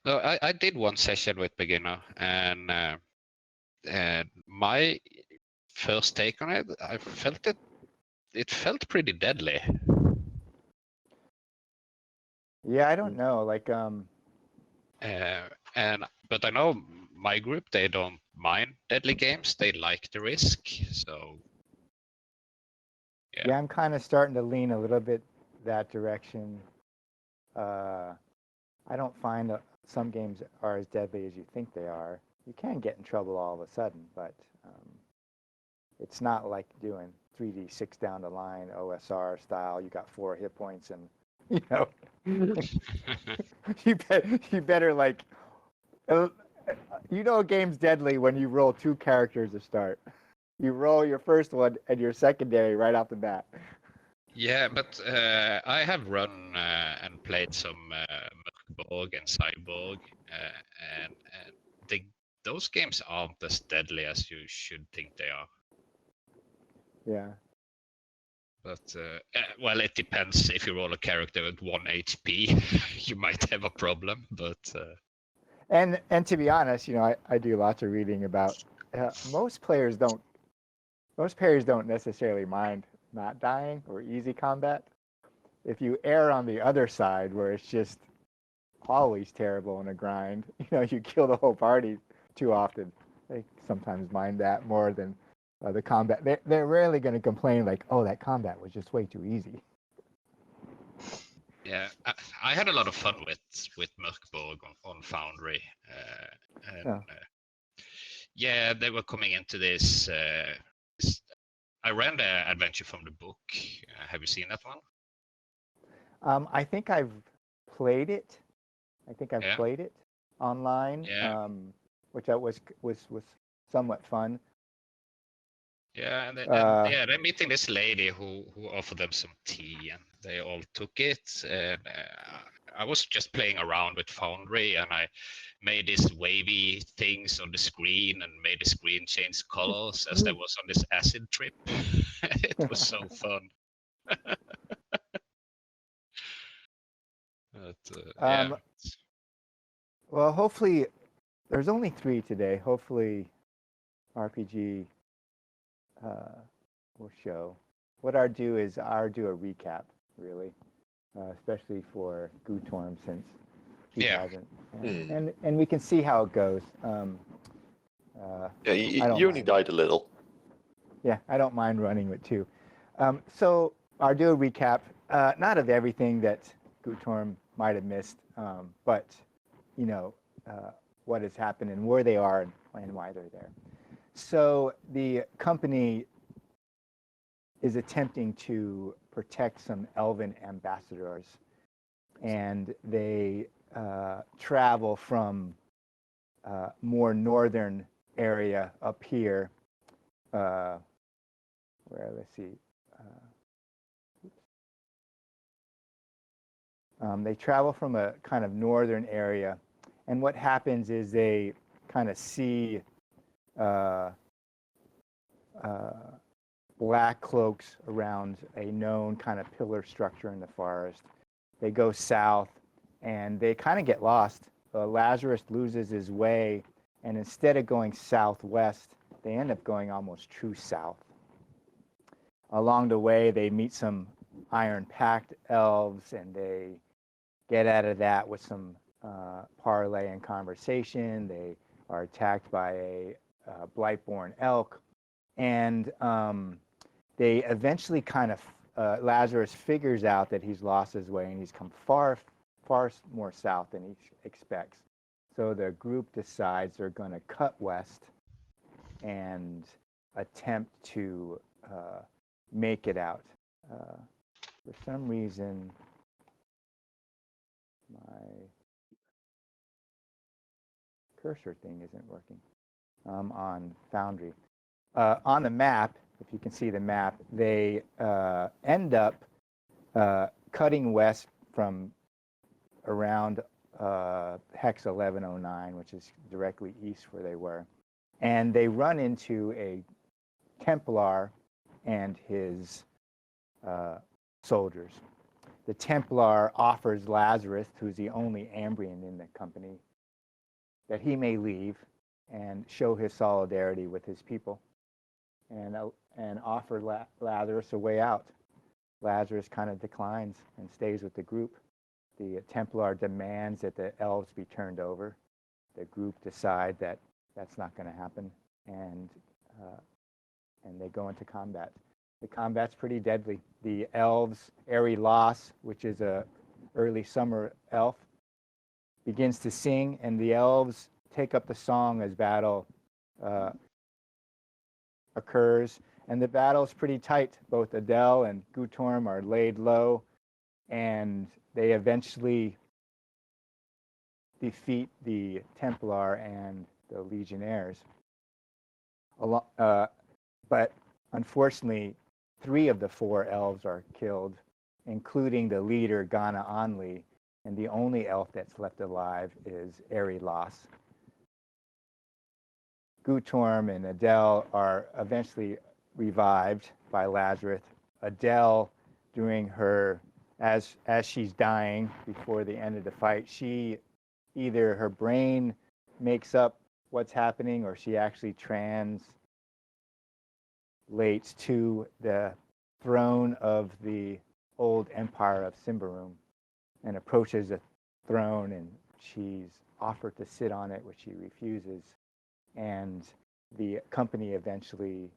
No, I did one session with beginner, and my first take on it, I felt it felt pretty deadly. Yeah, I don't know. Like, But I know my group, they don't mind deadly games. They like the risk. So yeah, I'm kind of starting to lean a little bit that direction. I don't find that some games are as deadly as you think they are. You can get in trouble all of a sudden, but it's not like doing 3d6 down the line OSR style. You got 4 hit points, and you know, you better like, you know, a game's deadly when you roll 2 characters to start. You roll your first one and your secondary right off the bat. yeah, but I have run and played some Mörkborg and Cyborg, and those games aren't as deadly as you should think they are. Yeah. But well, it depends. If you roll a character with 1 HP, you might have a problem. But And to be honest, you know, I do lots of reading about most players don't necessarily mind not dying or easy combat. If you err on the other side where it's just always terrible in a grind, you know, you kill the whole party too often. They sometimes mind that more than the combat. They're rarely going to complain like, oh, that combat was just way too easy. yeah, I had a lot of fun with Mörkborg on Foundry, and Yeah. yeah, they were coming into this. I ran the adventure from the book. Have you seen that one? I think I've played it. I think I've Yeah. played it online, Yeah. which was somewhat fun. Yeah, and they're meeting this lady who offered them some tea, and they all took it. And I was just playing around with Foundry, and I made these wavy things on the screen, and made the screen change colors as I was on this acid trip. It was so fun. But yeah, Well, hopefully, there's only 3 today. Hopefully, RPG will show. What I'll do is I'll do a recap, really, especially for Gutorm since he hasn't, and we can see how it goes. Yeah, you only died a little. Yeah, I don't mind running with 2. So I'll do a recap, not of everything that Gutorm might have missed, but you know what has happened and where they are and why they're there. So the company is attempting to protect some elven ambassadors, and they travel from more northern area up here, where, let's see, they travel from a kind of northern area, and what happens is they kind of see black cloaks around a known kind of pillar structure in the forest. They go south, and they kind of get lost. Lazarus loses his way, and instead of going southwest, they end up going almost true south. Along the way, they meet some Iron Pact elves, and they get out of that with some parley and conversation. They are attacked by a Blightborn elk, and they eventually kind of Lazarus figures out that he's lost his way and he's come far more south than he expects. So the group decides they're going to cut west and attempt to make it out. For some reason, my cursor thing isn't working on Foundry. On the map, if you can see the map, they end up cutting west from around hex 1109, which is directly east where they were. And they run into a Templar and his soldiers. the Templar offers Lazarus, who's the only Ambrian in the company, that he may leave and show his solidarity with his people, and offer Lazarus a way out. Lazarus kind of declines and stays with the group. The Templar demands that the elves be turned over. The group decide that that's not going to happen, and they go into combat. The combat's pretty deadly. The elves, Eri Loss, which is a early summer elf, begins to sing, and the elves take up the song as battle occurs. And the battle's pretty tight. Both Adele and Gutorm are laid low, and they eventually defeat the Templar and the Legionnaires. But unfortunately, 3 of the 4 elves are killed, including the leader, Ghana Onley, and the only elf that's left alive is Eri Loss. Gutorm and Adele are eventually revived by Lazarus. Adele, during her, as she's dying before the end of the fight, she either her brain makes up what's happening, or she actually translates to the throne of the old empire of Symbaroum and approaches the throne, and she's offered to sit on it, which she refuses. And the company eventually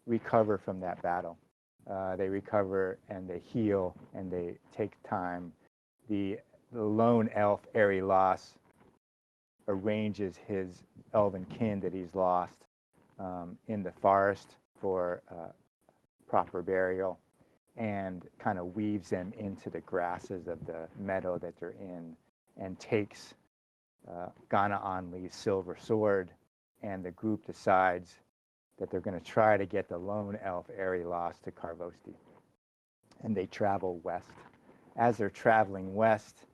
recover from that battle. They recover and they heal and they take time. The lone elf, Eri Loss, arranges his elven kin that he's lost in the forest for proper burial, and kind of weaves them into the grasses of the meadow that they're in, and takes Ghana Onley's silver sword, and the group decides that they're going to try to get the lone elf Eri Loss to Karvosti. And they travel west. As they're traveling west,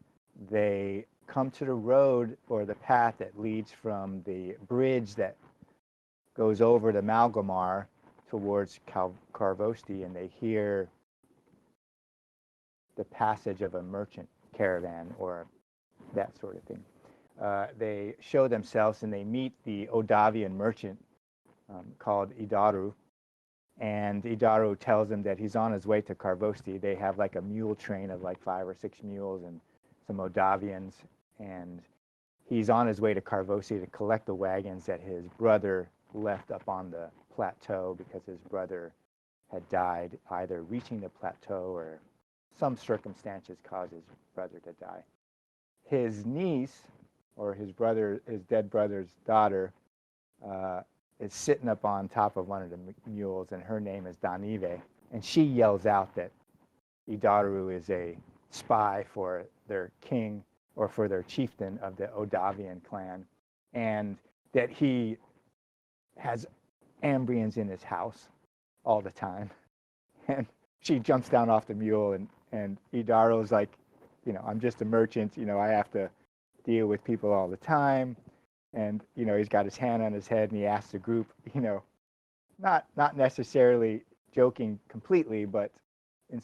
they come to the road or the path that leads from the bridge that goes over to Malgomar towards Karvosti, and they hear the passage of a merchant caravan or that sort of thing. They show themselves and they meet the Odavian merchant called Idaru, and Idaru tells them that he's on his way to Karvosti. They have like a mule train of like 5 or 6 mules and some Odavians, and he's on his way to Karvosti to collect the wagons that his brother left up on the plateau, because his brother had died either reaching the plateau or some circumstances caused his brother to die. His niece, or his dead brother's daughter, is sitting up on top of one of the mules, and her name is Danive, and she yells out that Idaru is a spy for their king or for their chieftain of the Odavian clan, and that he has Ambrians in his house all the time. And she jumps down off the mule, and Idaru's like, I'm just a merchant, I have to deal with people all the time. And, he's got his hand on his head, and he asks the group, not necessarily joking completely, but in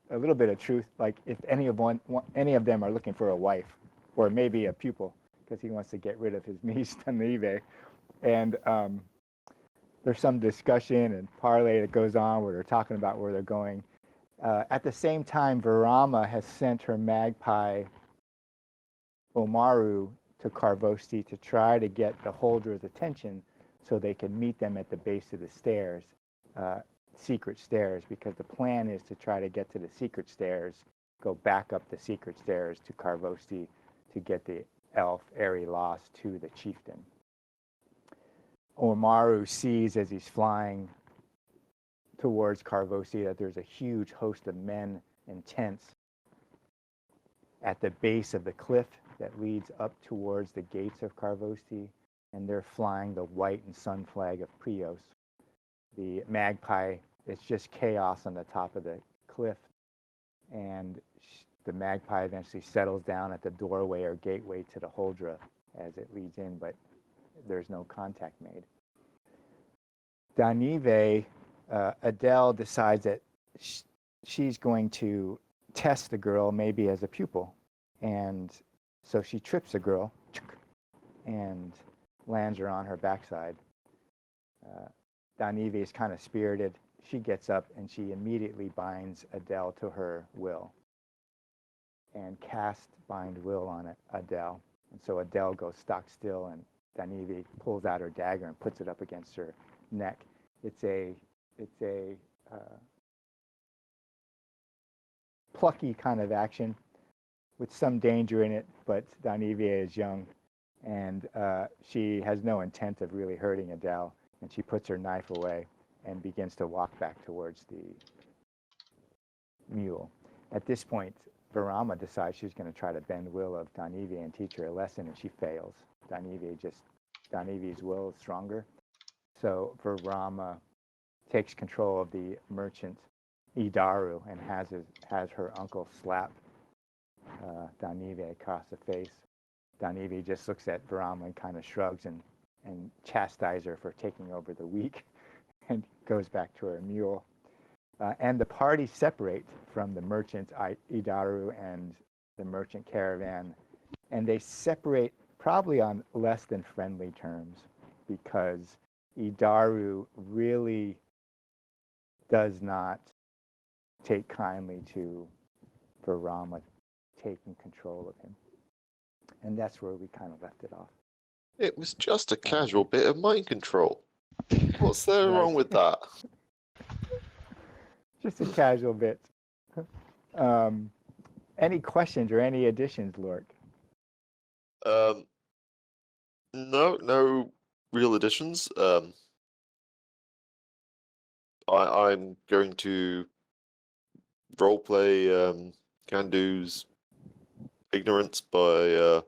a little bit of truth, like if any of them are looking for a wife or maybe a pupil, because he wants to get rid of his niece, Danive. And there's some discussion and parley that goes on where they're talking about where they're going. At the same time, Varama has sent her magpie, Omaru, to Karvosti to try to get the Holder's attention so they can meet them at the base of the stairs, secret stairs, because the plan is to try to get to the secret stairs, go back up the secret stairs to Karvosti to get the elf Eri Loss to the chieftain. Omaru sees as he's flying towards Karvosti that there's a huge host of men in tents at the base of the cliff that leads up towards the gates of Karvosti, and they're flying the white and sun flag of Prios. The magpie, it's just chaos on the top of the cliff, and the magpie eventually settles down at the doorway or gateway to the Holdra as it leads in, but there's no contact made. Danive, Adele decides that she's going to test the girl maybe as a pupil. And so she trips the girl and lands her on her backside. Danivi is kind of spirited. She gets up and she immediately binds Adele to her will and casts bind will on Adele. And so Adele goes stock still, and Danivi pulls out her dagger and puts it up against her neck. It's a plucky kind of action with some danger in it, but Danivi is young, and she has no intent of really hurting Adele, and she puts her knife away and begins to walk back towards the mule. At this point, Varama decides she's going to try to bend will of Danivi and teach her a lesson, and she fails. Danivi's will is stronger. So Varama takes control of the merchant Idaru and has her uncle slap Danivi across the face. Danivi just looks at Varama and kind of shrugs and chastises her for taking over the weak and goes back to her mule. And the party separate from the merchant Idaru and the merchant caravan, and they separate probably on less than friendly terms, because Idaru really does not take kindly to Varama taking control of him. And that's where we kind of left it off. It was just a casual bit of mind control. What's there wrong with that? Just a casual bit. Any questions or any additions, Lork? No real additions. I'm going to roleplay Kandu's ignorance by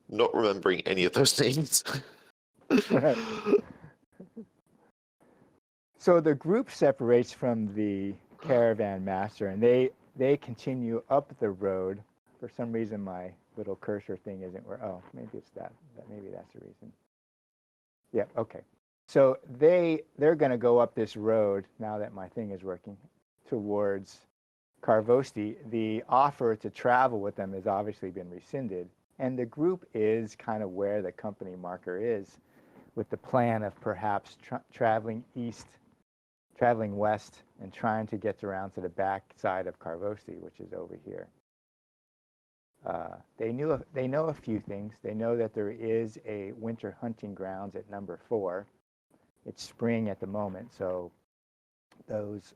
not remembering any of those names. So the group separates from the caravan master, and they continue up the road. For some reason, my little cursor thing isn't where. Oh, maybe it's that. Maybe that's the reason. Yeah. Okay. So they're going to go up this road now that my thing is working towards Karvosti. The offer to travel with them has obviously been rescinded, and the group is kind of where the company marker is, with the plan of perhaps traveling west and trying to get around to the back side of Karvosti, which is over here. They know a few things. They know that there is a winter hunting grounds at number 4. It's spring at the moment, so those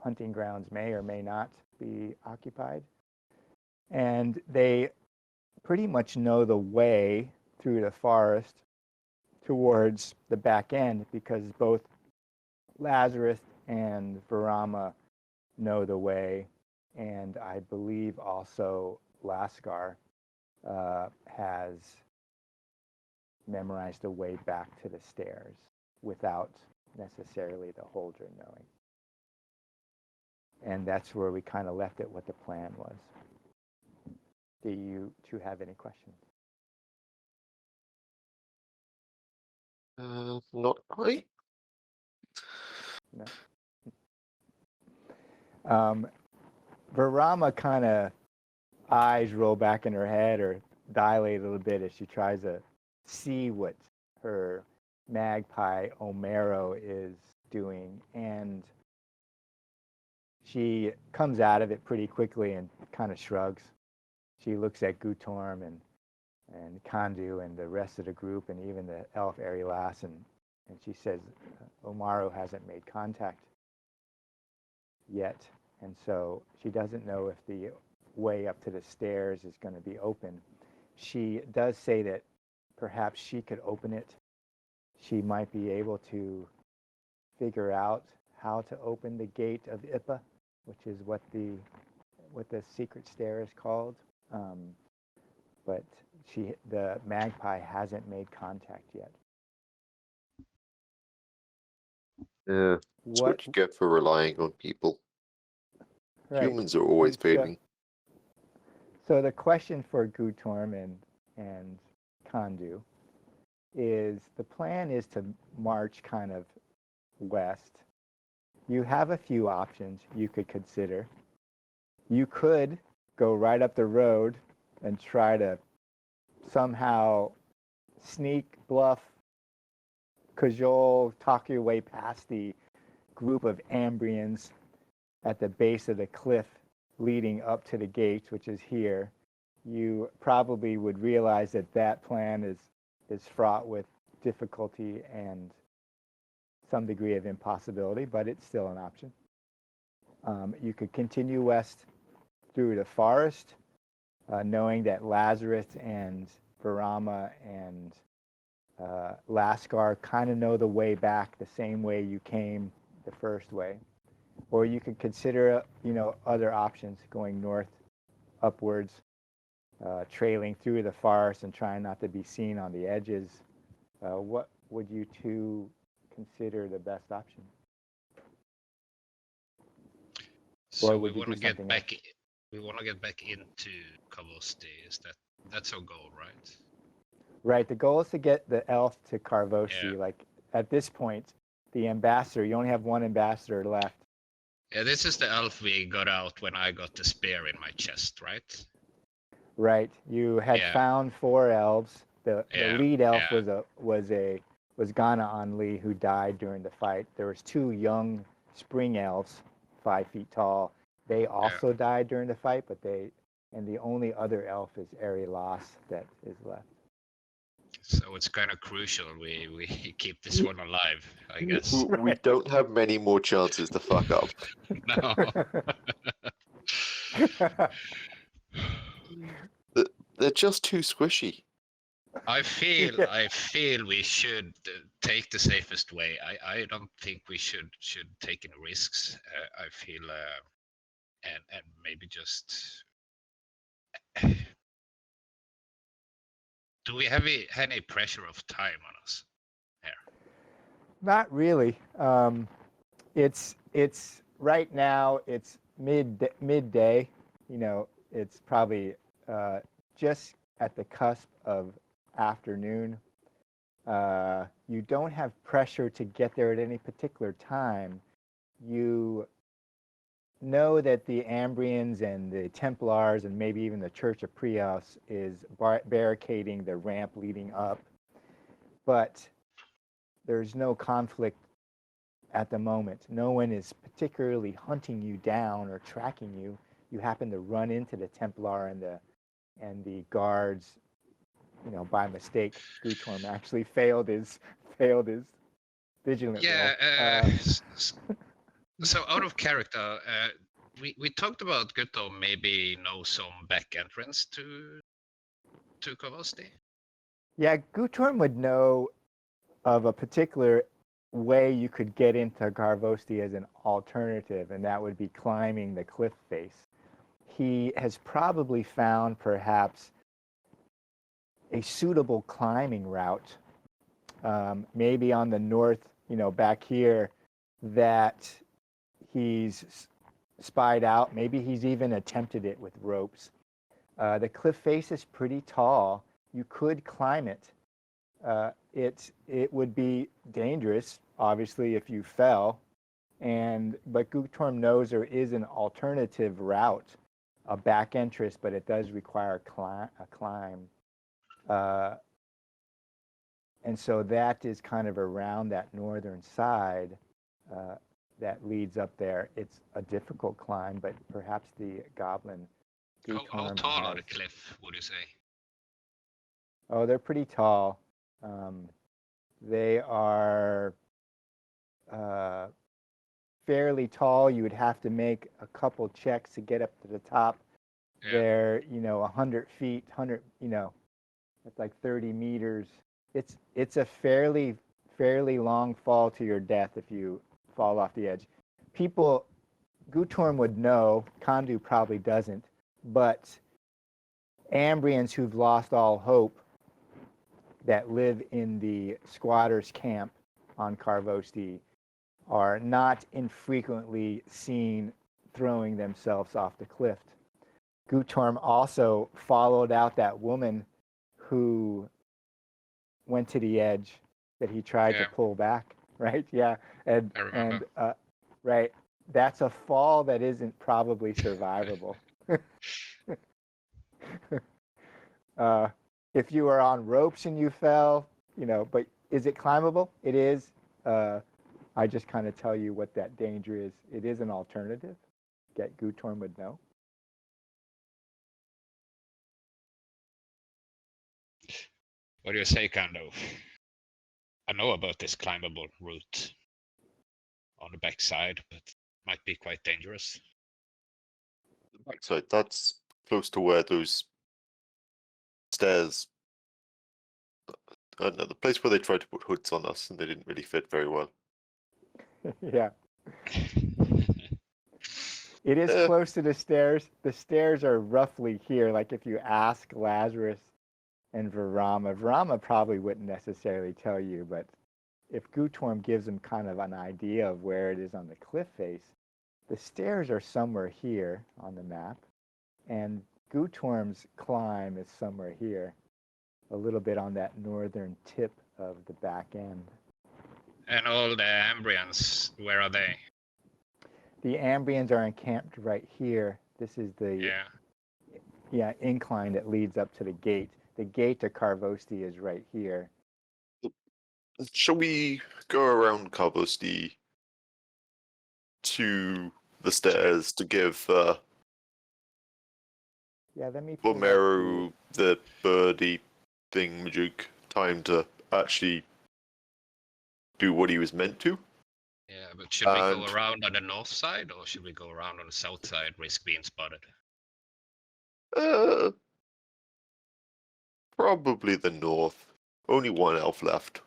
hunting grounds may or may not be occupied. And they pretty much know the way through the forest towards the back end, because both Lazarus and Varama know the way, and I believe also Laskar has memorized the way back to the stairs without necessarily the holder knowing. And that's where we kind of left it, what the plan was. Do you two have any questions? Not quite. No. Varama kind of eyes roll back in her head or dilate a little bit as she tries to see what her magpie Omero is doing, and she comes out of it pretty quickly and kind of shrugs. She looks at Gutorm and Kandu and the rest of the group, and even the elf Arilas, and she says Omaro hasn't made contact yet, and so she doesn't know if the way up to the stairs is going to be open. She does say that perhaps she could open it. She might be able to figure out how to open the gate of Ipa, which is what the secret stair is called. But the magpie hasn't made contact yet. Yeah, that's what you get for relying on people. Right. Humans are always failing. So the question for Gutorm and Kandu is, the plan is to march kind of west you have a few options you could consider. You could go right up the road and try to somehow sneak, bluff, cajole, talk your way past the group of Ambrians at the base of the cliff leading up to the gates, which is here. You probably would realize that that plan is fraught with difficulty and some degree of impossibility, but it's still an option. You could continue west through the forest, knowing that Lazarus and Varama and Lascar kind of know the way back the same way you came the first way. Or you could consider, other options, going north, upwards, trailing through the forest and trying not to be seen on the edges. What would you two consider the best option? So we want to get back. We want to get back into Karvosti. That's our goal, right? Right. The goal is to get the elf to Karvosti. Yeah. Like at this point, the ambassador. You only have one ambassador left. Yeah, this is the elf we got out when I got the spear in my chest, right? Right. You had found 4 elves. The lead elf was Ghana Anli, who died during the fight. There was 2 young spring elves, 5 feet tall. They also died during the fight, and the only other elf is Arilas that is left. So it's kind of crucial we keep this one alive, I guess. We don't have many more chances to fuck up. No. They're just too squishy. I feel we should take the safest way. I don't think we should take any risks. I feel and maybe just. Do we have any pressure of time on us here? Not really. It's right now. It's midday. It's probably just at the cusp of afternoon. You don't have pressure to get there at any particular time. You know that the Ambrians and the Templars and maybe even the Church of Prios is barricading the ramp leading up, but there's no conflict at the moment. No one is particularly hunting you down or tracking you. You happen to run into the Templar and the guards, by mistake. Gutorm actually failed his vigilant roll. So out of character, we talked about Gutorm maybe know some back entrance to Karvosti. Yeah, Gutorm would know of a particular way you could get into Karvosti as an alternative, and that would be climbing the cliff face. He has probably found perhaps a suitable climbing route, maybe on the north, back here, that he's spied out. Maybe he's even attempted it with ropes. The cliff face is pretty tall. You could climb it. It would be dangerous, obviously, if you fell. But Gutorm knows there is an alternative route, a back entrance, but it does require a climb. And so that is kind of around that northern side that leads up there. It's a difficult climb, but perhaps the goblin. How tall are the cliff, would you say? Oh, they're pretty tall. They are fairly tall. You would have to make a couple checks to get up to the top. Yeah. They're 100 feet, it's like 30 meters. It's a fairly long fall to your death if you fall off the edge. Gutorm would know, Kondu probably doesn't, but Ambrians who've lost all hope that live in the squatters' camp on Karvosti are not infrequently seen throwing themselves off the cliff. Gutorm also followed out that woman who went to the edge that he tried to pull back, right? Yeah, and right? That's a fall that isn't probably survivable. If you were on ropes and you fell, but is it climbable? It is. I just kind of tell you what that danger is. It is an alternative. Gutorm would know. What do you say, Kando? I know about this climbable route on the backside, but it might be quite dangerous. The backside, that's close to where those stairs. I don't know, the place where they tried to put hoods on us and they didn't really fit very well. Yeah. It is close to the stairs. The stairs are roughly here. Like if you ask Lazarus and Varama probably wouldn't necessarily tell you, but if Gutorm gives him kind of an idea of where it is on the cliff face, the stairs are somewhere here on the map, and Gutorm's climb is somewhere here, a little bit on that northern tip of the back end. And all the Ambrians, where are they? The Ambrians are encamped right here. This is the incline that leads up to the gate. The gate to Karvosti is right here. Shall we go around Karvosti to the stairs to give Bomeru, the birdie thingamajook, time to actually do what he was meant to? Yeah, but should we go around on the north side, or should we go around on the south side, risk being spotted? Probably the north. Only one elf left.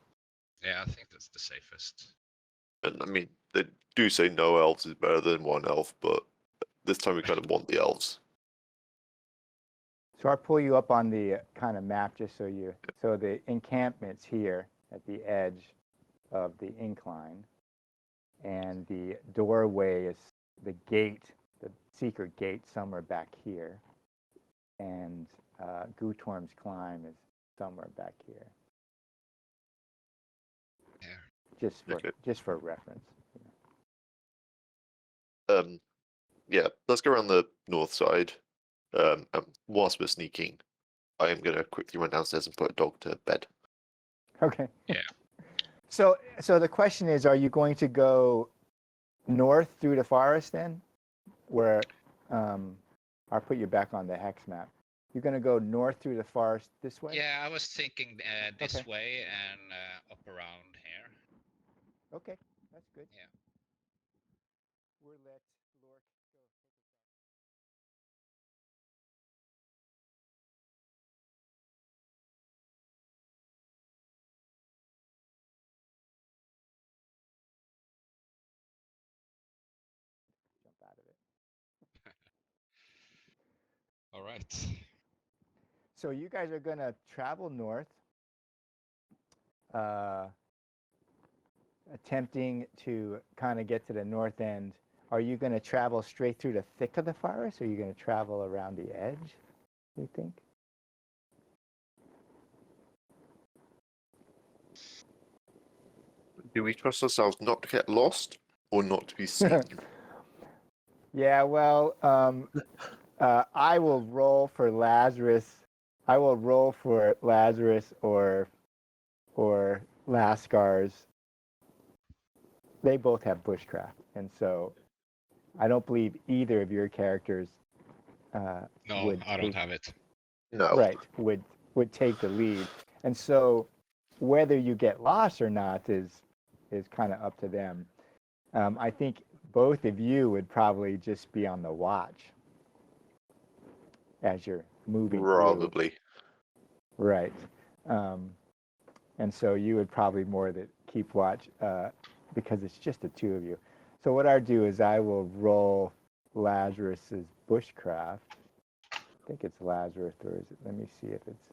Yeah, I think that's the safest. And I mean, they do say no elves is better than one elf, but this time we kind of want the elves. So I'll pull you up on the kind of map just so the encampment's here at the edge of the incline, and the doorway is the gate, the secret gate somewhere back here, and Gutorm's climb is somewhere back here. Yeah. Just for reference. Yeah, let's go around the north side. Whilst we're sneaking, I am going to quickly run downstairs and put a dog to bed. Okay. Yeah. So the question is, are you going to go north through the forest then? Where I'll put you back on the hex map. You're going to go north through the forest this way? Yeah, I was thinking this way and up around here. Okay, that's good. Yeah. We'll let Lork go. Jump out of it. All right. So you guys are going to travel north, attempting to kind of get to the north end. Are you going to travel straight through the thick of the forest, or are you going to travel around the edge, do you think? Do we trust ourselves not to get lost or not to be seen? Yeah, well, I will roll for Lazarus. I will roll for Lazarus or Lascars. They both have bushcraft, and so I don't believe either of your characters No, I don't have it. No. Right, would take the lead. And so whether you get lost or not is kind of up to them. I think both of you would probably just be on the watch as you're moving Probably. through. Right. And so you would probably more that keep watch because it's just the two of you. So what I'll do is I will roll Lazarus's bushcraft. I think it's Lazarus, or is it? Let me see if it's.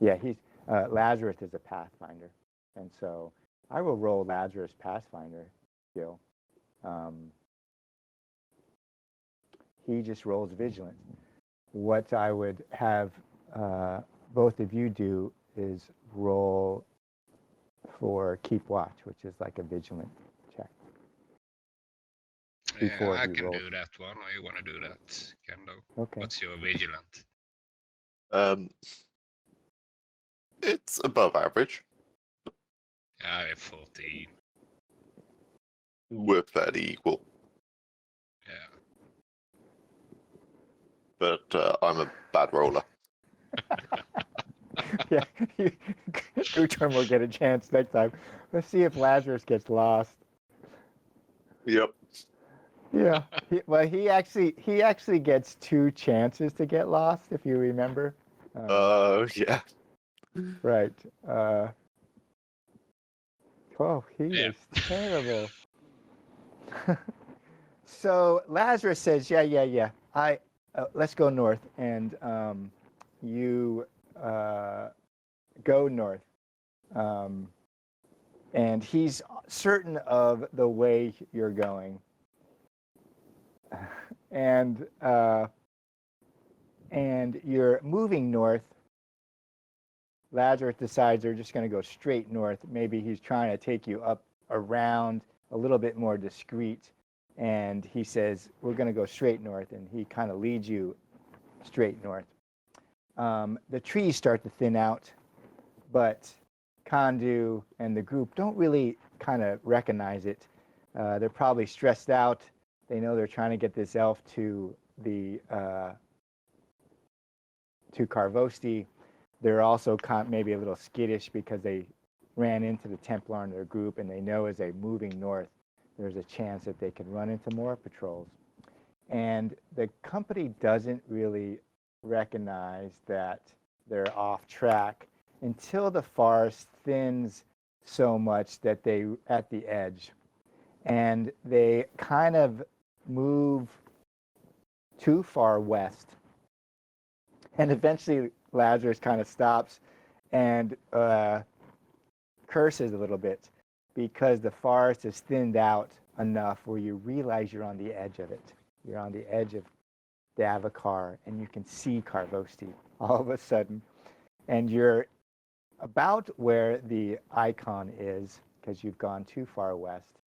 Yeah, he's Lazarus is a pathfinder, and so I will roll Lazarus pathfinder skill. He just rolls vigilance. What I would have both of you do is roll for keep watch, which is like a vigilant check. Yeah, Before I he can rolls. do that one. Or you want to do that, Kendo? Okay. What's your vigilant? It's above average. I have 14. We're fairly equal, Yeah. but I'm a bad roller. Yeah, Gutorm will get a chance next time. Let's see if Lazarus gets lost. Yep. Yeah. He actually gets 2 chances to get lost, if you remember. Yeah. Right. Oh, he Yeah. is terrible. So Lazarus says, yeah. Let's go north, and you go north. And he's certain of the way you're going. And you're moving north. Lazarus decides they're just going to go straight north. Maybe he's trying to take you up around, a little bit more discreet. And he says, we're going to go straight north. And he kind of leads you straight north. The trees start to thin out, but Kandu and the group don't really kind of recognize it. They're probably stressed out. They know they're trying to get this elf to Karvosti. They're also maybe a little skittish because they ran into the Templar in their group, and they know as they're moving north, there's a chance that they could run into more patrols. And the company doesn't really recognize that they're off track until the forest thins so much that they at the edge, and they kind of move too far west. And eventually Lazarus kind of stops and curses a little bit because the forest is thinned out enough where you realize you're on the edge of it. You're on the edge of Davokar, and you can see Karvosti all of a sudden. And you're about where the icon is because you've gone too far west.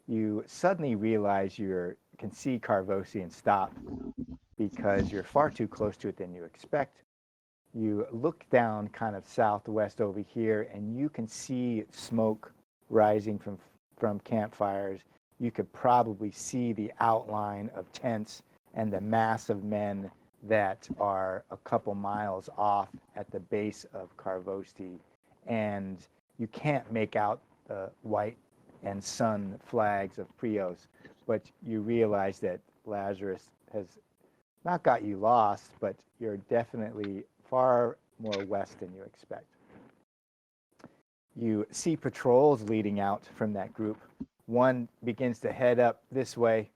You suddenly realize you can see Karvosti and stop because you're far too close to it than you expect. You look down kind of southwest over here, and you can see smoke rising from campfires. You could probably see the outline of tents and the mass of men that are a couple miles off at the base of Karvosti. And you can't make out the white and sun flags of Prios, but you realize that Lazarus has not got you lost, but you're definitely far more west than you expect. You see patrols leading out from that group. One begins to head up this way,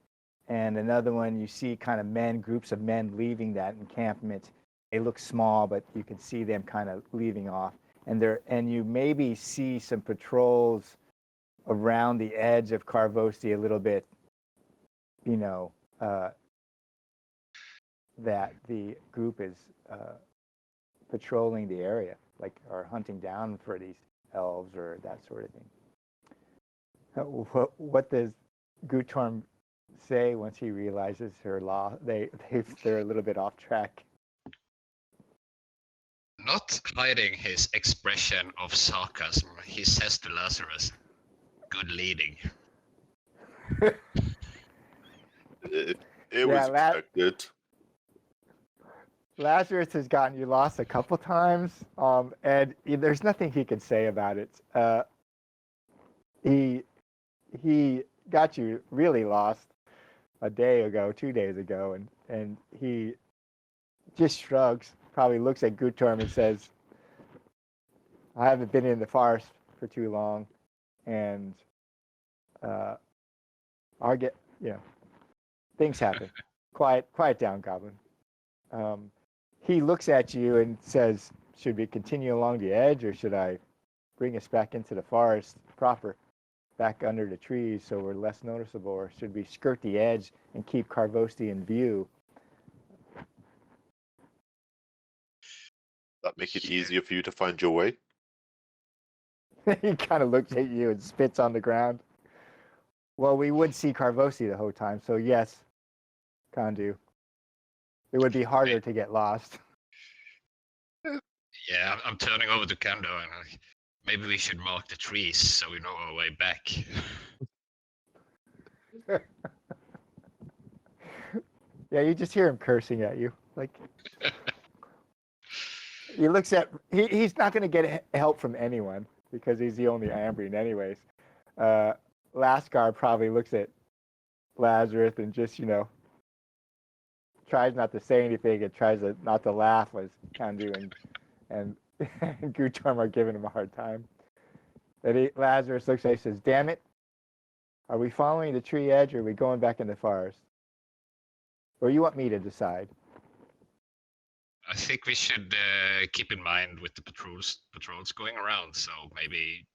and another one you see kind of groups of men leaving that encampment. They look small, but you can see them kind of leaving off. And you maybe see some patrols around the edge of Karvosti a little bit, that the group is patrolling the area, like are hunting down for these elves or that sort of thing. What does Gutorm say once he realizes they're a little bit off track? Not hiding his expression of sarcasm, he says to Lazarus, "Good leading." It was expected. Lazarus has gotten you lost a couple times, and there's nothing he can say about it. He got you really lost a day ago, 2 days ago, and he just shrugs, probably looks at Gutorm and says, I haven't been in the forest for too long, and I'll get, things happen. Quiet down, Goblin. He looks at you and says, should we continue along the edge, or should I bring us back into the forest proper, back under the trees so we're less noticeable, or should we skirt the edge and keep Karvosti in view? That make it easier for you to find your way? He kind of looks at you and spits on the ground. Well, we would see Karvosti the whole time, so yes, Kandu. It would be harder to get lost. Yeah, I'm turning over to Kando and maybe we should mark the trees so we know our way back. Yeah, you just hear him cursing at you. Like he looks at he's not going to get help from anyone because he's the only Ambrian anyways. Lascar probably looks at Lazarus and just, tries not to say anything and tries not to laugh as Kandu and Gutorm are giving him a hard time. And Lazarus looks at him and says, "Damn it, are we following the tree edge or are we going back in the forest? Or you want me to decide?" I think we should keep in mind with the patrols going around, so maybe...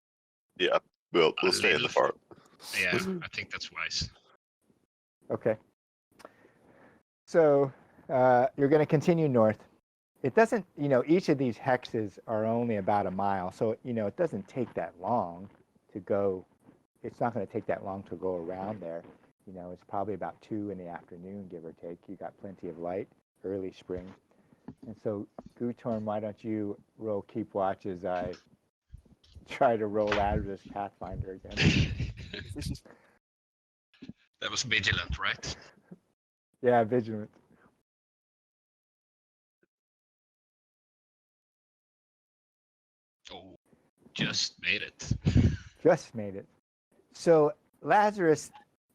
Yeah, we'll stay in the forest. Yeah, I think that's wise. Okay. So you're going to continue north. It doesn't, each of these hexes are only about a mile, so, it doesn't take that long to go. It's not going to take that long to go around there. It's probably about 2 in the afternoon, give or take. You got plenty of light, early spring. And so, Gutorm, why don't you roll Keep Watch as I try to roll out of this Pathfinder again? That was vigilant, right? Yeah, vigilant. Oh, just made it. Just made it. So Lazarus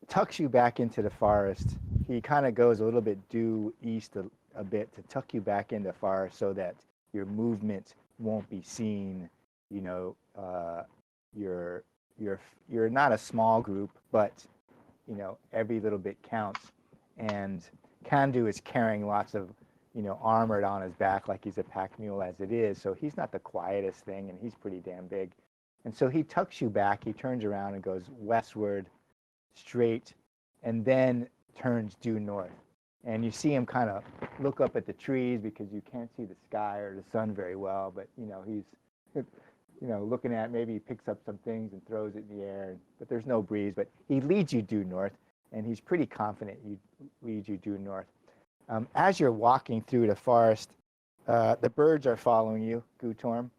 tucks you back into the forest. He kind of goes a little bit due east a bit to tuck you back into the forest so that your movement won't be seen. You're not a small group, but every little bit counts. And Kandu is carrying lots of armored on his back like he's a pack mule as it is. So he's not the quietest thing, and he's pretty damn big. And so he tucks you back. He turns around and goes westward, straight, and then turns due north. And you see him kind of look up at the trees because you can't see the sky or the sun very well. But he's looking at, maybe he picks up some things and throws it in the air. But there's no breeze. But he leads you due north, and he's pretty confident he leads you due north. As you're walking through the forest, the birds are following you, Gutorm,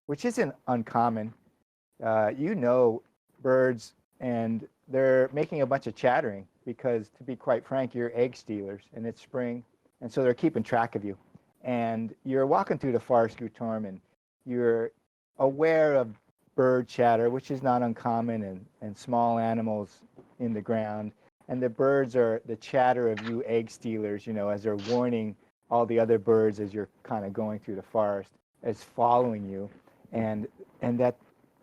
which isn't uncommon. Birds, and they're making a bunch of chattering because, to be quite frank, you're egg stealers, and it's spring, and so they're keeping track of you. And you're walking through the forest, Gutorm, and you're aware of bird chatter, which is not uncommon, and small animals in the ground. And the birds are the chatter of you egg stealers, as they're warning all the other birds as you're kind of going through the forest, as following you. And that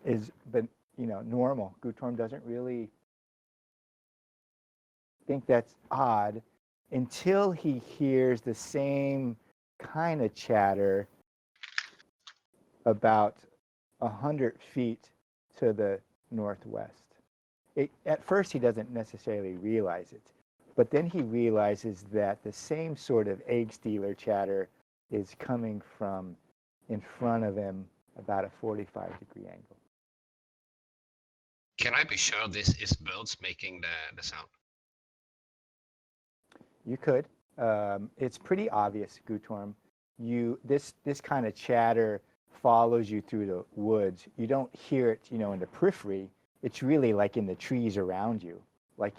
is, but normal. Gutorm doesn't really think that's odd until he hears the same kind of chatter about 100 feet to the northwest. At first, he doesn't necessarily realize it, but then he realizes that the same sort of egg stealer chatter is coming from in front of him about a 45-degree angle. Can I be sure this is birds making the sound? You could. It's pretty obvious, Gutorm. This kind of chatter follows you through the woods. You don't hear it, in the periphery. It's really like in the trees around you, like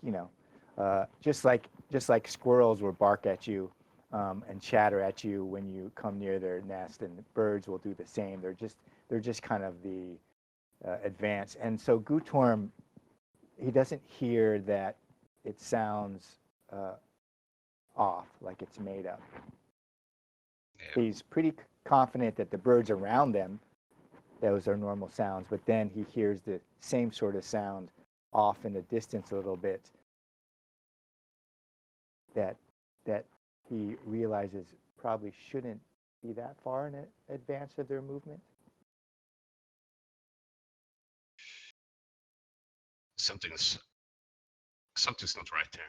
just like squirrels will bark at you and chatter at you when you come near their nest, and birds will do the same. They're just kind of the advance. And so Gutorm, he doesn't hear that it sounds off, like it's made up. Yeah. He's pretty confident that the birds around them, those are normal sounds, but then he hears the same sort of sound off in the distance a little bit that he realizes probably shouldn't be that far in advance of their movement. Something's not right here.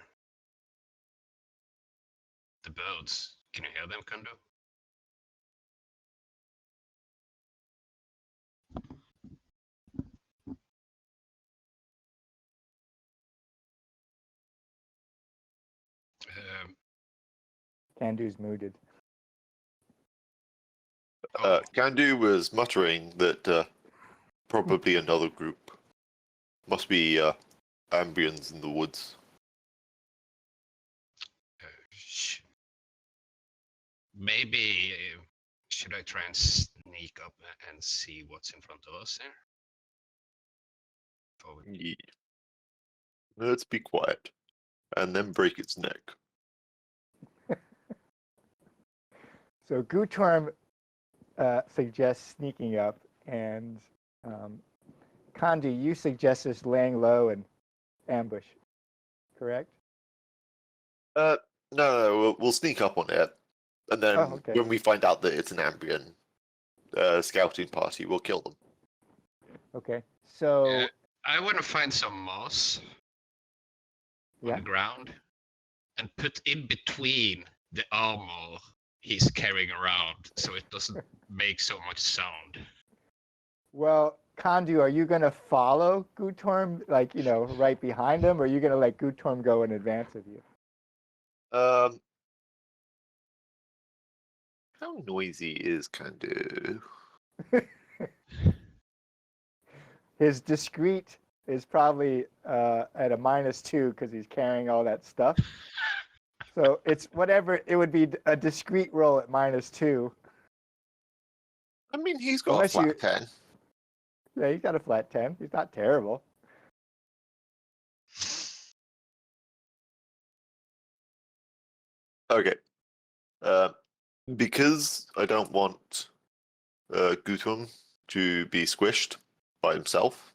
The birds, can you hear them, Kando? Kandu's mooted. Kandu was muttering that probably another group. Must be Ambrians in the woods. Maybe should I try and sneak up and see what's in front of us here? Yeah. Let's be quiet, and then break its neck. So Gutorm suggests sneaking up, and Kandu, you suggest just laying low and ambush, correct? No, we'll sneak up on it, and then when we find out that it's an Ambrian scouting party, we'll kill them. Okay, so I want to find some moss on the ground and put in between the armor he's carrying around, so it doesn't make so much sound. Well, Kandu, are you going to follow Gutorm, like, right behind him, or are you going to let Gutorm go in advance of you? How noisy is Kandu? His discreet is probably at a -2 because he's carrying all that stuff. So it's whatever, it would be a discreet roll at -2. I mean, he's got a flat 10. Yeah, he's got a flat 10. He's not terrible. Okay. Because I don't want Guton to be squished by himself.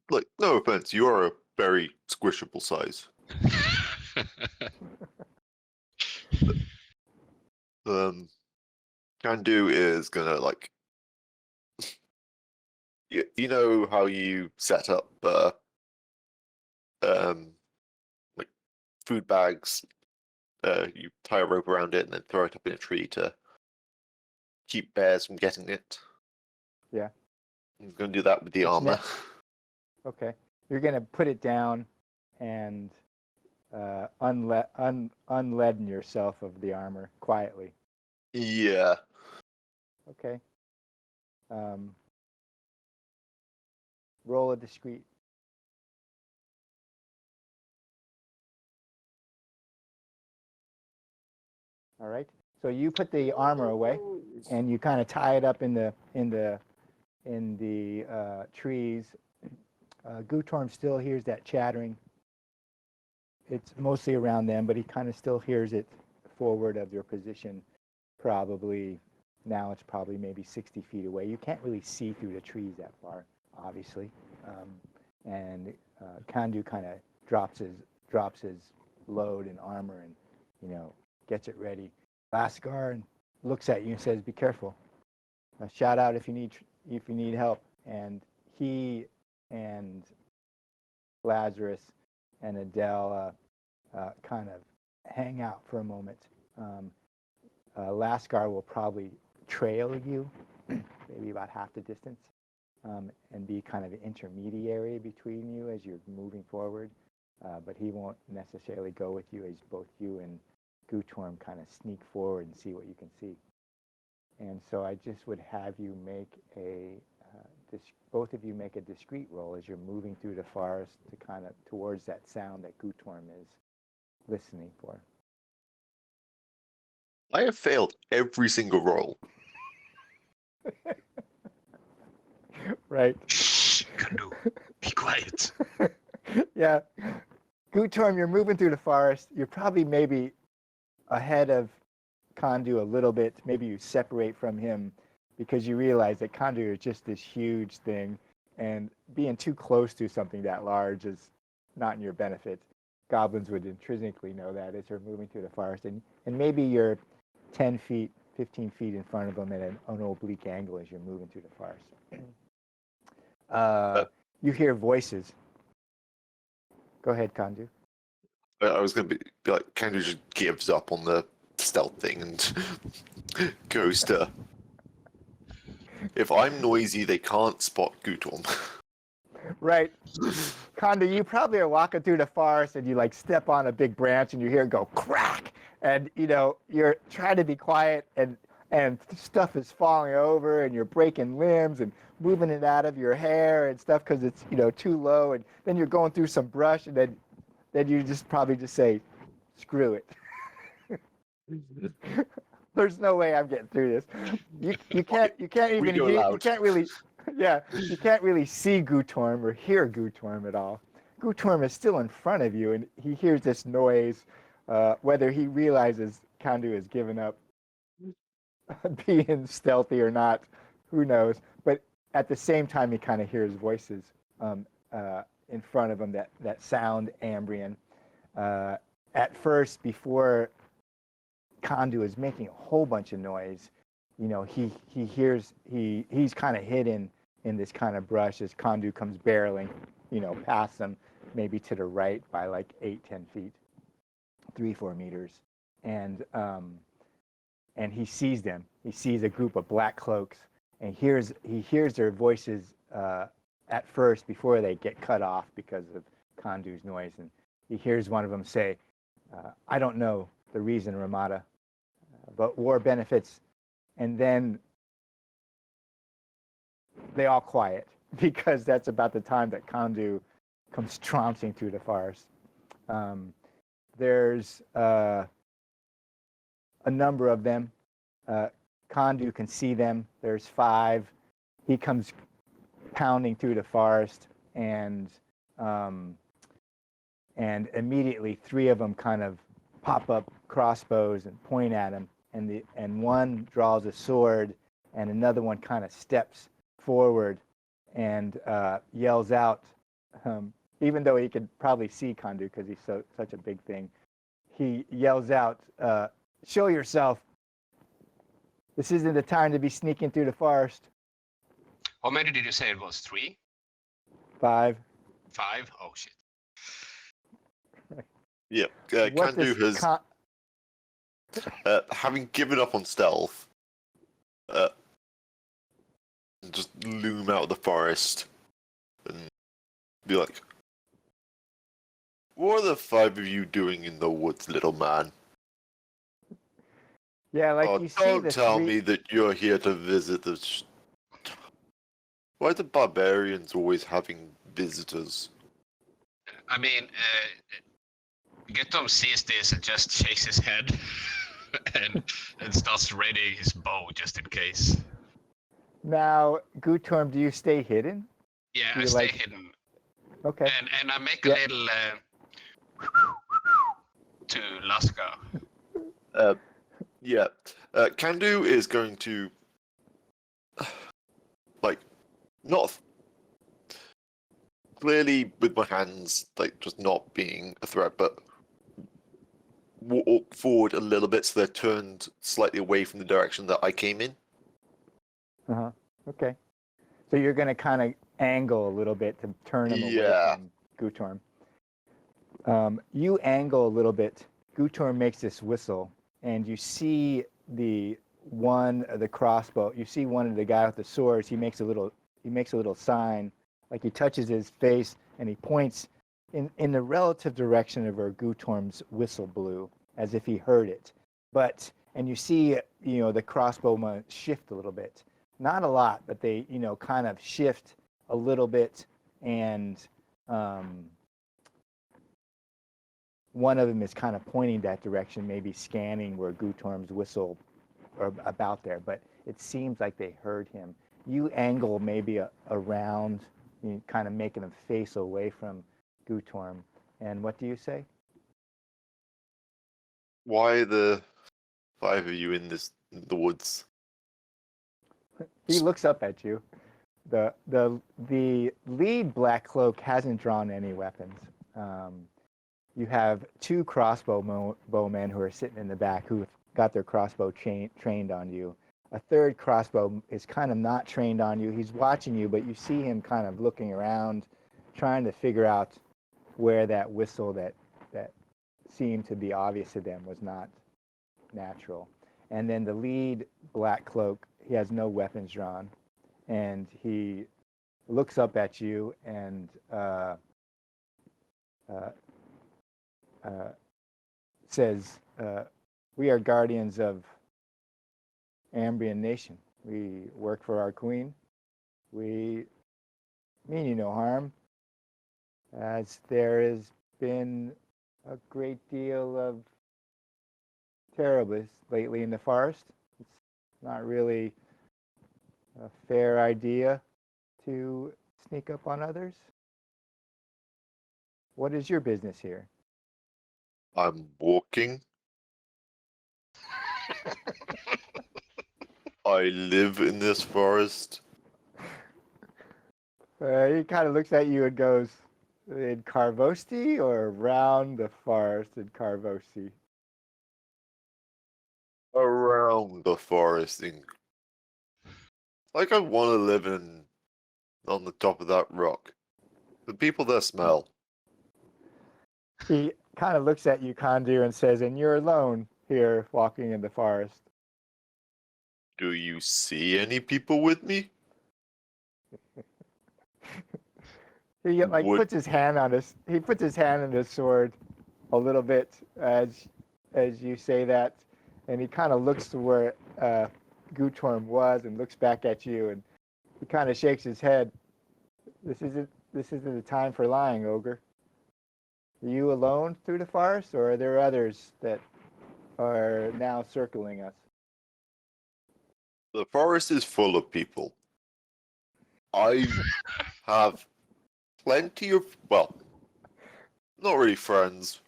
Like, no offense, you are a very squishable size. Kandu is gonna, like, you know how you set up like food bags, you tie a rope around it and then throw it up in a tree to keep bears from getting it. Yeah. I'm gonna do that with the armor. Okay. You're gonna put it down and unleaden yourself of the armor quietly. Yeah. Okay. Roll a discreet. All right. So you put the armor away, and you kind of tie it up in the trees. Gutorm still hears that chattering. It's mostly around them, but he kind of still hears it forward of your position. Probably now it's probably maybe 60 feet away. You can't really see through the trees that far, obviously. And Kandu kind of drops his load and armor and gets it ready. Lascar looks at you and says, "Be careful. Shout out if you need help." And he and Lazarus and Adele kind of hang out for a moment. Lascar will probably trail you, maybe about half the distance, and be kind of an intermediary between you as you're moving forward. But he won't necessarily go with you, as both you and Gutorm kind of sneak forward and see what you can see. And so I just would have you make both of you make a discreet roll as you're moving through the forest to kind of towards that sound that Gutorm is listening for. I have failed every single roll. Right. Shh, Kandu, be quiet. Yeah. Gutorm, you're moving through the forest. You're probably maybe ahead of Kandu a little bit. Maybe you separate from him because you realize that Kandu is just this huge thing, and being too close to something that large is not in your benefit. Goblins would intrinsically know that as you're moving through the forest, and maybe you're 10 feet, 15 feet in front of them at an oblique angle as you're moving through the forest. You hear voices. Go ahead, Kandu. I was going to be like, Kandu just gives up on the stealth thing and goes to... If I'm noisy, they can't spot Gutorm. Right. Kondu, you probably are walking through the forest and you like step on a big branch and you hear it go crack. And you're trying to be quiet and stuff is falling over and you're breaking limbs and moving it out of your hair and stuff because it's too low. And then you're going through some brush and then you just probably just say, screw it. There's no way I'm getting through this. You can't even go hear, loud. you can't really you can't really see Gutorm or hear Gutorm at all. Gutorm is still in front of you and he hears this noise. Whether he realizes Kondu has given up being stealthy or not, who knows? But at the same time, he kind of hears voices in front of him that sound Ambrian. At first, before Kondu is making a whole bunch of noise, he's kind of hidden in this kind of brush as Kondu comes barreling, past him, maybe to the right by like 8-10 feet, 3-4 meters, and he sees them. He sees a group of black cloaks, and he hears their voices at first before they get cut off because of Kondu's noise, and he hears one of them say, "I don't know the reason, Ramada, but war benefits," and then they all quiet because that's about the time that Kondu comes trouncing through the forest. There's a number of them. Kondu can see them. There's 5. He comes pounding through the forest, and immediately 3 of them kind of pop up crossbows and point at him, and one draws a sword, and another one kind of steps forward and yells out, even though he could probably see Kondu because he's such a big thing. He yells out, "Show yourself. This isn't the time to be sneaking through the forest." How many did you say it was? 3? 5. 5? Oh shit. Yeah, Kondu has, having given up on stealth, just loom out of the forest and be like, "What are the 5 of you doing in the woods, little man? Yeah, like you see don't tell me that you're here to visit the... Why are the barbarians always having visitors?" I mean, Gutom sees this and just shakes his head and starts readying his bow just in case. Now, Gutorm, do you stay hidden? Yeah, I stay hidden. Okay. And I make a little to Laska. Yeah. Kondu is going to, not clearly with my hands, just not being a threat, but walk forward a little bit so they're turned slightly away from the direction that I came in. Uh-huh. Okay. So you're going to kind of angle a little bit to turn him away from Gutorm. You angle a little bit. Gutorm makes this whistle, and you see the crossbow. You see one of the guy with the swords. He makes a little sign, like he touches his face, and he points in the relative direction of where Gutorm's whistle blew, as if he heard it. And you see, the crossbow shift a little bit. Not a lot, but they, kind of shift a little bit, and one of them is kind of pointing that direction, maybe scanning where Gutorm's whistle or about there, but it seems like they heard him. You angle maybe around, kind of making them face away from Gutorm. And what do you say? Why are the 5 of you in the woods? He looks up at you. The lead black cloak hasn't drawn any weapons. You have 2 bowmen who are sitting in the back who've got their crossbow trained on you. A 3rd crossbow is kind of not trained on you. He's watching you, but you see him kind of looking around, trying to figure out where that whistle that seemed to be obvious to them was not natural. And then the lead black cloak, he has no weapons drawn, and he looks up at you and says, "We are guardians of Ambrian nation. We work for our queen. We mean you no harm, as there has been a great deal of terribleness lately in the forest. It's not really a fair idea to sneak up on others. What is your business here?" I'm walking. I live in this forest. He kind of looks at you and goes, "In Karvosti or around the forest in Karvosti?" Around the forest. Like I want to live on the top of that rock. The people there smell. He kind of looks at you, Kondir, and says, "And you're alone here walking in the forest." Do you see any people with me? He puts his hand on his sword a little bit as you say that, and he kind of looks to where Gutorm was and looks back at you, and he kind of shakes his head. This isn't the time for lying, ogre. Are you alone through the forest, or are there others that are now circling us? The forest is full of people. I have plenty of, well, not really friends.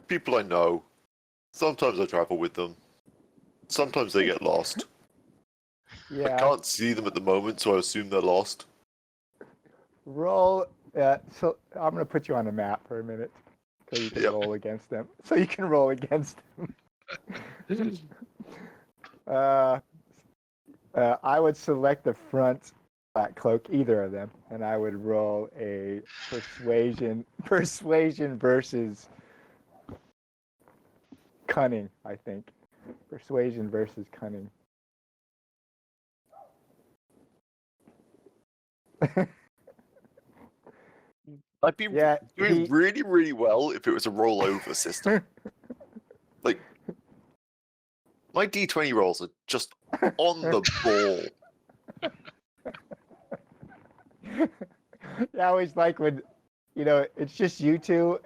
People I know. Sometimes I travel with them. Sometimes they get lost. Yeah. I can't see them at the moment, so I assume they're lost. Roll. So I'm going to put you on the map for a minute, so you can roll against them. I would select the front black cloak, either of them, and I would roll a persuasion versus cunning. I think persuasion versus cunning. I'd be doing really, really well if it was a rollover system. Like, my D20 rolls are just on the ball. I always like when, it's just you two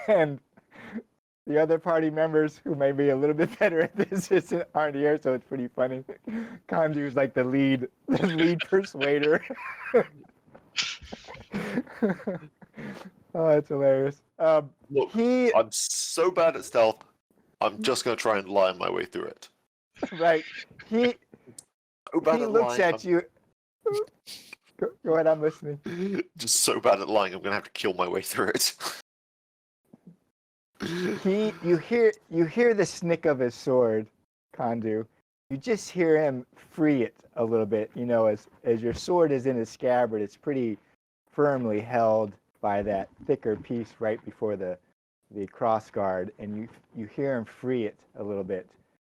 and the other party members who may be a little bit better at this aren't here, so it's pretty funny. Kondir's like the lead persuader. Oh, that's hilarious. Look, I'm so bad at stealth, I'm just going to try and lie my way through it. Right. He looks at you. Go ahead, I'm listening. Just so bad at lying, I'm going to have to kill my way through it. You hear the snick of his sword, Kondu. You just hear him free it a little bit. As your sword is in his scabbard, it's pretty firmly held by that thicker piece right before the crossguard, and you hear him free it a little bit.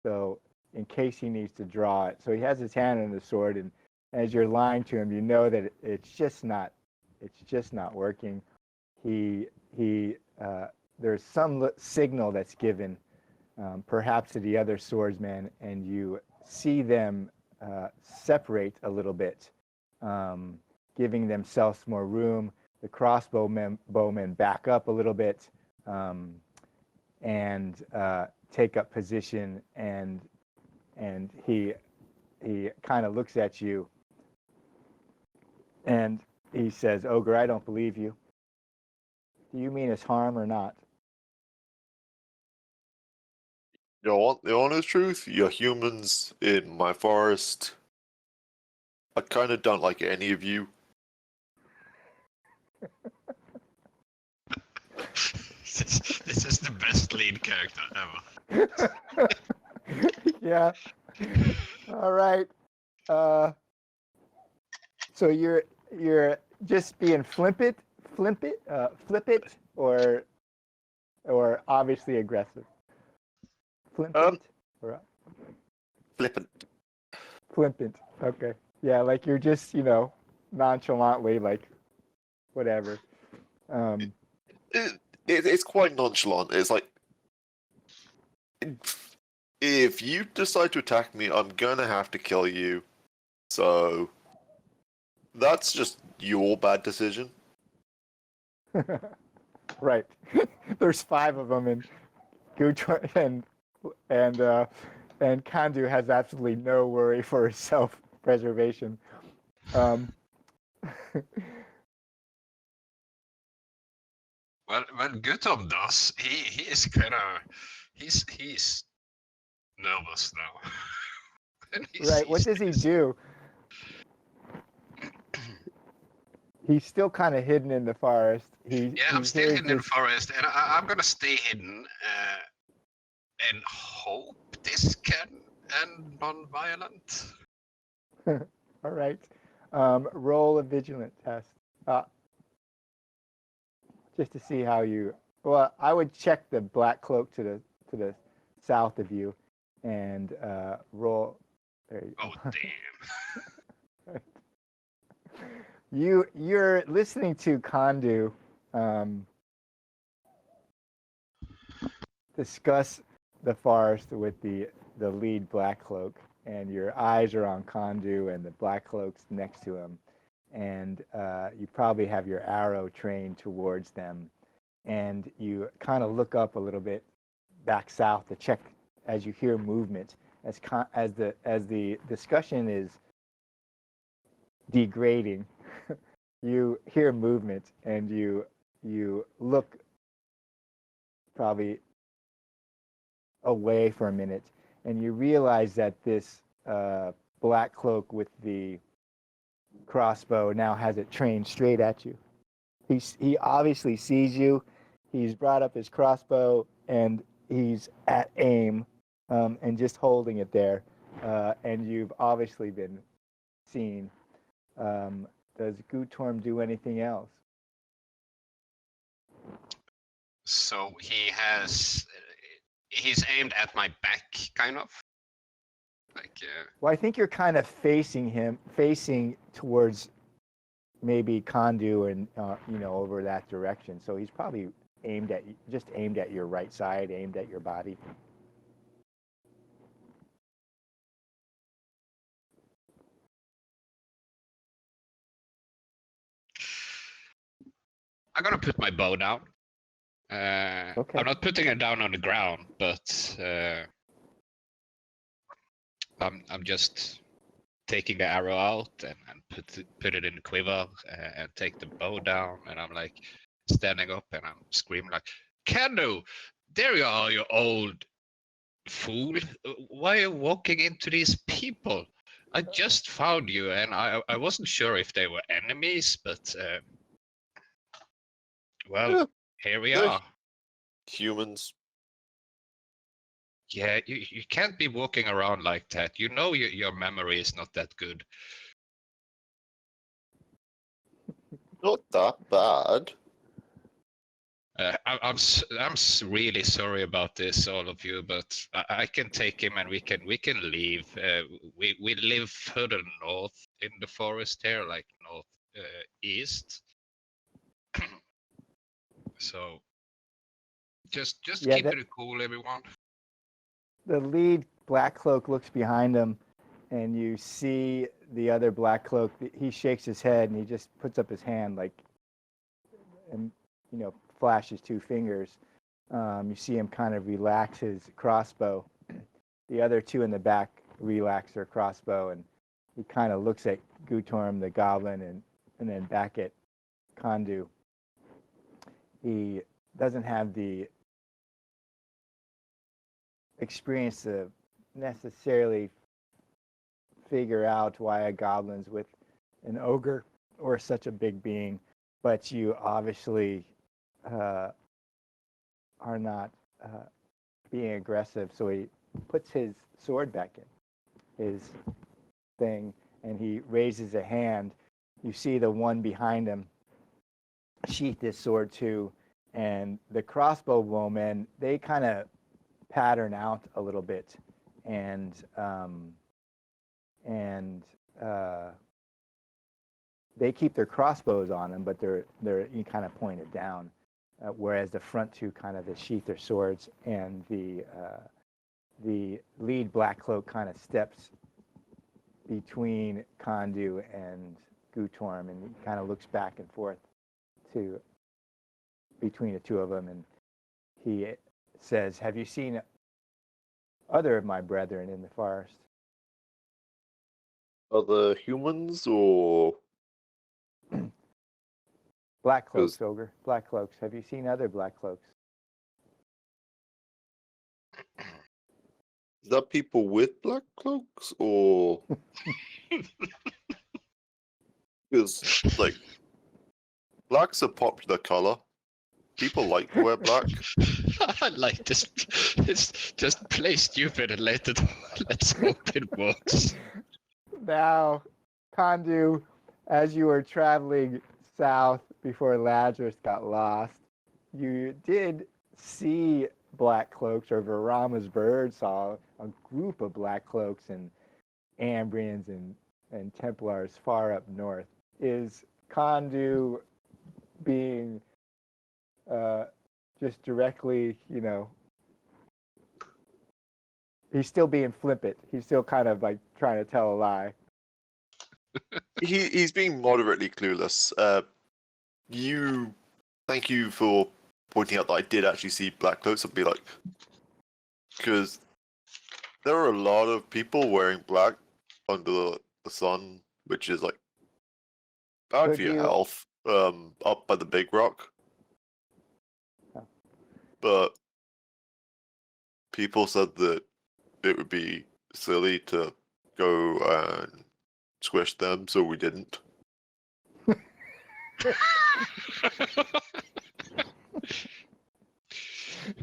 So in case he needs to draw it, so he has his hand on the sword, and as you're lying to him, you know that it's just not working. There's some signal that's given, perhaps to the other swordsman, and you see them separate a little bit, giving themselves more room. The bowmen back up a little bit and take up position, and he kind of looks at you and he says, "Ogre, I don't believe you. Do you mean us harm or not?" You want the honest truth? You're humans in my forest. I kind of don't like any of you. This is the best lead character ever. Yeah. All right. So you're just being flip it, or obviously aggressive. Flippant or Flippant. flippant. Okay. Yeah, like you're just nonchalantly, like, whatever. It's quite nonchalant. It's like, if you decide to attack me, I'm gonna have to kill you. So that's just your bad decision. Right. There's 5 of them, and and Kandu has absolutely no worry for his self-preservation. Well, Gutom does. He is kind of he's nervous now. Right. What does he do? He's still kind of hidden in the forest. I'm still hidden in the forest, and I'm gonna stay hidden and hope this can end non-violent. All right. Roll a vigilant test. Just to see how you. Well, I would check the black cloak to the south of you, and roll. There you Oh go. damn! You're listening to Kandu discuss the forest with the lead black cloak, and your eyes are on Kandu and the black cloak's next to him, and you probably have your arrow trained towards them, and you kind of look up a little bit back south to check as you hear movement as the discussion is degrading. You hear movement, and you look probably away for a minute, and you realize that this black cloak with the crossbow now has it trained straight at you. He obviously sees you. He's brought up his crossbow, and he's at aim, and just holding it there. And you've obviously been seen. Does Gutorm do anything else? So he's aimed at my back, kind of. Like. Well, I think you're kind of facing towards maybe Kandu and over that direction. So he's probably aimed at your right side, aimed at your body. I'm gonna put my bow down. Okay. I'm not putting it down on the ground, but I'm just taking the arrow out and put it in the quiver and take the bow down, and I'm like standing up and I'm screaming like, Kendo, there you are, you old fool. Why are you walking into these people? I just found you, and I wasn't sure if they were enemies, but well, here we are. Humans. Yeah, you can't be walking around like that. You know your memory is not that good. Not that bad. I'm really sorry about this, all of you, but I can take him and we can leave. We live further north in the forest here, like north east. So just keep it cool, everyone. The lead black cloak looks behind him, and you see the other black cloak. He shakes his head, and he just puts up his hand, and flashes 2 fingers. You see him kind of relax his crossbow. The other 2 in the back relax their crossbow, and he kind of looks at Gutorm the goblin and then back at Kandu. He doesn't have the experience to necessarily figure out why a goblin's with an ogre or such a big being, but you obviously are not being aggressive. So he puts his sword back in his thing, and he raises a hand. You see the one behind him sheath his sword too, and the crossbow bowmen, they kind of pattern out a little bit, and they keep their crossbows on them, but they're kind of pointed down, whereas the front two kind of sheath their swords, and the lead black cloak kind of steps between Kondu and Gutorm, and kind of looks back and forth between the two of them, and he says, "Have you seen other of my brethren in the forest?" Other humans or Black cloaks, ogre. Black cloaks. Have you seen other black cloaks? is that people with black cloaks or because like black's a popular color. People like to wear black. I like this. Just play stupid and let's hope it works. Now, Kondu, as you were traveling south before Lazarus got lost, you did see black cloaks, or Varama's bird saw a group of black cloaks and Ambrians and Templars far up north. Is Kondu being just directly, he's still being flippant. He's still kind of like trying to tell a lie. He's being moderately clueless. Thank you for pointing out that I did actually see black cloaks. I'd be like, because there are a lot of people wearing black under the sun, which is like bad for your health. Up by the big rock. Oh. But people said that it would be silly to go and squish them, so we didn't.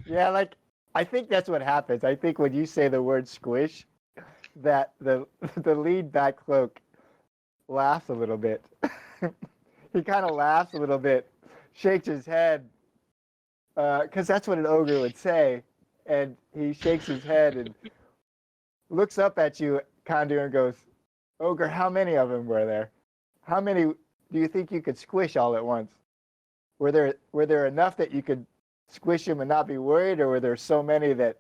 Yeah, like I think that's what happens. I think when you say the word squish, that the lead back cloak laughs a little bit. He kind of laughs a little bit, shakes his head, because that's what an ogre would say, and he shakes his head and looks up at you, Kondu, and goes, "Ogre, how many of them were there? How many do you think you could squish all at once? Were there enough that you could squish him and not be worried, or were there so many that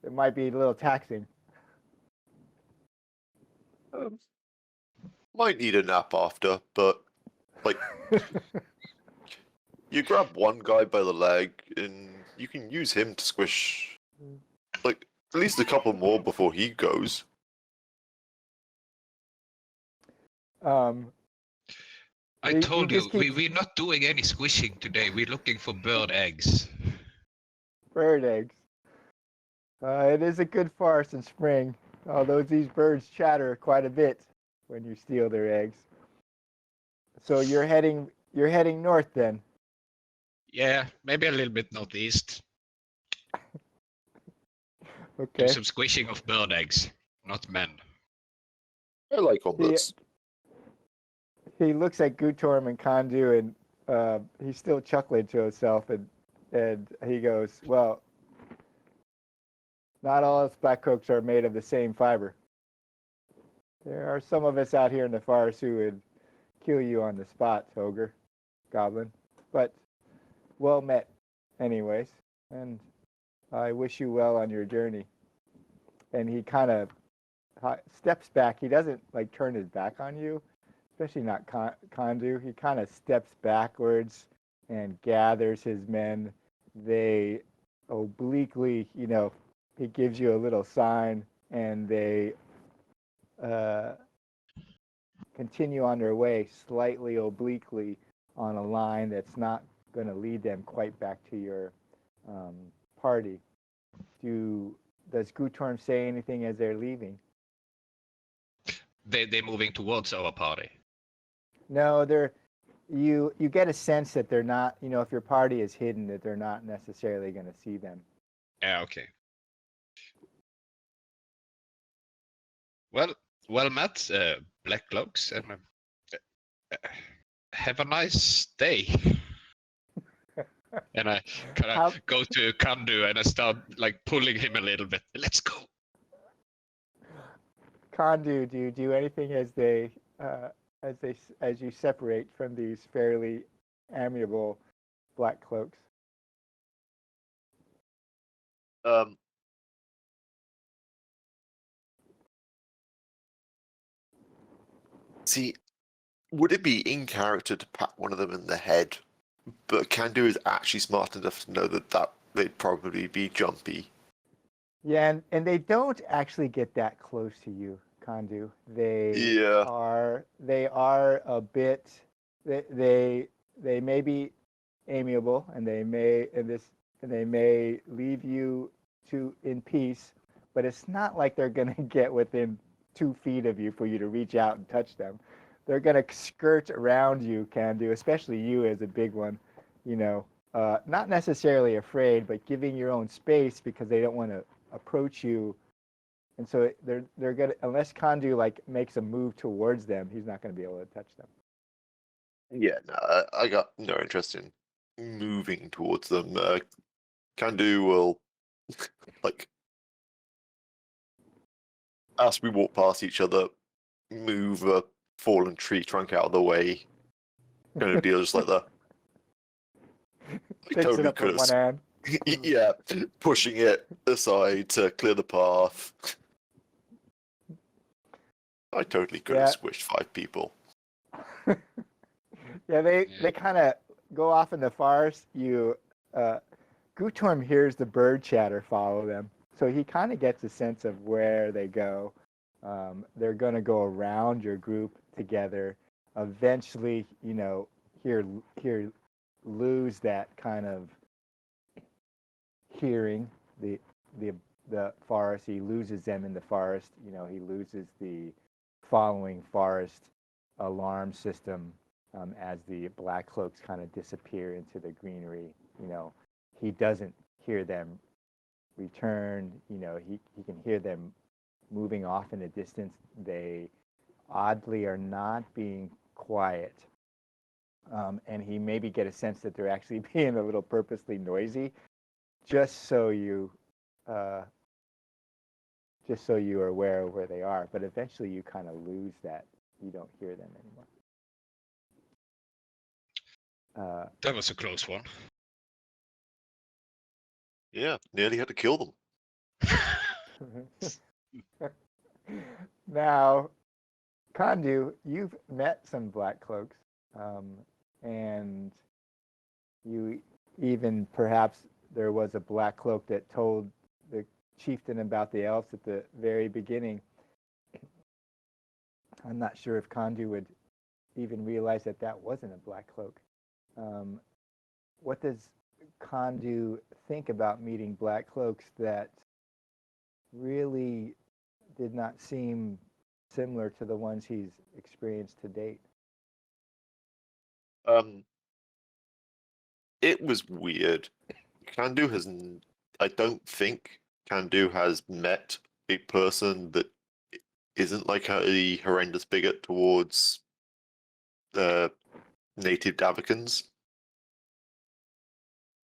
it might be a little taxing?" Might need a nap after, but like you grab one guy by the leg and you can use him to squish like at least a couple more before he goes. I told you, we're not doing any squishing today. We're looking for bird eggs. Bird eggs. It is a good farce in spring, although these birds chatter quite a bit when you steal their eggs. So you're heading north then? Yeah, maybe a little bit northeast. Okay. Do some squishing of bird eggs, not men. I like all this. He looks at Gutorm and Kondu, and he's still chuckling to himself, and he goes, "Well, not all us black cloaks are made of the same fiber. There are some of us out here in the forest who would kill you on the spot, ogre, goblin. But well met, anyways, and I wish you well on your journey." And he kind of steps back. He doesn't like turn his back on you, especially not Kondu. He kind of steps backwards and gathers his men. They obliquely, he gives you a little sign, and they continue on their way slightly obliquely on a line that's not going to lead them quite back to your party. Does Gutorm say anything as they're leaving? They're moving towards our party. No, you get a sense that they're not, if your party is hidden, that they're not necessarily going to see them. Yeah, okay. Well met, black cloaks, and have a nice day. And I kind of go to Kondu and I start like pulling him a little bit. Let's go. Kondu, do you do anything as they as you separate from these fairly amiable black cloaks. See, would it be in character to pat one of them in the head? But Kandu is actually smart enough to know that they'd probably be jumpy. Yeah, and they don't actually get that close to you, Kandu. They are a bit. They may be amiable, and they may leave you in peace, but it's not like they're gonna get within 2 feet of you for you to reach out and touch them. They're gonna skirt around you, Kandu, especially you as a big one. Not necessarily afraid, but giving your own space because they don't want to approach you, and so they're gonna, unless Kandu makes a move towards them, he's not gonna be able to touch them. Yeah, no, I got no interest in moving towards them. Kandu will as we walk past each other, move a fallen tree trunk out of the way, kind of deal, just like that. Picks totally it up with one hand. Yeah, pushing it aside to clear the path. I totally could have squished 5 people. Yeah, they kind of go off in the forest. Gutorm hears the bird chatter follow them, so he kind of gets a sense of where they go. They're going to go around your group together. Eventually, lose that kind of hearing the forest. He loses them in the forest. He loses the following forest alarm system as the black cloaks kind of disappear into the greenery. He doesn't hear them return. He can hear them moving off in the distance. They oddly are not being quiet. And he maybe get a sense that they're actually being a little purposely noisy, just so you are aware of where they are. But eventually you kind of lose that. You don't hear them anymore. That was a close one. Yeah, nearly had to kill them. Now, Kandu, you've met some black cloaks, and you even perhaps there was a black cloak that told the chieftain about the elves at the very beginning. I'm not sure if Kandu would even realize that wasn't a black cloak. What does Kandu think about meeting black cloaks that really did not seem similar to the ones he's experienced to date? It was weird. I don't think Kandu has met a person that isn't like a horrendous bigot towards native Davokans.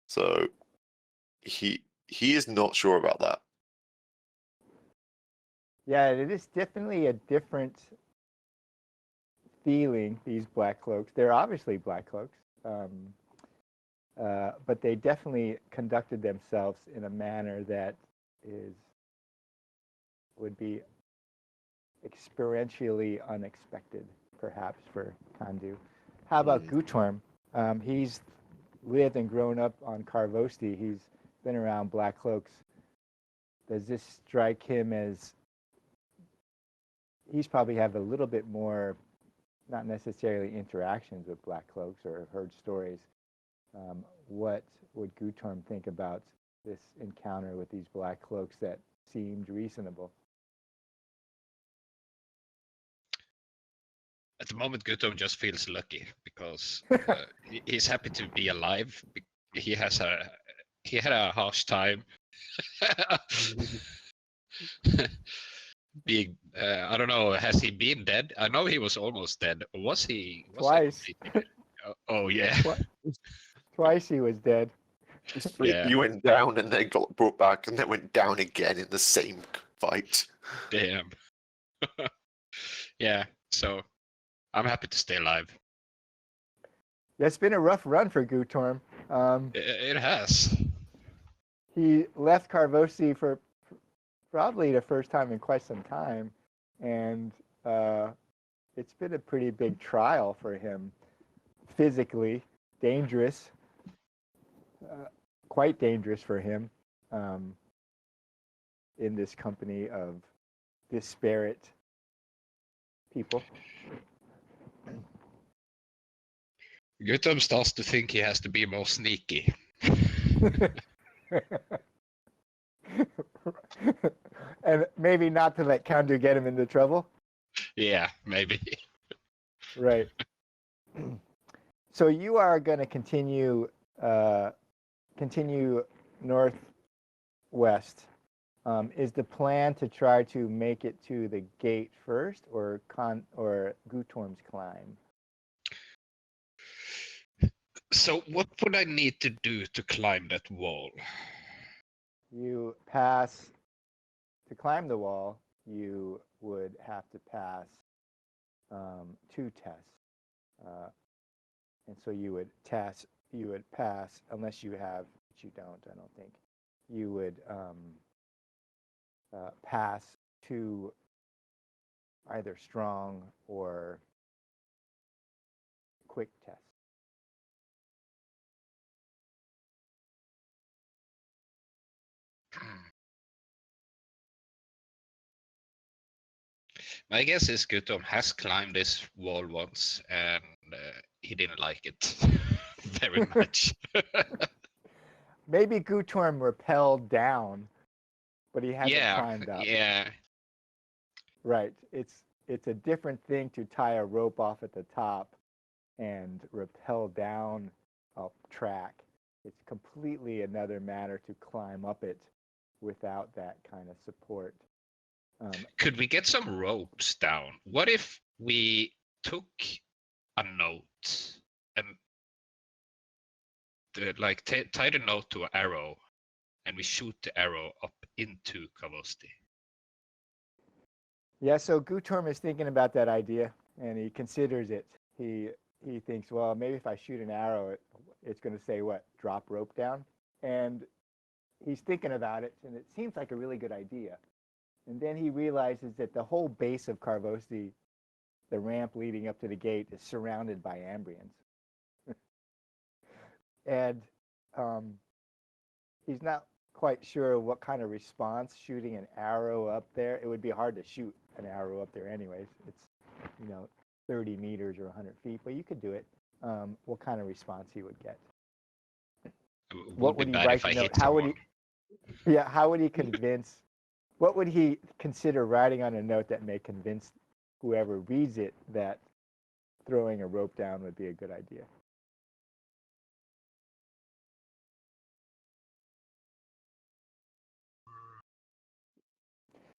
So he is not sure about that. Yeah, it is definitely a different feeling, these black cloaks. They're obviously black cloaks, but they definitely conducted themselves in a manner that would be experientially unexpected, perhaps, for Kandu. How about Gutorm? He's lived and grown up on Karvosti. He's been around black cloaks. Does this strike him as he's probably have a little bit more, not necessarily interactions with black cloaks or heard stories? What would Gutorm think about this encounter with these black cloaks that seemed reasonable? At the moment, Gutorm just feels lucky because he's happy to be alive. He had a harsh time. Being, I don't know, has he been dead? I know he was almost dead. Was he? Twice. Oh yeah. Twice he was dead. Yeah. You went down and then got brought back and then went down again in the same fight. Damn. Yeah. So I'm happy to stay alive. It's been a rough run for Gutorm. It has. He left Karvosti for probably the first time in quite some time, and it's been a pretty big trial for him. Physically dangerous, quite dangerous for him, in this company of disparate people. Gutom starts to think he has to be more sneaky. And maybe not to let Kandu get him into trouble. Yeah, maybe. Right. So you are going to continue northwest. Is the plan to try to make it to the gate first, or Gutorm's climb? So what would I need to do to climb that wall? You pass to climb the wall. You would have to pass 2 tests, and so you would pass unless you have, which you don't. I don't think you would pass 2 either strong or quick tests. My guess is Gutom has climbed this wall once and he didn't like it very much. Maybe Gutorm rappelled down, but he hasn't climbed up. Yeah. Right. It's a different thing to tie a rope off at the top and rappel down a track. It's completely another matter to climb up it without that kind of support. Could we get some ropes down? What if we took a note and tie the note to an arrow and we shoot the arrow up into Karvosti? Yeah, so Gutorm is thinking about that idea and he considers it. He thinks, well, maybe if I shoot an arrow, it's going to say what? Drop rope down? And he's thinking about it, and it seems like a really good idea. And then he realizes that the whole base of Karvosti, the ramp leading up to the gate, is surrounded by Ambrians. And he's not quite sure what kind of response shooting an arrow up there. It would be hard to shoot an arrow up there anyways. It's, 30 meters or 100 feet, but you could do it. What kind of response he would get? What would he write the note? How would he convince? What would he consider writing on a note that may convince whoever reads it that throwing a rope down would be a good idea?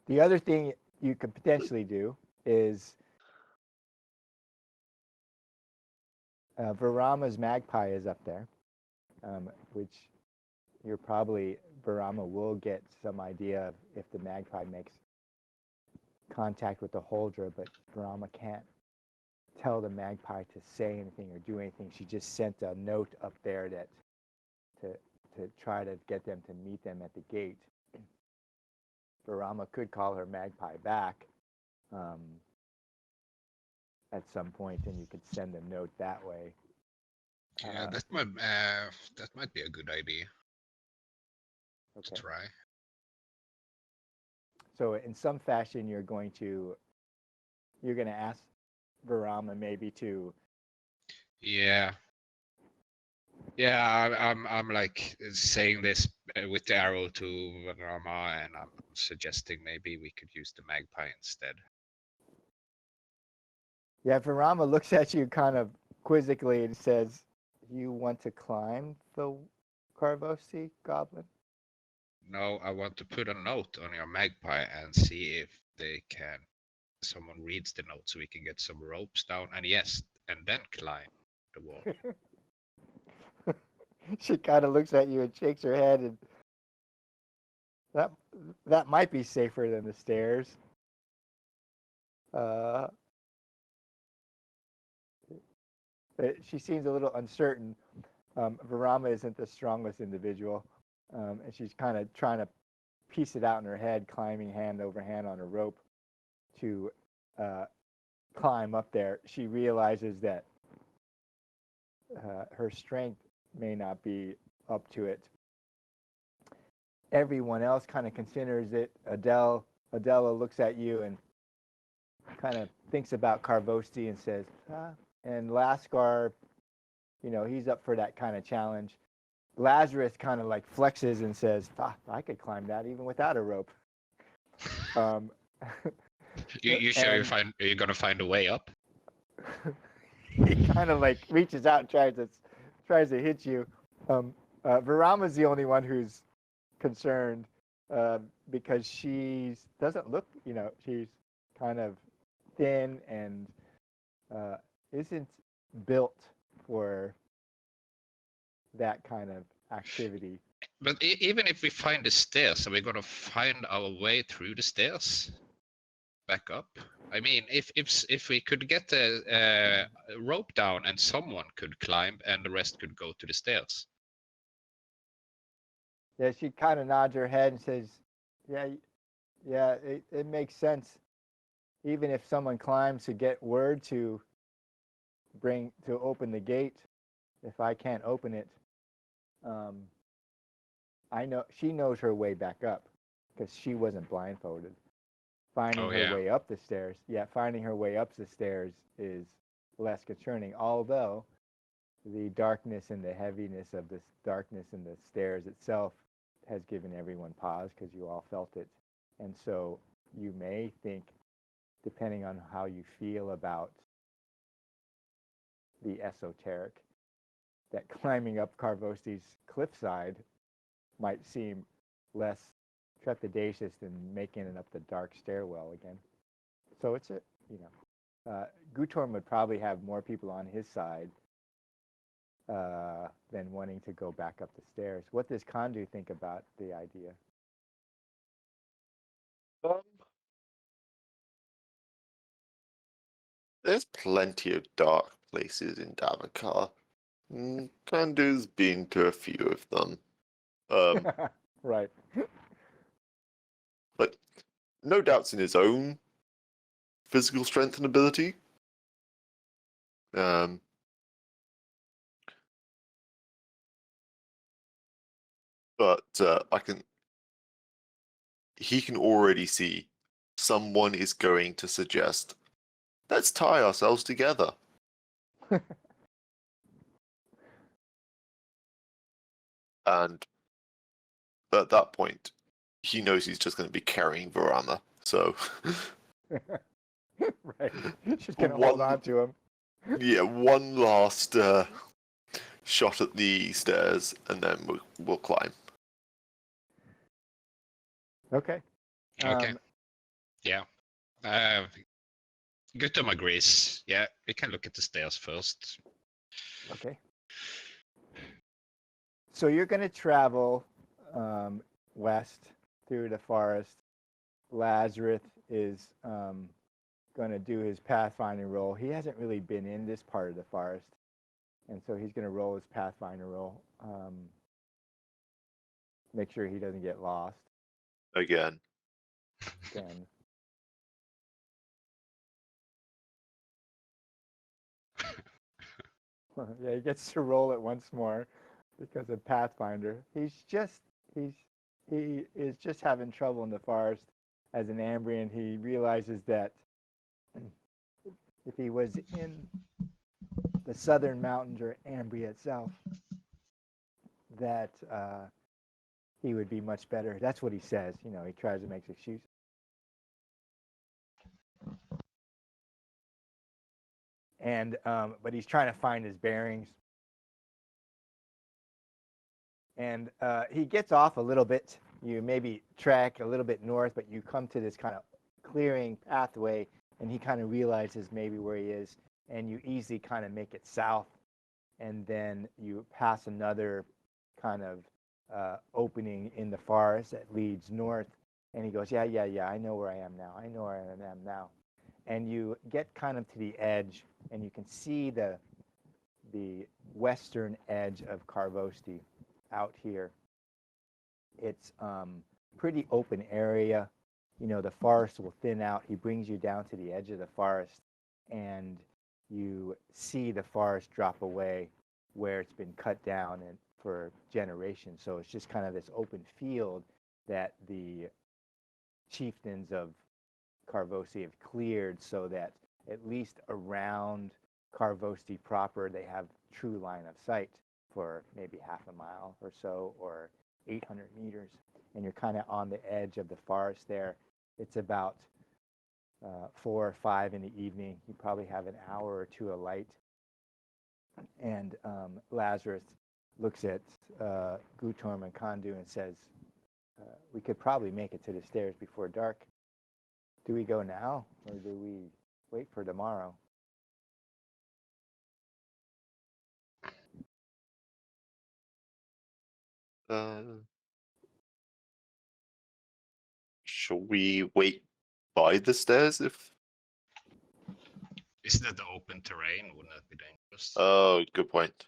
The other thing you could potentially do is Varama's magpie is up there, which Varama will get some idea of if the magpie makes contact with the Holdra, but Varama can't tell the magpie to say anything or do anything. She just sent a note up there to try to get them to meet them at the gate. Varama could call her magpie back at some point, and you could send a note that way. Yeah, that might be a good idea. Okay. To try. So in some fashion, you're going to ask Varama maybe to. Yeah. I'm like saying this with the arrow to Varama, and I'm suggesting maybe we could use the magpie instead. Yeah, Varama looks at you kind of quizzically and says, "You want to climb the Karvosti goblin?" No, I want to put a note on your magpie and see if someone reads the note so we can get some ropes down and then climb the wall. She kind of looks at you and shakes her head, and that might be safer than the stairs. She seems a little uncertain. Varama isn't the strongest individual, and she's kind of trying to piece it out in her head, climbing hand over hand on a rope to climb up there. She realizes that her strength may not be up to it. Everyone else kind of considers it. Adela looks at you and kind of thinks about Karvosti and says, and Lascar, he's up for that kind of challenge. Lazarus kind of like flexes and says, I could climb that even without a rope. You sure you're gonna find a way up? He kind of like reaches out and tries to hit you. Varama's the only one who's concerned because she doesn't look, she's kind of thin and isn't built for that kind of activity. But even if we find the stairs, are we gonna find our way through the stairs back up? I mean, if we could get a rope down and someone could climb and the rest could go to the stairs. Yeah, she kind of nods her head and says, yeah, it makes sense. Even if someone climbs to get word to open the gate, if I can't open it, I know she knows her way back up because she wasn't blindfolded. Finding her way up the stairs, finding her way up the stairs is less concerning. Although the darkness and the heaviness of this darkness in the stairs itself has given everyone pause because you all felt it, and so you may think, depending on how you feel about the esoteric, that climbing up Karvosti's cliffside might seem less trepidatious than making it up the dark stairwell again. So it's Gutorm would probably have more people on his side than wanting to go back up the stairs. What does Kandu think about the idea? There's plenty of dark places in Davokar. Kandu's been to a few of them. Right. But no doubts in his own physical strength and ability. But he can already see someone is going to suggest, let's tie ourselves together. And at that point, he knows he's just going to be carrying Varama. So, right, she's going to hold on to him. Yeah, one last shot at the stairs, and then we'll climb. Okay. Yeah. Gutum agrees. Yeah, we can look at the stairs first. Okay. So you're going to travel west through the forest. Lazarus is going to do his pathfinding roll. He hasn't really been in this part of the forest, and so he's going to roll his pathfinder roll. Make sure he doesn't get lost. Again. Yeah, he gets to roll it once more because of Pathfinder. He is just having trouble in the forest as an Ambrian. He realizes that if he was in the southern mountains or Ambria itself, that he would be much better. That's what he says. He tries to make excuses. And but he's trying to find his bearings. And he gets off a little bit. You maybe track a little bit north, but you come to this kind of clearing pathway, and he kind of realizes maybe where he is, and you easily kind of make it south, and then you pass another kind of opening in the forest that leads north, and he goes, yeah, I know where I am now. And you get kind of to the edge, and you can see the the western edge of Karvosti out here. It's pretty open area. You know, the forest will thin out. He brings you down to the edge of the forest, and you see the forest drop away where it's been cut down and for generations. So it's just kind of this open field that the chieftains of Karvosti have cleared so that at least around Karvosti proper, they have true line of sight for maybe half a mile or so, or 800 meters. And you're kind of on the edge of the forest there. It's about 4 or 5 in the evening. You probably have an hour or two of light. And Lazarus looks at Gutorm and Kondu and says, we could probably make it to the stairs before dark. Do we go now, or do we wait for tomorrow? Shall we wait by the stairs if... Isn't that the open terrain? Wouldn't that be dangerous? Oh, good point.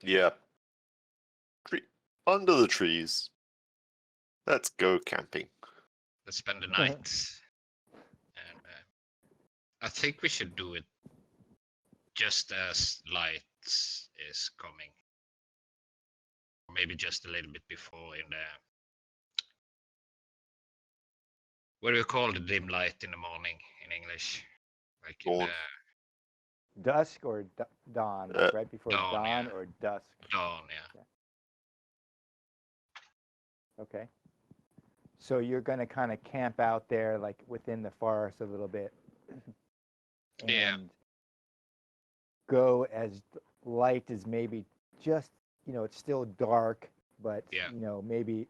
Yeah. Under the trees. Let's go camping. Let's spend the night. And I think we should do it just as light is coming. Or maybe just a little bit before in the... What do you call the dim light in the morning in English? Like in Dawn. Dusk or dawn, like right before dawn yeah. or dusk? Dawn, yeah. Okay. So you're going to kind of camp out there, like within the forest a little bit. And go as light as maybe just, you know, it's still dark, but, you know, maybe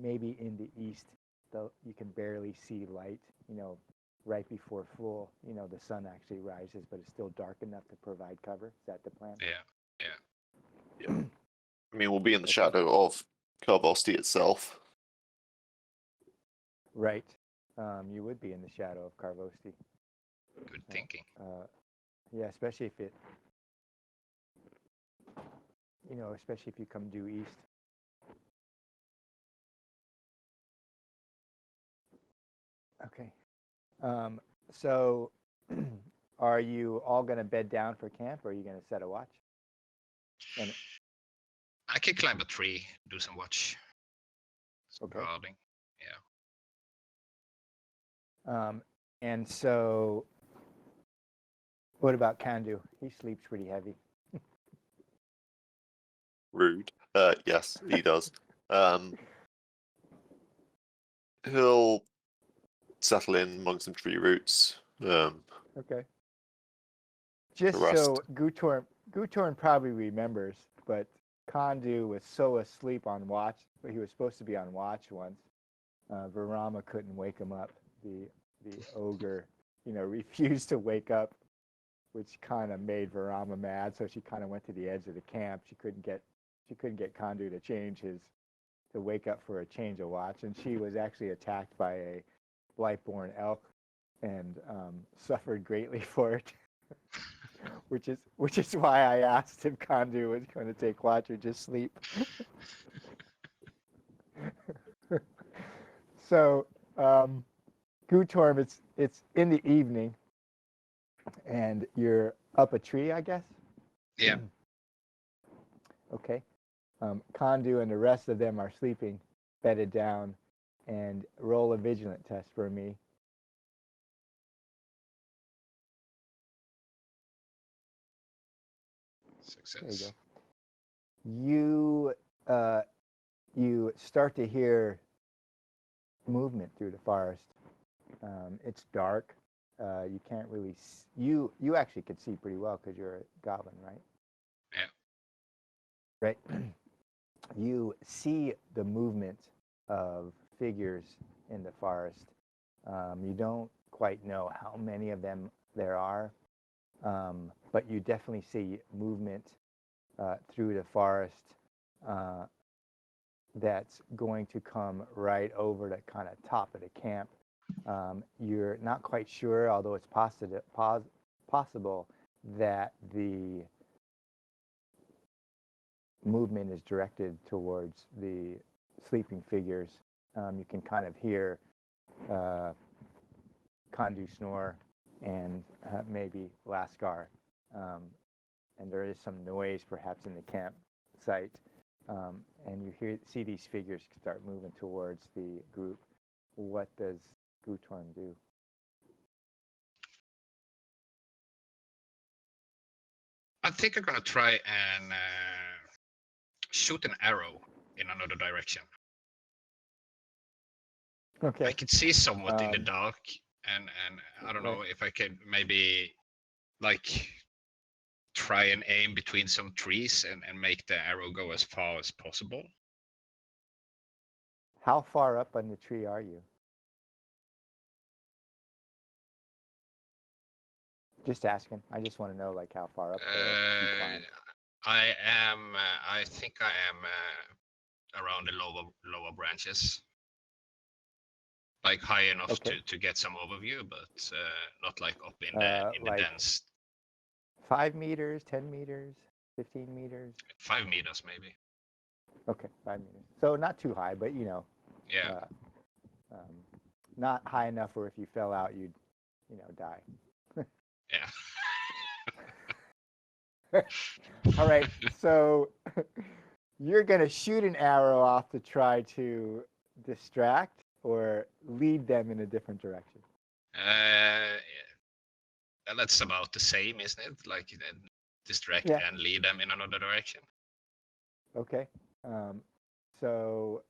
in the east, you can barely see light, you know, right before full, you know, the sun actually rises, but it's still dark enough to provide cover. Is that the plan? Yeah. I mean, we'll be in the shadow of Karvosti itself. Right. You would be in the shadow of Karvosti. Good thinking. Yeah, especially if it, you know, especially if you come due east. Okay. So are you all going to bed down for camp, or are you going to set a watch? And I can climb a tree, do some watch. Some guarding. Yeah. And so what about Kandu? He sleeps pretty heavy. Rude. Yes, he does. He'll settle in among some tree roots. Okay. Just so Gutorm probably remembers, but Kandu was so asleep on watch, but he was supposed to be on watch once. Varama couldn't wake him up. The ogre, you know, refused to wake up, which kind of made Varama mad. So she kind of went to the edge of the camp. She couldn't get Kandu to wake up for a change of watch, and she was actually attacked by a Blightborn elk and suffered greatly for it. which is why I asked if Kandu was going to take watch or just sleep. So Gutorm, it's in the evening, and you're up a tree, I guess? Yeah. Okay. Kandu and the rest of them are sleeping, bedded down, and roll a vigilant test for me. Success. There you go. You start to hear movement through the forest. It's dark. You can't really you actually could see pretty well because you're a goblin, right? Yeah. Right. You see the movement of figures in the forest. You don't quite know how many of them there are, but you definitely see movement through the forest that's going to come right over the kind of top of the camp. You're not quite sure, although it's possible that the movement is directed towards the sleeping figures. You can kind of hear Kondu snore and maybe Lascar. And there is some noise perhaps in the campsite. And you see these figures start moving towards the group. What does Gutorm do? I think I'm gonna try and shoot an arrow in another direction. Okay. I can see somewhat in the dark, and I don't know if I can maybe like try and aim between some trees and make the arrow go as far as possible. How far up on the tree are you? Just asking. I just want to know like how far up you climb. I think I am around the lower branches, like high enough to get some overview, but not like up in the like dense. 5 meters, 10 meters, 15 meters. 5 meters maybe. Okay, 5 meters. So not too high, but you know. Yeah. Not high enough where if you fell out, you'd, die. Yeah. All right, so you're going to shoot an arrow off to try to distract or lead them in a different direction? That's about the same, isn't it? Like distract and lead them in another direction. Okay. So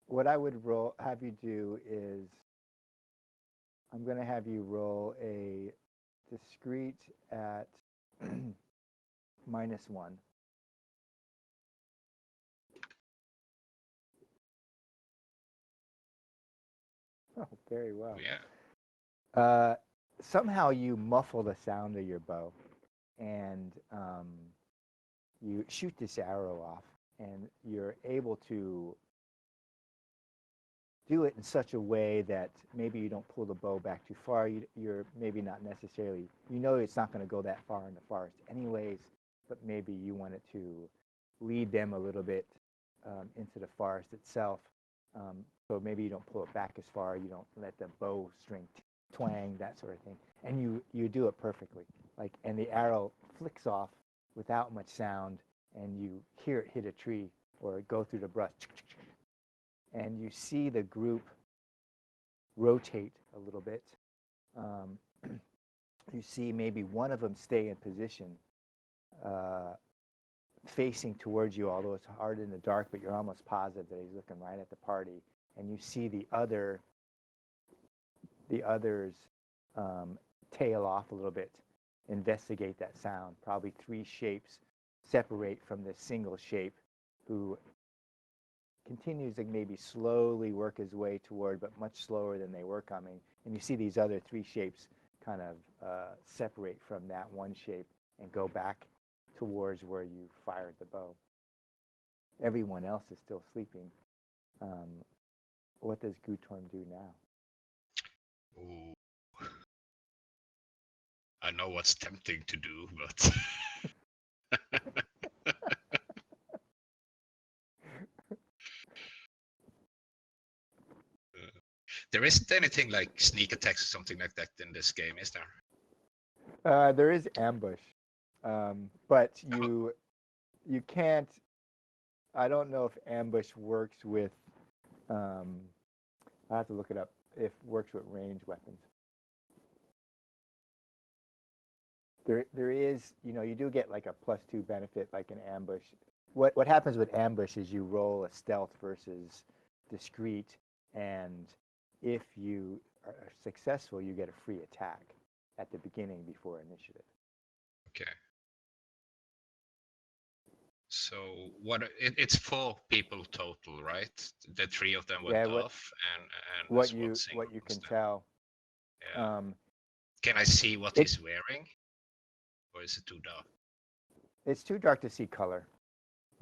what I would have you do is I'm going to have you roll a discrete at -1. Oh, very well. Yeah. Somehow you muffle the sound of your bow, and you shoot this arrow off, and you're able to do it in such a way that maybe you don't pull the bow back too far. You're maybe not necessarily, it's not going to go that far in the forest anyways, but maybe you want it to lead them a little bit into the forest itself. So maybe you don't pull it back as far. You don't let the bow string twang, that sort of thing. And you do it perfectly. And the arrow flicks off without much sound, and you hear it hit a tree or go through the brush. And you see the group rotate a little bit. You see maybe one of them stay in position, facing towards you, although it's hard in the dark, but you're almost positive that he's looking right at the party. And you see the others tail off a little bit, investigate that sound. Probably 3 shapes separate from this single shape who continues to maybe slowly work his way toward, but much slower than they were coming. And you see these other 3 shapes kind of separate from that one shape and go back towards where you fired the bow. Everyone else is still sleeping. What does Gutorm do now? Ooh. I know what's tempting to do, but there isn't anything like sneak attacks or something like that in this game, is there? There is ambush, but you can't. I don't know if ambush works with. I have to look it up. If it works with ranged weapons. There is, you do get like a +2 benefit, like an ambush. What happens with ambush is you roll a stealth versus discreet, and if you are successful, you get a free attack at the beginning before initiative. Okay. So it's 4 people total, right? The 3 of them went off, and what you can tell. Yeah. Can I see what he's wearing, or is it too dark? It's too dark to see color,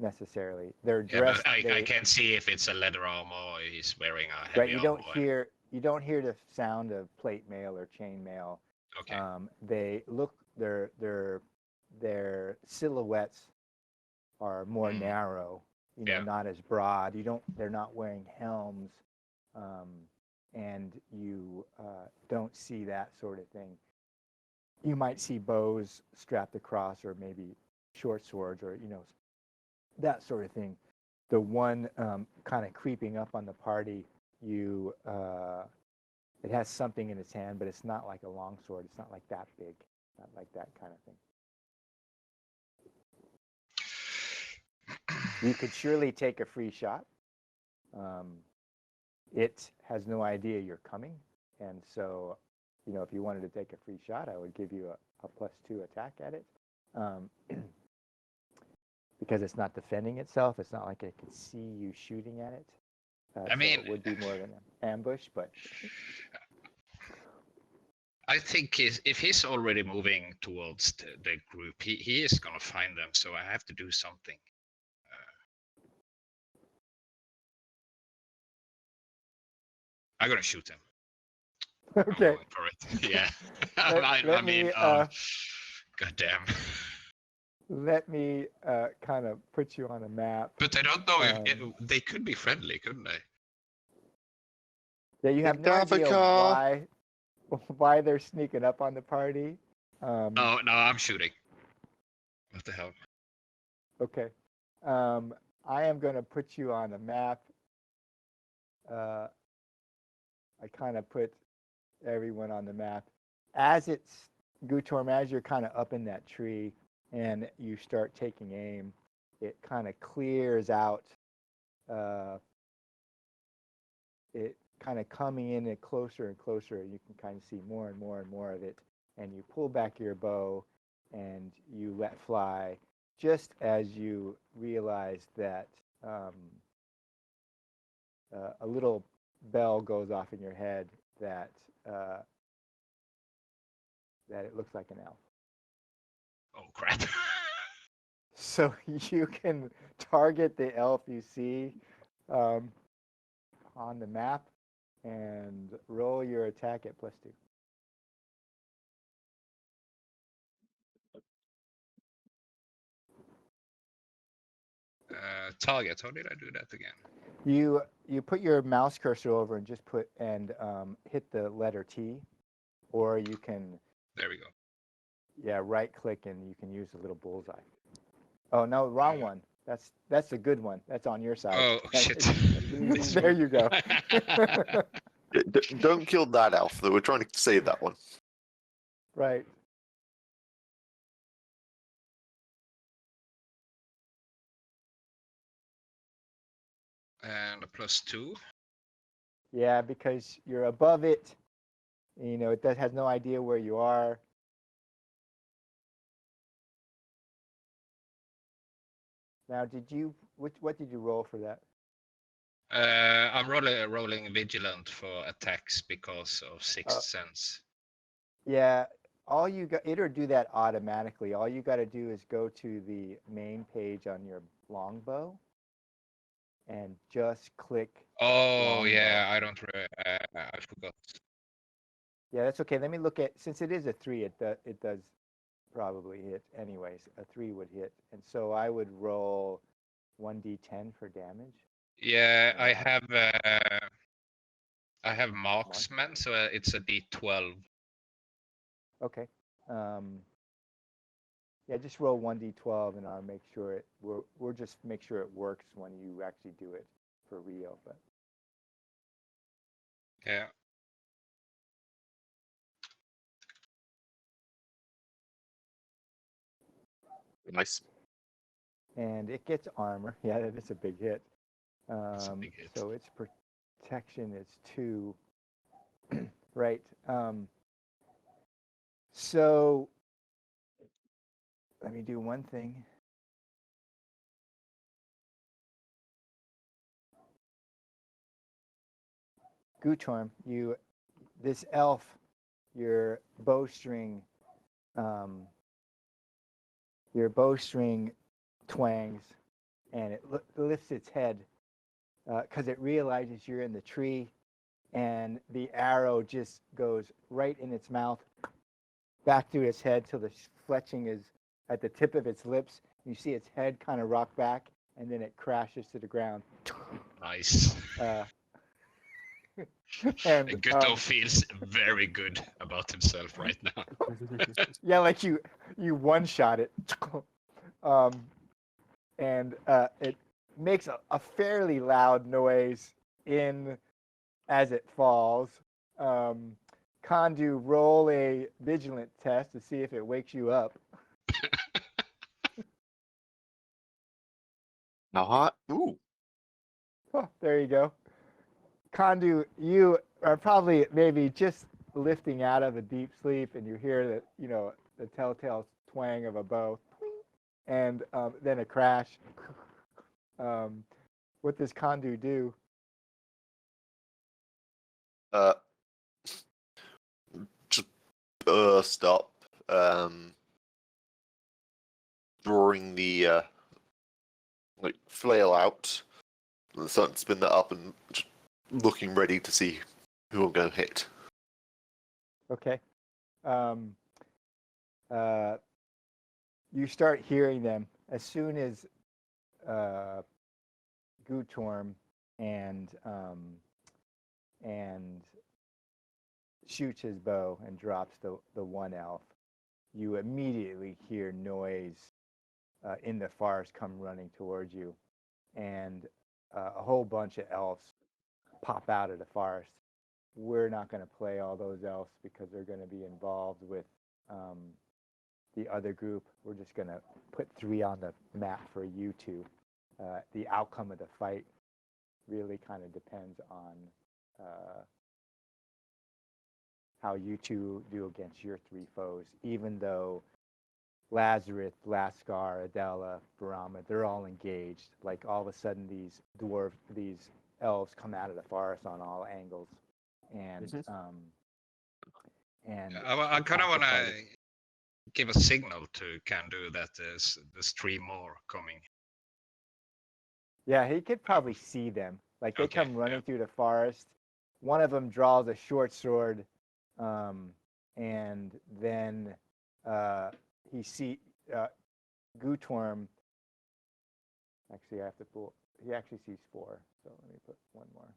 necessarily. They're dressed. Yeah, I can't see if it's a leather armor or he's wearing a heavy armor. You don't hear the sound of plate mail or chain mail. Okay. They look their silhouettes are more narrow, not as broad. They're not wearing helms, and you don't see that sort of thing. You might see bows strapped across, or maybe short swords, or that sort of thing. The one kind of creeping up on the party, it has something in its hand, but it's not like a long sword. It's not like that big, not like that kind of thing. You could surely take a free shot. It has no idea you're coming, and so, if you wanted to take a free shot, I would give you a +2 attack at it, because it's not defending itself. It's not like it can see you shooting at it. I mean, so it would be more of an ambush, but I think if he's already moving towards the group, he is gonna find them. So I have to do something. I'm gonna shoot him. okay. I'm going for it. Yeah. Goddamn. Let me kind of put you on a map. But I don't know if they could be friendly, couldn't they? Yeah, you have no idea why they're sneaking up on the party. No, I'm shooting. What the hell? Okay. I am going to put you on a map. I kind of put everyone on the map. As Gutorm, as you're kind of up in that tree and you start taking aim, it kind of clears out. It kind of coming in closer and closer, and you can kind of see more and more and more of it. And you pull back your bow and you let fly, just as you realize that a little bell goes off in your head that it looks like an elf. Oh crap. So you can target the elf you see on the map and roll your attack at +2. Target. How did I do that again? You put your mouse cursor over and just hit the letter T, or you can. There we go. Yeah, right click and you can use the little bullseye. Oh no, wrong one. That's a good one. That's on your side. Oh shit. There you go. Don't kill that elf. Though we're trying to save that one. Right. And a +2. Yeah, because you're above it. It has no idea where you are. Now, what did you roll for that? I'm rolling vigilant for attacks because of sixth sense. Yeah, it'll do that automatically. All you got to do is go to the main page on your longbow and just click. Oh longbow. yeah, I forgot. Yeah, that's okay. Let me look at, since it is a 3, it does probably hit anyways. A 3 would hit, and so I would roll 1d10 for damage. Yeah, I have marksman, so it's a d12. Okay. Yeah, just roll 1d12, and I'll make sure we'll just make sure it works when you actually do it for real. But yeah. Nice. And it gets armor. Yeah, that's a big hit. That's a big hit. So its protection is 2. Right. So let me do one thing. Gutorm, this elf, your bowstring twangs, and it lifts its head because it realizes you're in the tree, and the arrow just goes right in its mouth, back through its head till the fletching is at the tip of its lips. You see its head kind of rock back, and then it crashes to the ground. Nice. And Gutto feels very good about himself right now. yeah, like you one-shot it. And it makes a fairly loud noise as it falls. Kondu, roll a vigilant test to see if it wakes you up. How hot? Ooh. Oh, there you go. Kondu, you are probably maybe just lifting out of a deep sleep, and you hear the telltale twang of a bow, and then a crash. What does Kondu do? Just stop. Drawing the flail out, and starting to spin that up, and just looking ready to see who I'm going to hit. Okay. You start hearing them as soon as Gutorm and shoots his bow and drops the one elf. You immediately hear noise in the forest come running towards you, and a whole bunch of elves pop out of the forest. We're not going to play all those elves because they're going to be involved with the other group. We're just going to put 3 on the map for you two. The outcome of the fight really kind of depends on how you two do against your 3 foes, even though Lazarus, Lascar, Adela, Barama, they're all engaged. Like all of a sudden these elves come out of the forest on all angles. And I kind of want to give a signal to Kandu that there's 3 more coming. Yeah, he could probably see them. Like they come running through the forest. One of them draws a short sword, and then he see Gutorm. Actually, I have to pull. He actually sees 4, so let me put 1 more.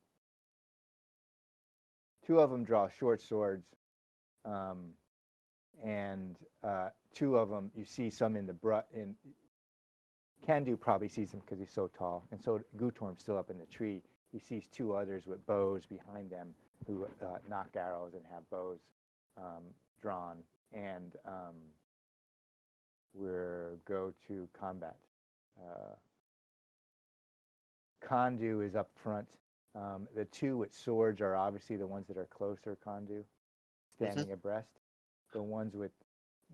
2 of them draw short swords, and 2 of them you see some in the Kandu probably sees him because he's so tall, and so Gutorm's still up in the tree. He sees 2 others with bows behind them who knock arrows and have bows drawn, and we'll go to combat. Kondu is up front. The 2 with swords are obviously the ones that are closer, Kondu, standing abreast. The ones with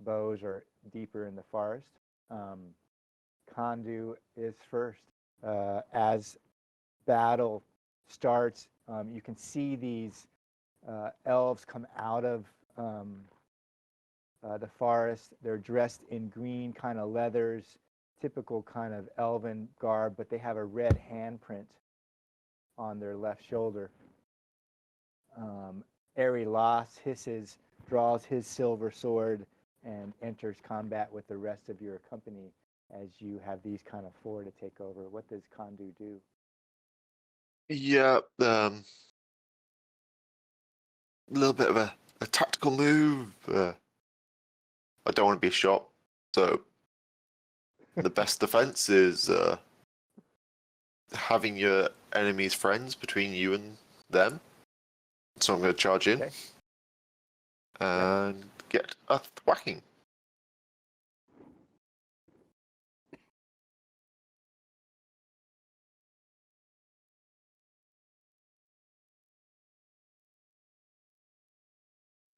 bows are deeper in the forest. Kondu is first. As battle starts, you can see these elves come out of the forest. They're dressed in green kind of leathers, typical kind of elven garb, but they have a red handprint on their left shoulder. Las hisses, draws his silver sword, and enters combat with the rest of your company as you have these kind of 4 to take over. What does Kondu do? Yeah, a little bit of a tactical move. I don't want to be shot, so the best defense is having your enemies friends between you and them. So I'm going to charge in and get a whacking.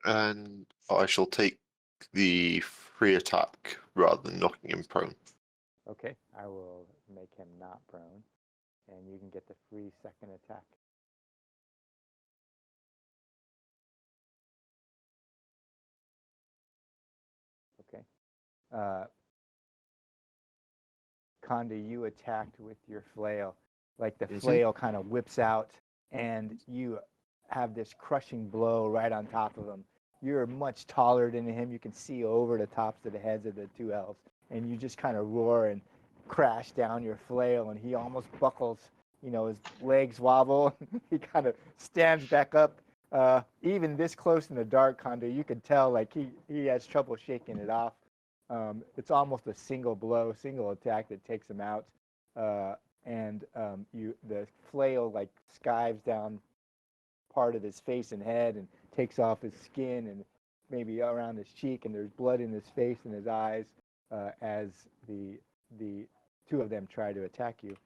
And I shall take the free attack rather than knocking him prone. Okay, I will make him not prone, and you can get the free second attack. Okay. Kondu, you attacked with your flail. Like the flail kind of whips out, and you have this crushing blow right on top of him. you're much taller than him. You can see over the tops of the heads of the two elves, and you just kind of roar and crash down your flail, and he almost buckles. His legs wobble. He kind of stands back up. Even this close in the dark, Kondo, you can tell like he has trouble shaking it off. It's almost a single blow, single attack that takes him out. And the flail like skives down part of his face and head and takes off his skin and maybe around his cheek, and there's blood in his face and his eyes as the two of them try to attack you.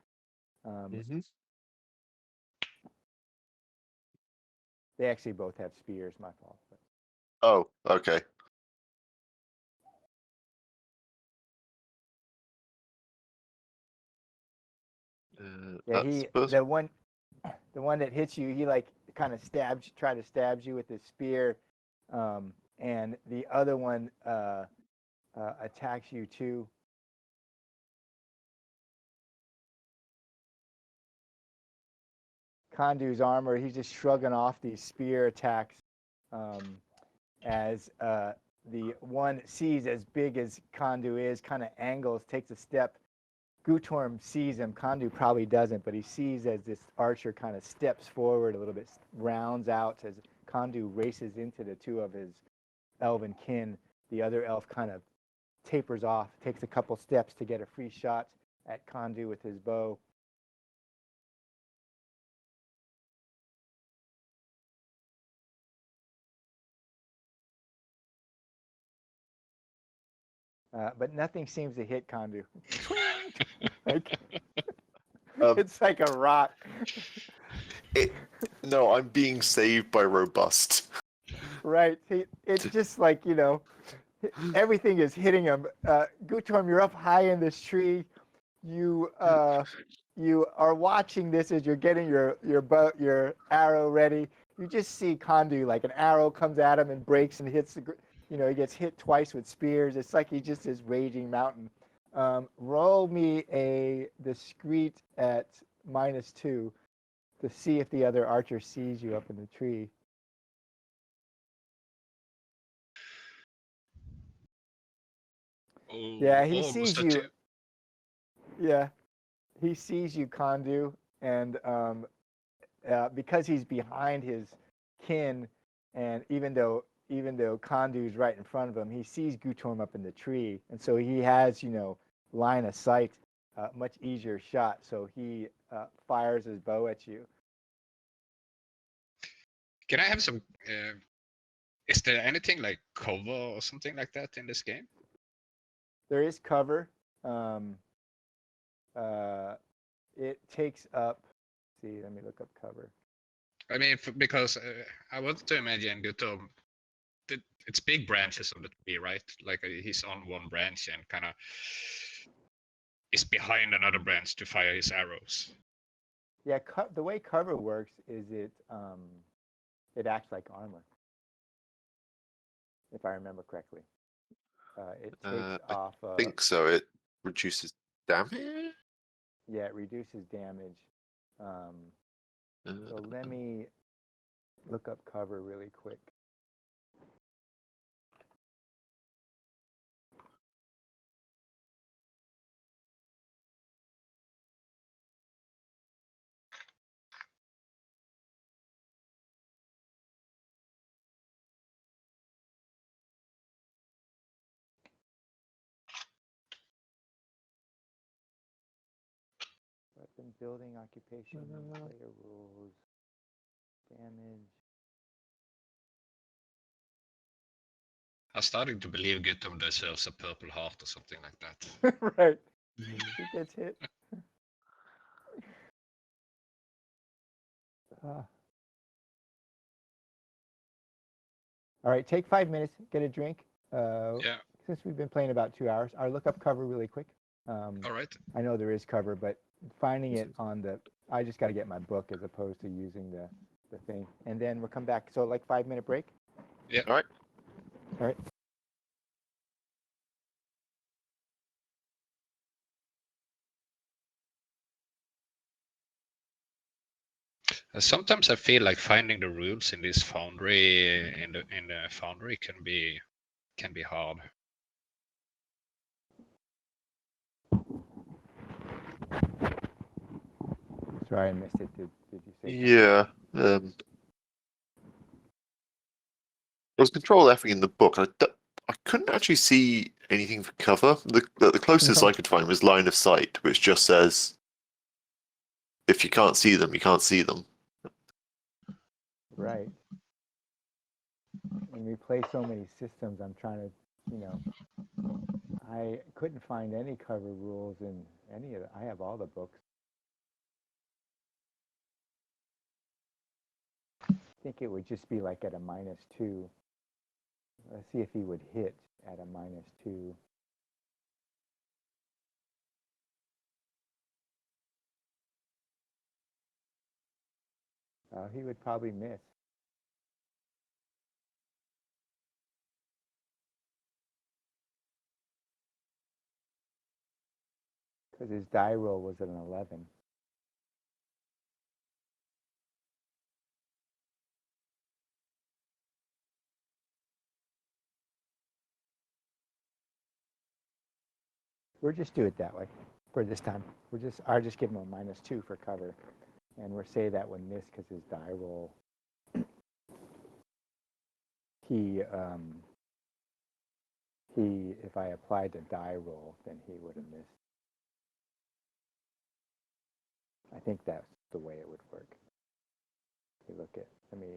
They actually both have spears. My fault. But. Oh, okay. Yeah, the one that hits you, he like kind of try to stab you with his spear, and the other one attacks you too. Kondu's armor, he's just shrugging off these spear attacks as the one sees as big as Kondu is, kind of angles, takes a step. Gutorm sees him. Kondu probably doesn't, but he sees as this archer kind of steps forward a little bit, rounds out as Kondu races into the two of his elven kin. The other elf kind of tapers off, takes a couple steps to get a free shot at Kondu with his bow. But nothing seems to hit Kondu. It's like a rock. No, I'm being saved by Robust. Right. It's just like, everything is hitting him. Gutorm, you're up high in this tree. You are watching this as you're getting your arrow ready. You just see Kondu, like an arrow comes at him and breaks and hits he gets hit twice with spears. It's like he's just this raging mountain. Roll me a discreet at -2 to see if the other archer sees you up in the tree. Oh, Yeah, he sees you. 2. Yeah, he sees you, Kondu, and because he's behind his kin, and even though Kondu's right in front of him, he sees Gutorm up in the tree, and so he has line of sight, much easier shot. So he fires his bow at you. Can I have some? Is there anything like cover or something like that in this game? There is cover. It takes up. See, let me look up cover. I mean, because I wanted to imagine Gutorm. It's big branches of the tree, right? Like he's on one branch and kind of is behind another branch to fire his arrows. Yeah, the way cover works is it acts like armor, if I remember correctly. It takes off. I think so. It reduces damage. Yeah, it reduces damage. So let me look up cover really quick. Weapon building, occupation, player rules, damage. I'm starting to believe Gutorm deserves a purple heart or something like that. Right. He gets hit. All right, take 5 minutes, get a drink. Yeah. Since we've been playing about 2 hours, I'll look up cover really quick. All right. I know there is cover, but finding it on I just got to get my book as opposed to using the thing. And then we'll come back. So like 5-minute break? Yeah. All right. All right. Sometimes I feel like finding the rules in this foundry in the foundry can be hard. Sorry, I missed it. Did you say? Yeah. I was control F in the book. I couldn't actually see anything for cover. The closest I could find was line of sight, which just says, if you can't see them, you can't see them. Right. When we play so many systems, I'm trying to, I couldn't find any cover rules in any of the, I have all the books. I think it would just be like at a -2. Let's see if he would hit at a -2. He would probably miss. Because his die roll was an 11. We'll just do it that way for this time. I'll just give him a -2 for cover. And we'll say that would miss because his die roll, if I applied the die roll, then he would have missed. I think that's the way it would work. If you look at, let me,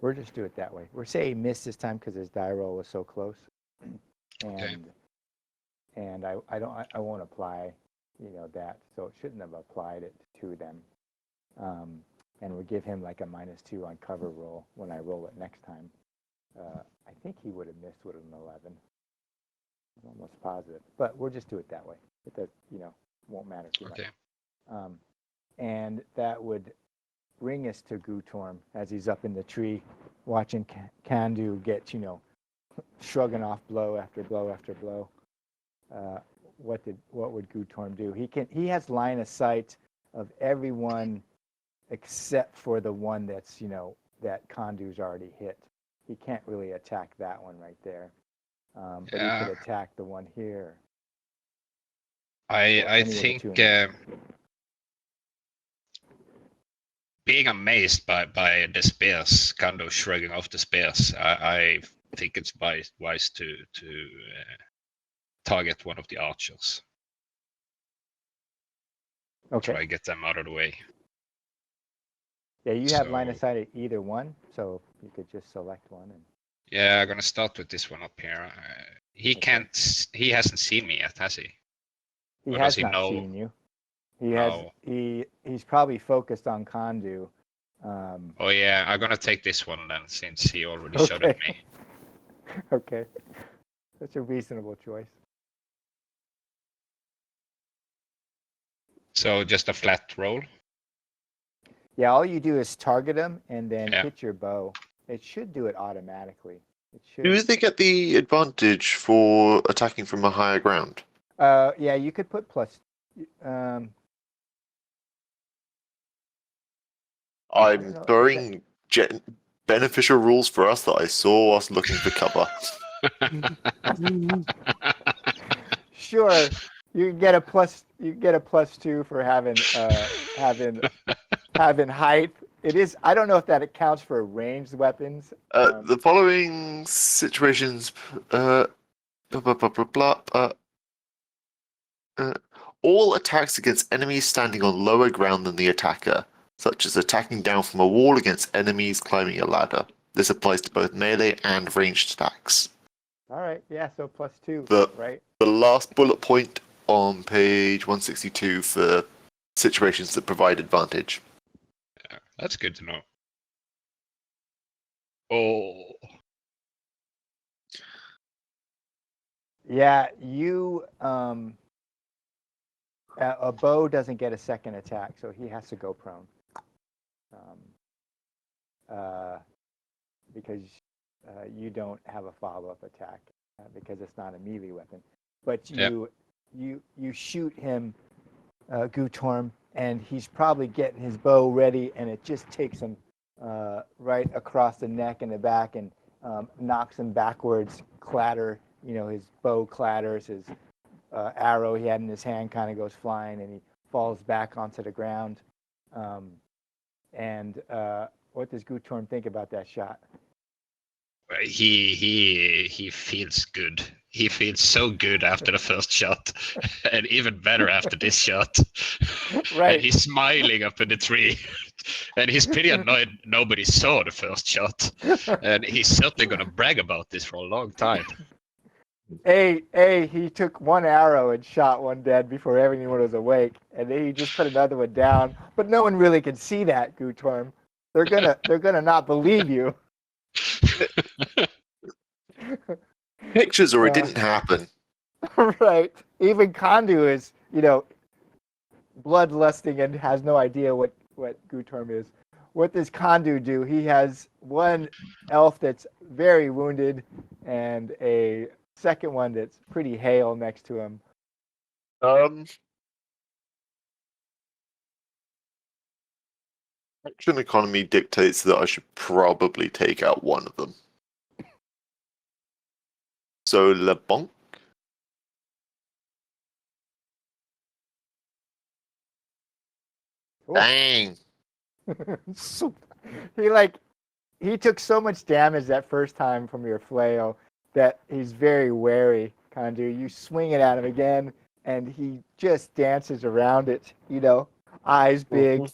we'll just do it that way. We're saying he missed this time because his die roll was so close. And I won't apply, that. So it shouldn't have applied it to them. And we'll give him like a -2 on cover roll when I roll it next time. I think he would have missed with an 11. I'm almost positive, but we'll just do it that way. It does, won't matter too much. And that would bring us to Gutorm as he's up in the tree, watching Kandu get, shrugging off blow after blow after blow. What would Gutorm do? He has line of sight of everyone except for the one that's, that Kandu's already hit. He can't really attack that one right there. But he could attack the one here. I think being amazed by the spears, kind of shrugging off the spears, I think it's wise to target one of the archers. Okay. Try to get them out of the way. Yeah, you have line of sight at either one, so you could just select one. Yeah, I'm gonna start with this one up here. He can't. He hasn't seen me yet, has he? He has not seen you. He has. He's probably focused on Kandu. Oh yeah, I'm gonna take this one then, since he already shot at me. Okay, that's a reasonable choice. So just a flat roll. Yeah, all you do is target him and then hit your bow. It should do it automatically. It should. Do they get the advantage for attacking from a higher ground? Yeah, you could put plus. I'm throwing beneficial rules for us that I saw whilst looking for cover. Sure, you get a +2 for having having height. It is. I don't know if that accounts for ranged weapons. The following situations. All attacks against enemies standing on lower ground than the attacker, such as attacking down from a wall against enemies climbing a ladder. This applies to both melee and ranged attacks. All right, yeah, so +2, right? The last bullet point on page 162 for situations that provide advantage. Yeah, that's good to know. Oh. Yeah, you a bow doesn't get a second attack, so he has to go prone. Because you don't have a follow-up attack because it's not a melee weapon. But you shoot him, Gutorm, and he's probably getting his bow ready, and it just takes him right across the neck and the back and knocks him backwards, clatter. His bow clatters, his arrow he had in his hand kind of goes flying, and he falls back onto the ground. And what does Gutorm think about that shot? He feels good. He feels so good after the first shot, and even better after this shot. Right. And he's smiling up in the tree, and he's pretty annoyed nobody saw the first shot. And he's certainly gonna brag about this for a long time. He took one arrow and shot one dead before everyone was awake, and then he just put another one down. But no one really can see that, Gutorm. They're gonna not believe you. Pictures or it didn't happen. Right. Even Kondu is, bloodlusting and has no idea what Gutorm is. What does Kondu do? He has one elf that's very wounded and a second one that's pretty hale next to him. Action economy dictates that I should probably take out one of them. So LeBonk. Cool. Dang. He took so much damage that first time from your flail that he's very wary, Kondu. You swing it at him again, and he just dances around it, eyes big,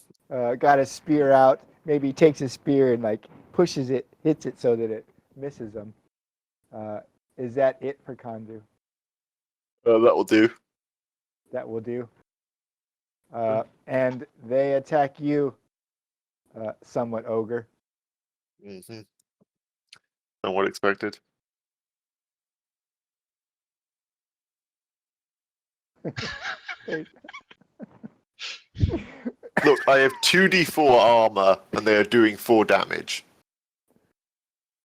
got his spear out. Maybe he takes his spear and pushes it, hits it so that it misses him. Is that it for Kondu? That will do. That will do. And they attack you, somewhat ogre. Mm-hmm. Somewhat expected. Look, I have 2d4 armor, and they are doing 4 damage.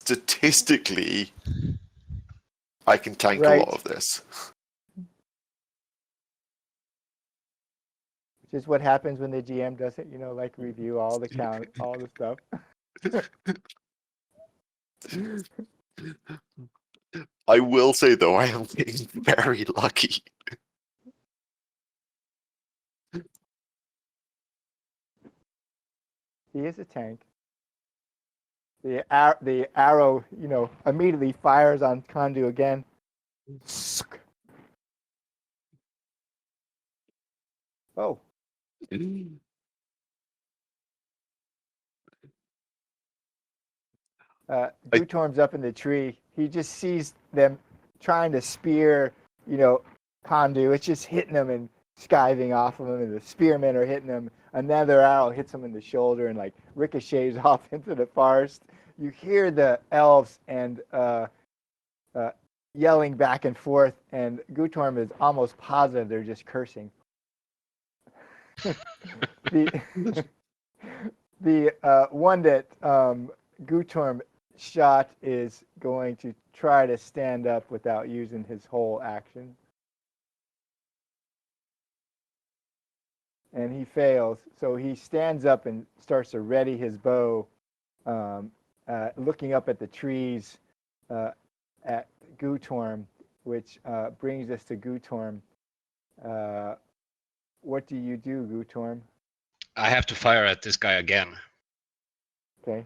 Statistically, I can tank a lot of this. Which is what happens when the GM doesn't, review all the count, all the stuff. I will say, though, I am getting very lucky. He is a tank. The arrow, immediately fires on Kondu again. Oh. Gutorm's up in the tree. He just sees them trying to spear, Kondu. It's just hitting him and skiving off of him, and the spearmen are hitting him. Another arrow hits him in the shoulder and ricochets off into the forest. You hear the elves and yelling back and forth, and Gutorm is almost positive they're just cursing. The one that Gutorm shot is going to try to stand up without using his whole action. And he fails, so he stands up and starts to ready his bow, looking up at the trees at Gutorm, which brings us to Gutorm. What do you do, Gutorm? I have to fire at this guy again. Okay.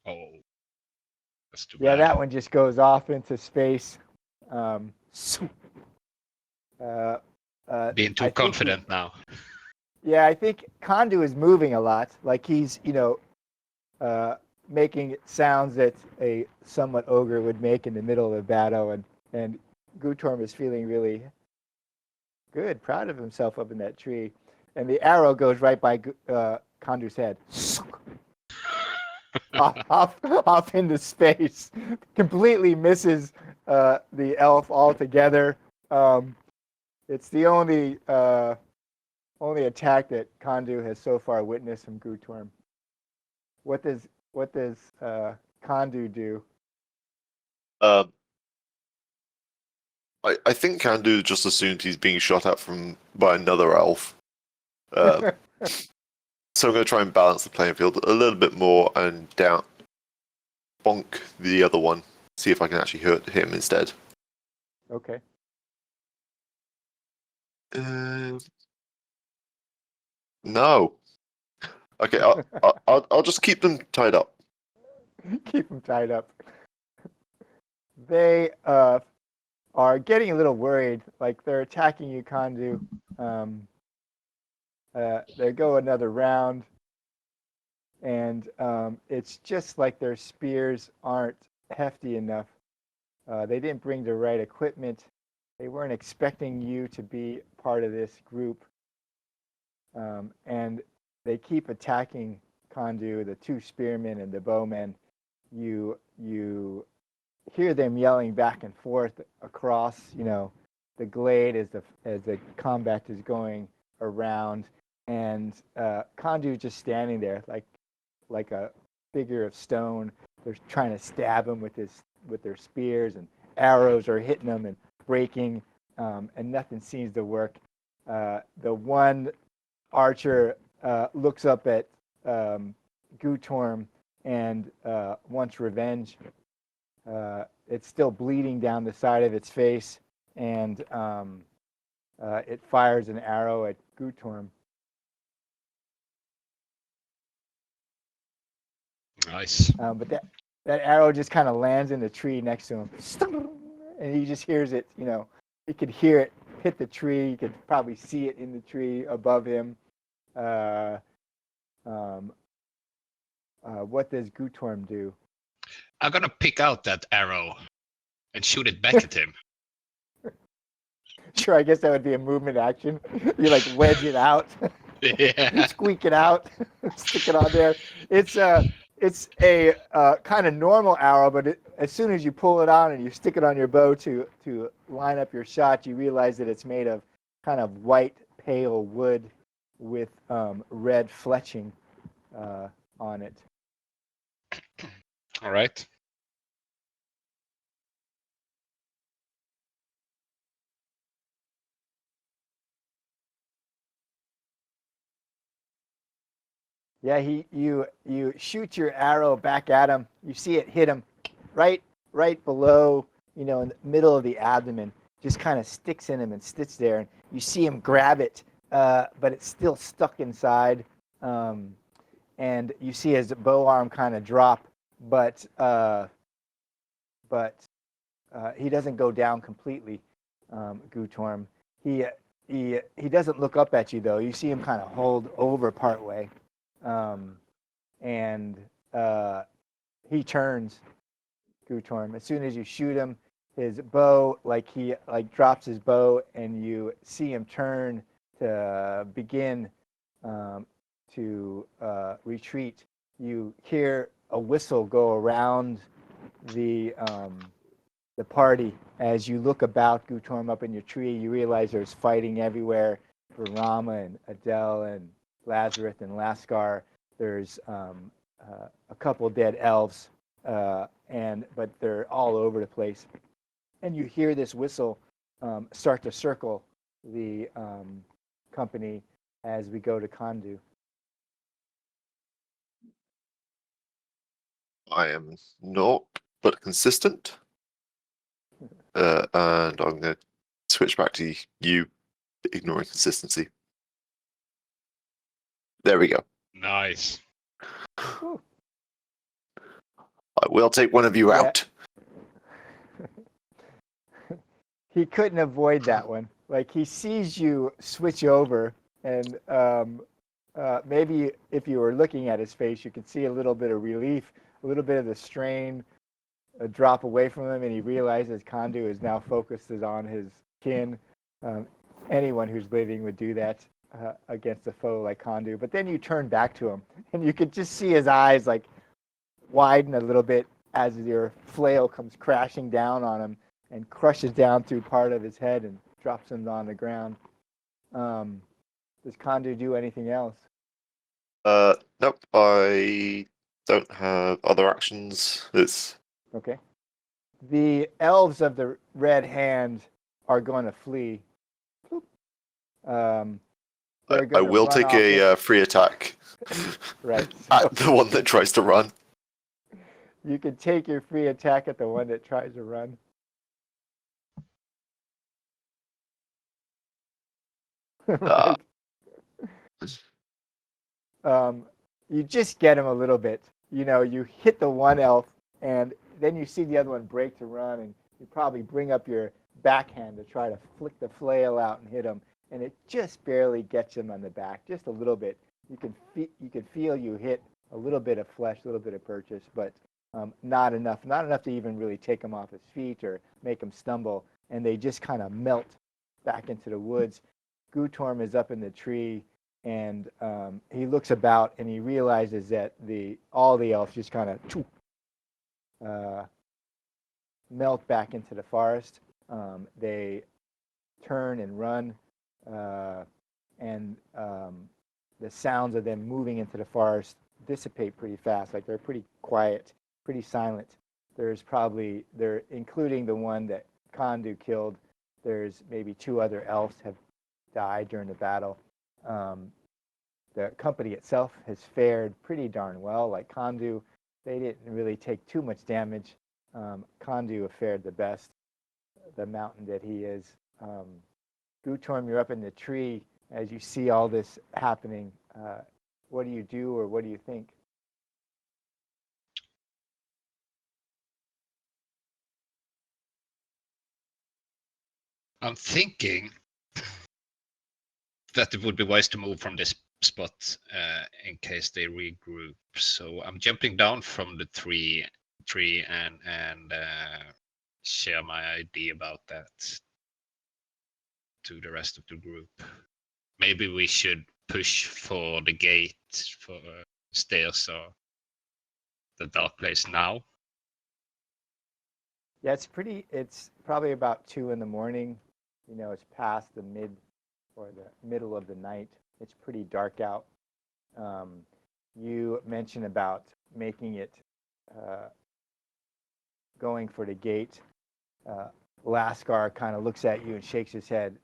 Oh. That's too Yeah, bad. that one just goes off into space. Being too confident now. Yeah, I think Kondu is moving a lot. He's, making sounds that a somewhat ogre would make in the middle of a battle, and Gutorm is feeling really good, proud of himself up in that tree. And the arrow goes right by Kondu's head. off into space. Completely misses the elf altogether. It's the only attack that Kondu has so far witnessed from Gutorm. What does Kondu do? I think Kandu just assumed he's being shot at by another elf. So I'm going to try and balance the playing field a little bit more and bonk the other one. See if I can actually hurt him instead. Okay. No. Okay, I'll just keep them tied up. Keep them tied up. They are getting a little worried, like they're attacking you, Kondu. They go another round, and it's just like their spears aren't hefty enough. They didn't bring the right equipment. They weren't expecting you to be part of this group. And they keep attacking Kondu, the two spearmen and the bowmen. You hear them yelling back and forth across, the glade as the combat is going around, and Kondu is just standing there like a figure of stone. They're trying to stab him with their spears, and arrows are hitting them and breaking, and nothing seems to work. The one archer looks up at Gutorm and wants revenge. It's still bleeding down the side of its face, and it fires an arrow at Gutorm. Nice. But that arrow just kind of lands in the tree next to him, and he just hears it. You could hear it hit the tree. You could probably see it in the tree above him. What does Gutorm do? I'm gonna pick out that arrow and shoot it back at him. Sure, I guess that would be a movement action. You like wedge it out, Yeah. squeak it out, stick it on there. It's a kind of normal arrow, but as soon as you pull it on and you stick it on your bow to line up your shot, you realize that it's made of kind of white, pale wood with red fletching on it. All right. Yeah, you shoot your arrow back at him. You see it hit him right below, in the middle of the abdomen. Just kind of sticks in him and sits there. And you see him grab it, but it's still stuck inside. And you see his bow arm kind of drop, but he doesn't go down completely. Gutorm. He doesn't look up at you though. You see him kind of hold over partway. And he turns, Gutorm. As soon as you shoot him, his bow, he drops his bow, and you see him turn to begin to retreat. You hear a whistle go around the party. As you look about, Gutorm, up in your tree, you realize there's fighting everywhere for Rama and Adele and Lazarus and Lascar. There's a couple dead elves, but they're all over the place. And you hear this whistle start to circle the company as we go to Kondu. I am not, but consistent. And I'm going to switch back to you, ignoring consistency. There we go. Nice. I will take one of you out. He couldn't avoid that one. He sees you switch over, and maybe if you were looking at his face, you could see a little bit of relief, a little bit of the strain drop away from him, and he realizes Kondu is now focused on his kin. Anyone who's living would do that against a foe like Kondu. But then you turn back to him, and you could just see his eyes widen a little bit as your flail comes crashing down on him and crushes down through part of his head and drops him on the ground. Does Kandu do anything else? Nope. I don't have other actions. It's Okay. The elves of the red hand are going to flee. I They're will take a free attack right. at the one that tries to run. You can take your free attack at the one that tries to run. Right. You just get him a little bit. You know, you hit the one elf, and then you see the other one break to run, and you probably bring up your backhand to try to flick the flail out and hit him, and it just barely gets him on the back, just a little bit. You can feel you hit a little bit of flesh, a little bit of purchase, but not enough to even really take him off his feet or make him stumble, and they just kind of melt back into the woods. Gutorm is up in the tree, and he looks about and he realizes that all the elves just kind of melt back into the forest. They turn and run, and the sounds of them moving into the forest dissipate pretty fast. Like they're pretty quiet, pretty silent. They're including the one that Kandu killed. There's maybe 2 other elves have died during the battle. The company itself has fared pretty darn well. Like Kandu, they didn't really take too much damage. Kandu fared the best, the mountain that he is. Gutorm, you're up in the tree as you see all this happening. What do you do, or what do you think? I'm thinking that it would be wise to move from this spot in case they regroup. So I'm jumping down from the tree and share my idea about that to the rest of the group. Maybe we should push for the gate for stairs or the dark place now. Yeah, it's probably about 2 in the morning. You know, it's past the middle of the night. It's pretty dark out. You mentioned about making it going for the gate. Laskar kind of looks at you and shakes his head.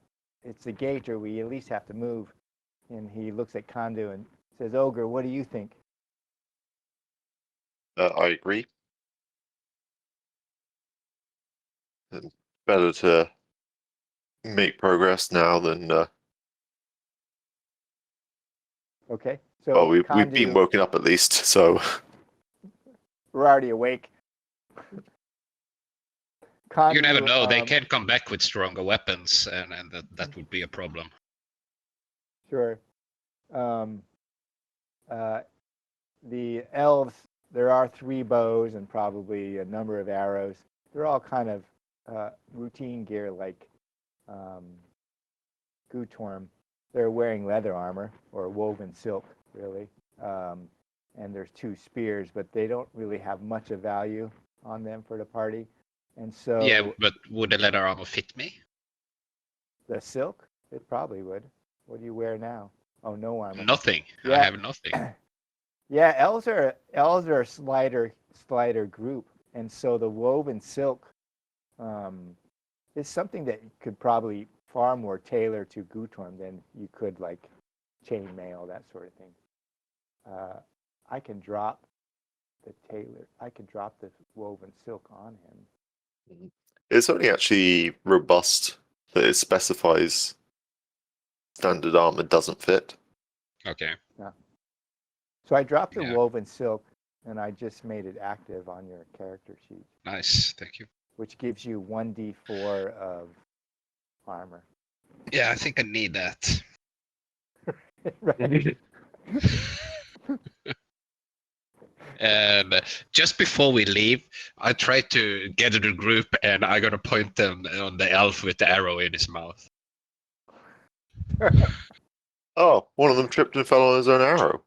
It's the gate, or we at least have to move. And he looks at Kandu and says, Ogre, what do you think? I agree. It's better to make progress now than. Okay. So we've Kandu, been woken up at least, so. We're already awake. Kandu, You never know. They can come back with stronger weapons, and that would be a problem. Sure. The elves, there are 3 bows and probably a number of arrows. They're all kind of routine gear like Gutorm. They're wearing leather armor or woven silk, really. And there's 2 spears, but they don't really have much of value on them for the party. And so Yeah, but would the leather armor fit me? The silk, it probably would. What do you wear now? Oh, no armor. Nothing. Yeah. I have nothing. Yeah, elves are a slighter group, and so the woven silk is something that could probably far more tailor to Gutorm than you could like chainmail, that sort of thing. I can drop the woven silk on him. It's only actually robust that it specifies standard armor doesn't fit. Okay. Yeah. So I dropped the woven silk, and I just made it active on your character sheet. Nice, thank you. Which gives you 1d4 of armor. Yeah, I think I need that. Right. And just before we leave, I try to gather the group, and I'm gonna point them on the elf with the arrow in his mouth. Oh, one of them tripped and fell on his own arrow.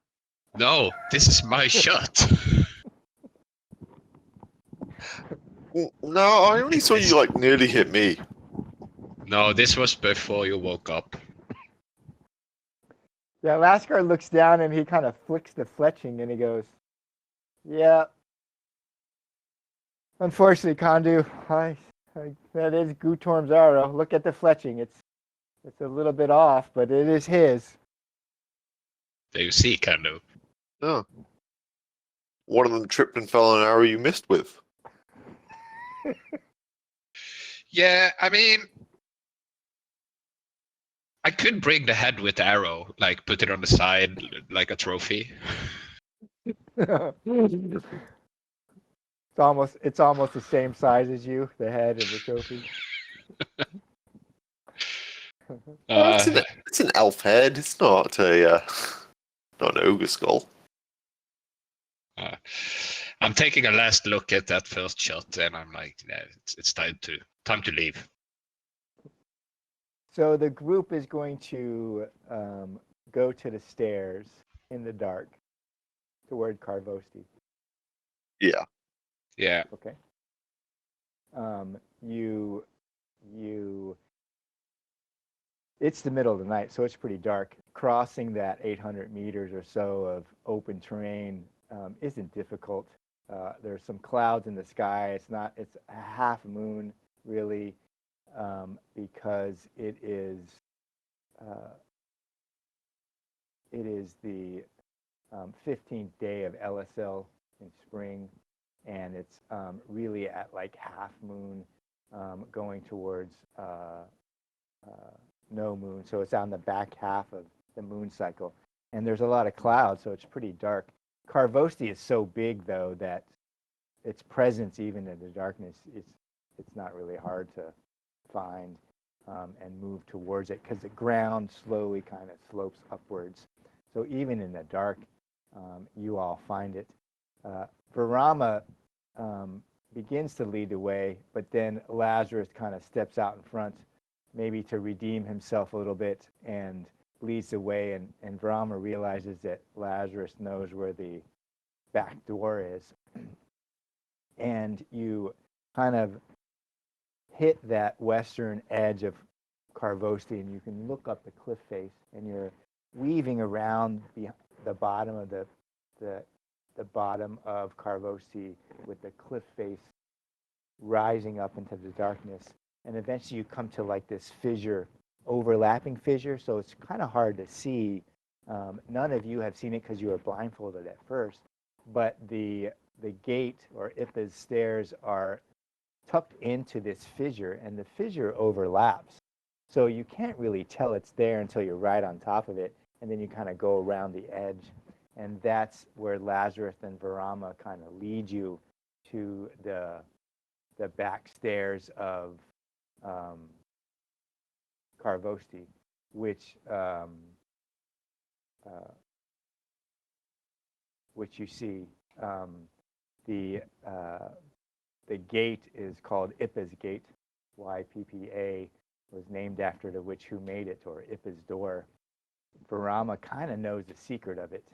No, this is my shot. No, I only saw you like nearly hit me. No, this was before you woke up. Yeah, Lascar looks down and he kind of flicks the fletching and he goes, "Yeah. Unfortunately, Kondu, that is Gutorm's arrow. Look at the fletching. It's a little bit off, but it is his." There you see, Kandu. Oh. One of them tripped and fell on an arrow you missed with. Yeah, I mean, I could bring the head with the arrow, like put it on the side like a trophy. It's almost the same size as you, the head of the trophy. It's an elf head. It's not not an ogre skull. I'm taking a last look at that first shot, and I'm like, yeah, it's time to leave. So the group is going to go to the stairs in the dark toward Karvosti. Yeah. Yeah. Okay. You. It's the middle of the night, so it's pretty dark. Crossing that 800 meters or so of open terrain isn't difficult. There's some clouds in the sky. It's a half moon, really, because it is the 15th day of LSL in spring, and it's really at like half moon, going towards no moon. So it's on the back half of the moon cycle, and there's a lot of clouds, so it's pretty dark. Karvosti is so big, though, that its presence, even in the darkness, it's not really hard to find and move towards it because the ground slowly kind of slopes upwards. So even in the dark, you all find it. Varama begins to lead the way, but then Lazarus kind of steps out in front, maybe to redeem himself a little bit, and leads the way. And Varama realizes that Lazarus knows where the back door is. And you kind of hit that western edge of Karvosti, and you can look up the cliff face, and you're weaving around the bottom of the bottom of Karvosti with the cliff face rising up into the darkness. And eventually you come to like this fissure, overlapping fissure, so it's kind of hard to see. None of you have seen it because you were blindfolded at first, but the gate, or Ippa's stairs, are tucked into this fissure, and the fissure overlaps. So you can't really tell it's there until you're right on top of it, and then you kind of go around the edge. And that's where Lazarus and Varama kind of lead you to the back stairs of Karvosti, which you see. The gate is called Ippa's Gate. YPPA was named after the witch who made it, or Ippa's Door. Varama kind of knows the secret of it,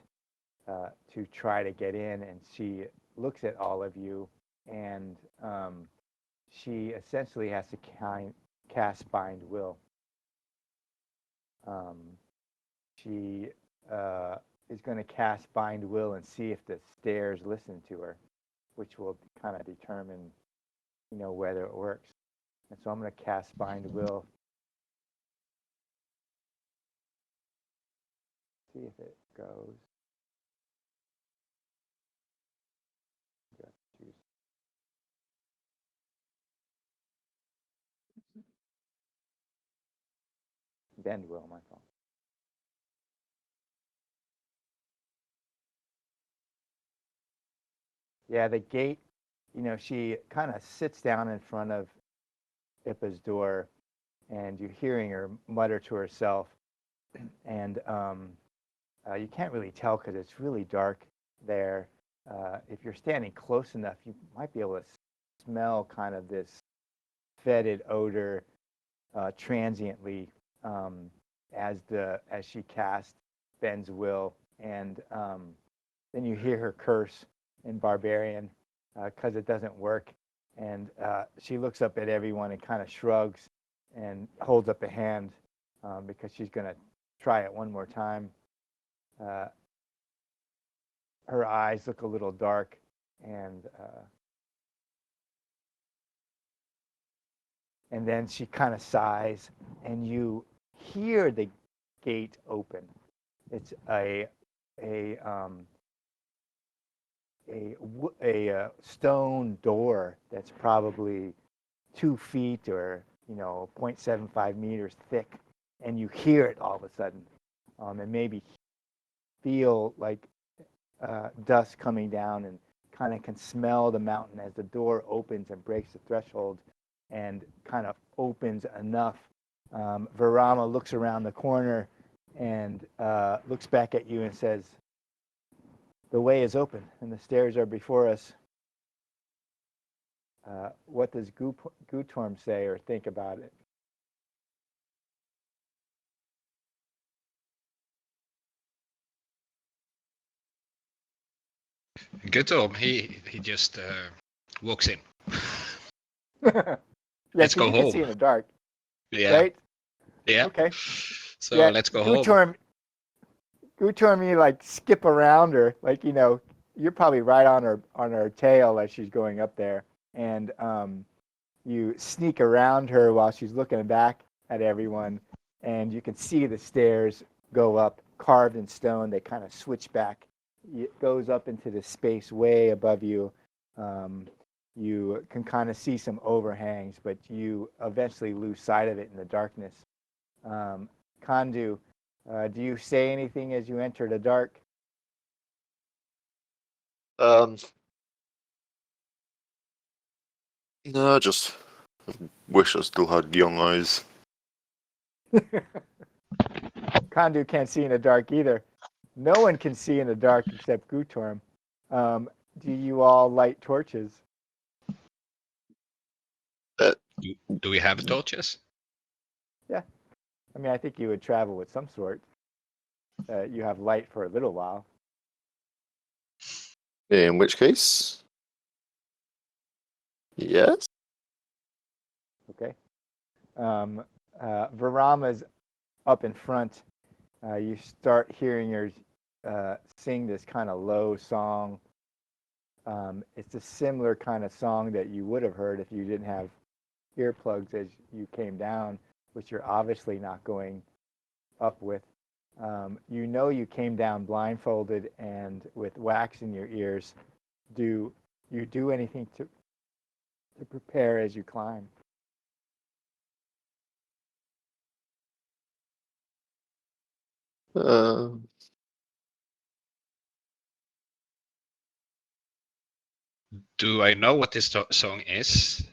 to try to get in, and she looks at all of you, and she essentially has to cast Bind Will. She is going to cast Bind Will and see if the stairs listen to her, which will kind of determine, whether it works. And so I'm going to cast Bind Will. See if it goes. Bend Will, my fault. Yeah, the gate, she kind of sits down in front of Ippa's door, and you're hearing her mutter to herself. And you can't really tell because it's really dark there. If you're standing close enough, you might be able to smell kind of this fetid odor transiently as she casts Ben's Will. And then you hear her curse in barbarian because it doesn't work. And she looks up at everyone and kind of shrugs, and holds up a hand because she's going to try it one more time. Her eyes look a little dark, and then she kind of sighs, and you hear the gate open. It's a stone door that's probably 2 feet or 0.75 meters thick, and you hear it all of a sudden, and maybe feel like dust coming down, and kind of can smell the mountain as the door opens and breaks the threshold and kind of opens enough. Varama looks around the corner and looks back at you and says, "The way is open and the stairs are before us." What does Gutorm say or think about it? Gutorm, he just walks in. Yeah, Let's go you can home. see in the dark. Yeah. Right? Yeah. Okay. So yeah, let's go home. Gutorm, you like skip around her, like you're probably right on her tail as she's going up there, and you sneak around her while she's looking back at everyone, and you can see the stairs go up, carved in stone. They kind of switch back. It goes up into the space way above you. You can kind of see some overhangs, but you eventually lose sight of it in the darkness. Kandu, do you say anything as you enter the dark? No, just wish I still had young eyes. Kandu can't see in the dark either. No one can see in the dark except Gutorm. Do you all light torches? Do we have torches? Yeah. I mean, I think you would travel with some sort. You have light for a little while. In which case, yes. Okay. Varama's up in front. You start hearing her sing this kind of low song. It's a similar kind of song that you would have heard if you didn't have earplugs as you came down, which you're obviously not going up with. You came down blindfolded and with wax in your ears. Do you do anything to prepare as you climb? Do I know what this song is?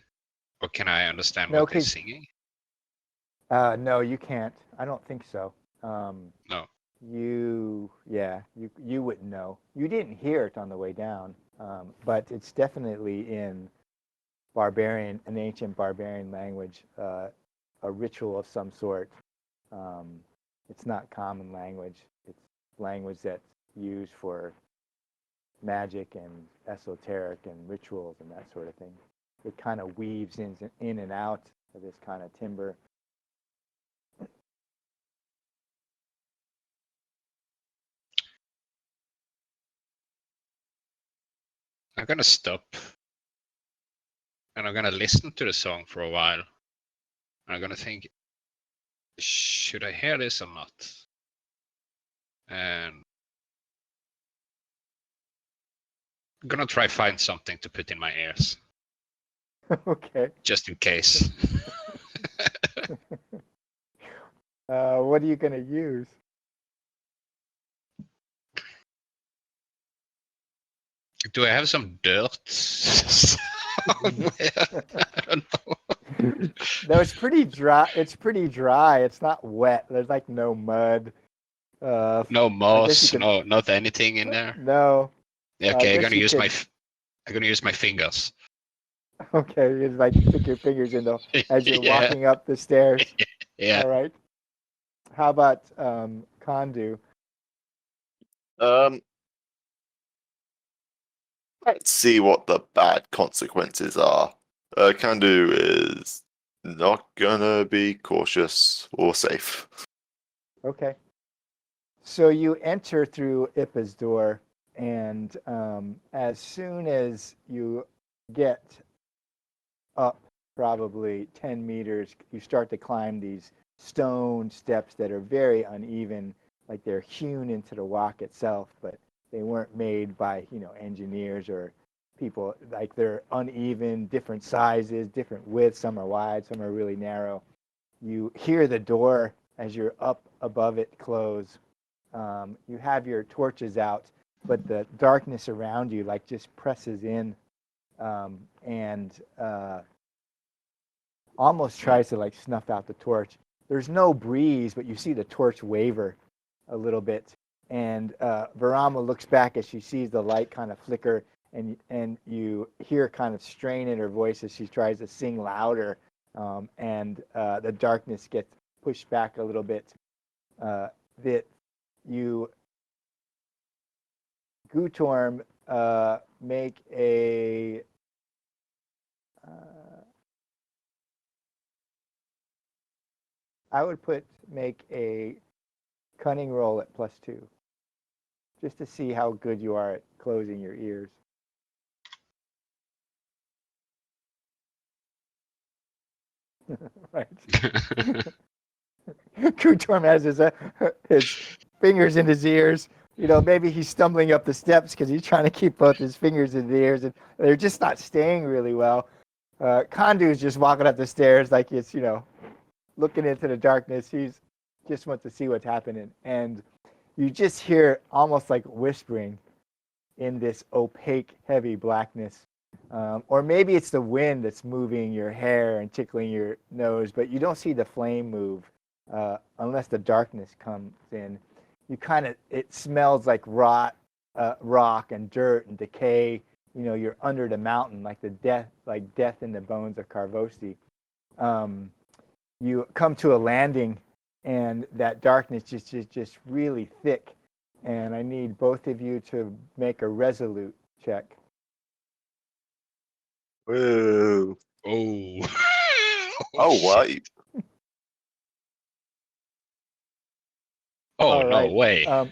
Or can I understand No, what they're singing? No, you can't. I don't think so. No. You wouldn't know. You didn't hear it on the way down, but it's definitely in an ancient barbarian language, a ritual of some sort. It's not common language. It's language that's used for magic and esoteric and rituals and that sort of thing. It kind of weaves in and out of this kind of timber. I'm gonna stop and I'm gonna listen to the song for a while. And I'm gonna think, should I hear this or not? And I'm gonna try find something to put in my ears. Okay. Just in case. What are you gonna use? Do I have some dirt somewhere? I don't know. No, it's pretty dry. It's not wet. There's like no mud. No moss, not anything in there. No. Okay, I'm gonna use my fingers. Okay, you like stick your fingers in as you're walking up the stairs. Yeah. All right. How about Kandu? Let's see what the bad consequences are. Kandu is Not gonna be cautious or safe. Okay. So you enter through Ippa's door, and as soon as you get up probably 10 meters, you start to climb these stone steps that are very uneven, like they're hewn into the rock itself, but they weren't made by, engineers or people. Like they're uneven, different sizes, different widths. Some are wide, some are really narrow. You hear the door as you're up above it close. You have your torches out, but the darkness around you like just presses in and almost tries to like snuff out the torch. There's no breeze, but you see the torch waver a little bit. And Varama looks back as she sees the light kind of flicker, and you hear kind of strain in her voice as she tries to sing louder. And the darkness gets pushed back a little bit. That you, Gutorm, make a I would make a cunning roll at +2, just to see how good you are at closing your ears. Right. Gutorm has his fingers in his ears. Maybe he's stumbling up the steps because he's trying to keep both his fingers in his ears, and they're just not staying really well. Kondu's just walking up the stairs like it's, looking into the darkness. He's just wants to see what's happening. And you just hear almost like whispering in this opaque, heavy blackness. Or maybe it's the wind that's moving your hair and tickling your nose, but you don't see the flame move unless the darkness comes in. It smells like rock and dirt and decay. You're under the mountain, like death in the bones of Karvosti. You come to a landing, and that darkness is just really thick. And I need both of you to make a resolute check. Whoa. Oh. Oh, wow. Oh, no right. way. I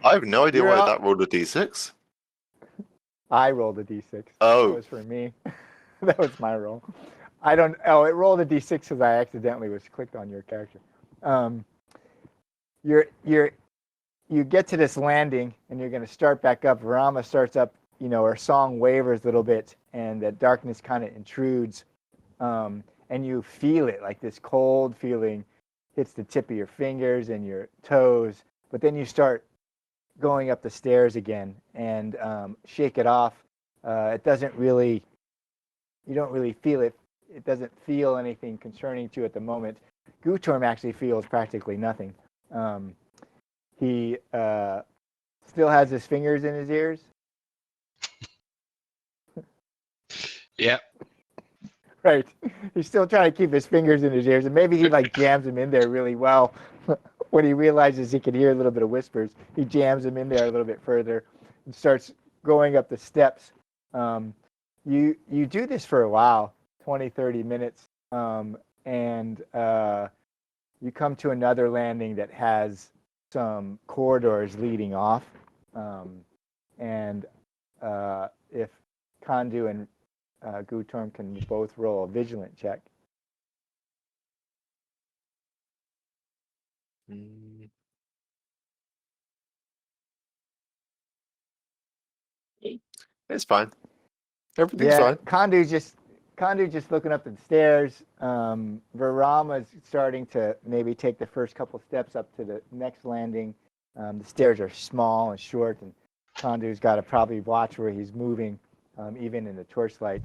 have no idea You're why up. that rolled a d6. I rolled a d6. Oh. That was for me. That was my roll. I don't. Oh, it rolled a d6 because I accidentally was clicked on your character. You get to this landing, and you're going to start back up. Varama starts up. Her song wavers a little bit, and the darkness kind of intrudes, and you feel it, like this cold feeling hits the tip of your fingers and your toes. But then you start going up the stairs again and shake it off. It doesn't really. You don't really feel it. It doesn't feel anything concerning to you at the moment. Gutorm actually feels practically nothing. He still has his fingers in his ears. Yeah. Right. He's still trying to keep his fingers in his ears, and maybe he like jams them in there really well. When he realizes he can hear a little bit of whispers, he jams them in there a little bit further and starts going up the steps. You do this for a while, 20, 30 minutes, and you come to another landing that has some corridors leading off. And if Kondu and Gutorm can both roll a vigilant check. It's fine. Everything's fine. Kondu's just looking up the stairs. Varama's starting to maybe take the first couple steps up to the next landing. The stairs are small and short, and Kondu's got to probably watch where he's moving, even in the torchlight.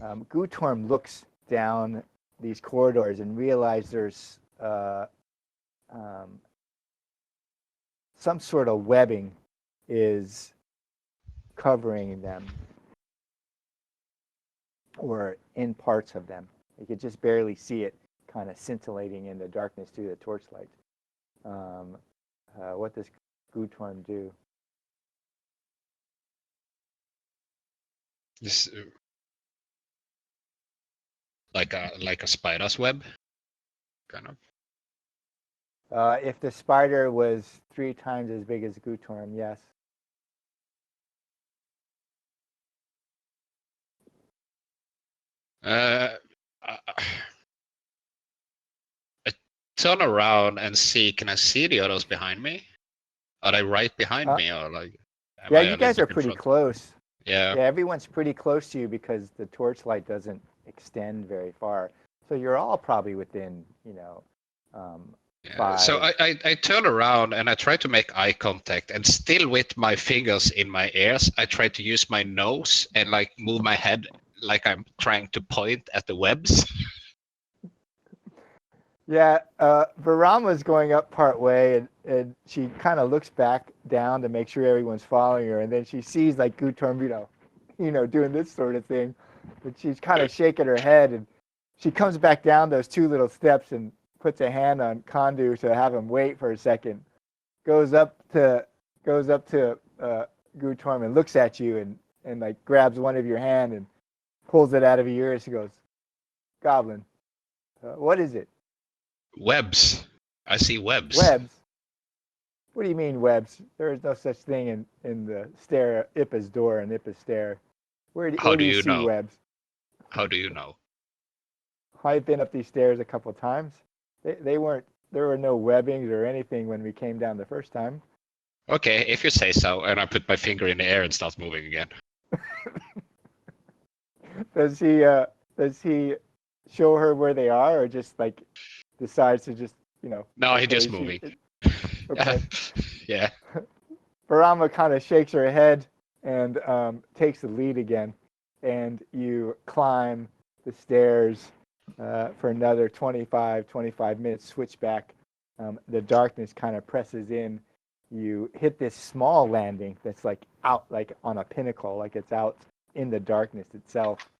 Gutorm looks down these corridors and realizes there's some sort of webbing is covering them, or in parts of them. You could just barely see it kind of scintillating in the darkness through the torchlight. What does Gutorm do? like a spider's web, kind of. If the spider was 3 times as big as Gutorm, yes. I turn around and see. Can I see the others behind me? Are they right behind me, or like? Yeah, you guys are pretty close. Yeah. Yeah, everyone's pretty close to you because the torchlight doesn't extend very far. So you're all probably within, Yeah. So I turn around and I try to make eye contact, and still with my fingers in my ears, I try to use my nose and like move my head like I'm trying to point at the webs. Yeah, Varama's going up part way, and she kind of looks back down to make sure everyone's following her, and then she sees like Gutorm, doing this sort of thing, but she's kind of shaking her head, and she comes back down those 2 little steps and puts a hand on Kondu to have him wait for a second. Goes up to Gutorm and looks at you and like grabs one of your hand and pulls it out of your ear. She goes, "Goblin, what is it?" Webs. I see webs. Webs? What do you mean webs? There is no such thing in the stair, Ippa's door and Ippa's stair. Where do you see know? webs? How do you know? I've been up these stairs a couple of times. There were no webbings or anything when we came down the first time. Okay, if you say so, and I put my finger in the air and start moving again. Does he show her where they are, or just like decides to just No, he just moving. Okay. Yeah. Barama kind of shakes her head and takes the lead again, and you climb the stairs for another 25 minutes. Switch back. The darkness kind of presses in. You hit this small landing that's like out, like on a pinnacle, like it's out in the darkness itself,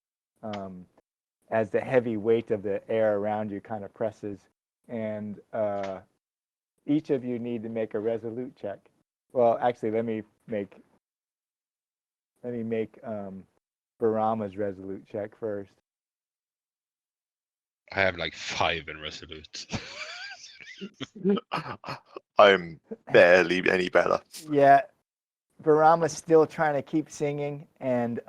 as the heavy weight of the air around you kind of presses. And each of you need to make a resolute check. Well, actually, let me make Barama's resolute check first. I have like 5 in resolute. I'm barely any better. Yeah, Barama's still trying to keep singing, and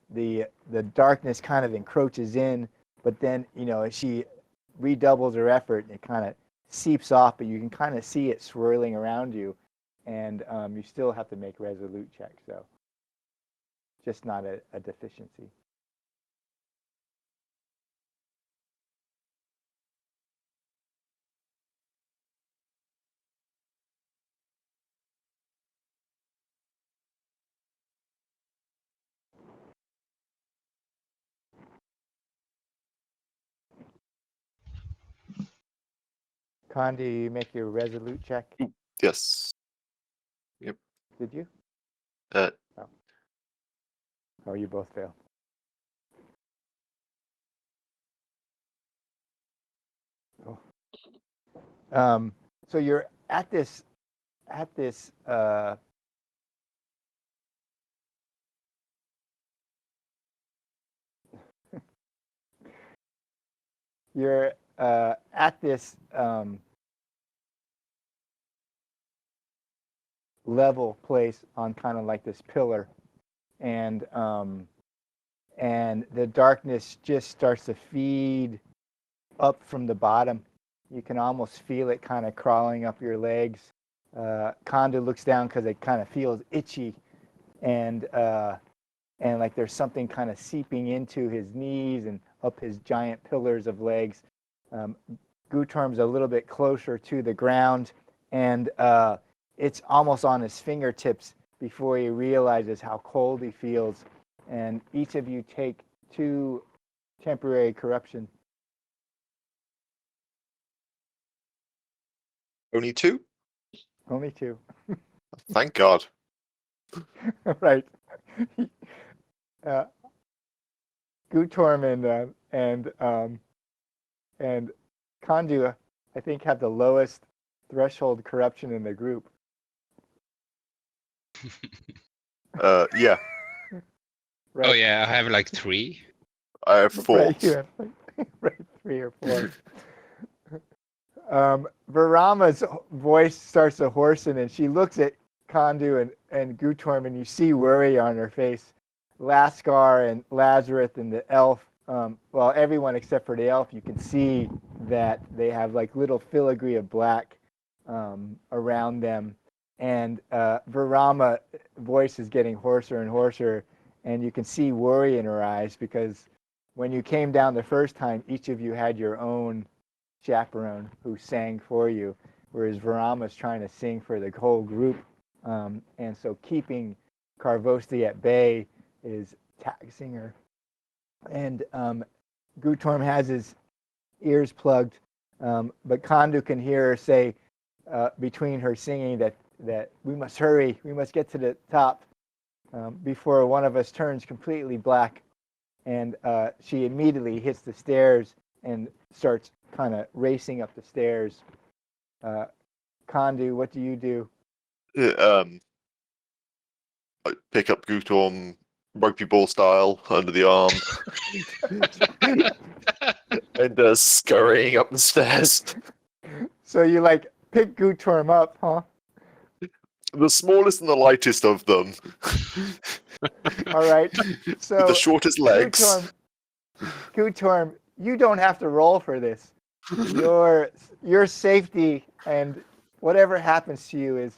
the darkness kind of encroaches in. But then, as she redoubles her effort, it kind of seeps off, but you can kind of see it swirling around you, and you still have to make resolute checks, so just not a deficiency. Con, do you make your resolute check? Yes. Yep. Did you? Oh, you both failed. Oh. So you're at this you're at this level place on kind of like this pillar, and the darkness just starts to feed up from the bottom. You can almost feel it kind of crawling up your legs. Kondu looks down because it kind of feels itchy, and like there's something kind of seeping into his knees and up his giant pillars of legs. Gutorm's a little bit closer to the ground, and it's almost on his fingertips before he realizes how cold he feels. And each of you take 2 temporary corruption. Only 2? Only 2. Thank God. Right. Gutorm and Kondu, I think, have the lowest threshold corruption in the group. Yeah. Right. Oh yeah, I have like 3. I have 4. Right, Right, 3 or 4. Varama's voice starts to hoarsen, and she looks at Kondu and Gutorm, and you see worry on her face. Laskar and Lazarus and the elf, well, everyone except for the elf, you can see that they have like little filigree of black around them. And Varama's voice is getting hoarser and hoarser, and you can see worry in her eyes because when you came down the first time, each of you had your own chaperone who sang for you, whereas Varama's trying to sing for the whole group. And so keeping Karvosti at bay is taxing her. And Gutorm has his ears plugged, but Kondu can hear her say between her singing that we must hurry, we must get to the top before one of us turns completely black. And she immediately hits the stairs and starts kind of racing up the stairs. Kondu, what do you do? I pick up Gutorm rugby ball style under the arm and scurrying up the stairs. So you like pick Gutorm up, huh? The smallest and the lightest of them. All right. So with the shortest legs. Gutorm, you don't have to roll for this. Your safety and whatever happens to you is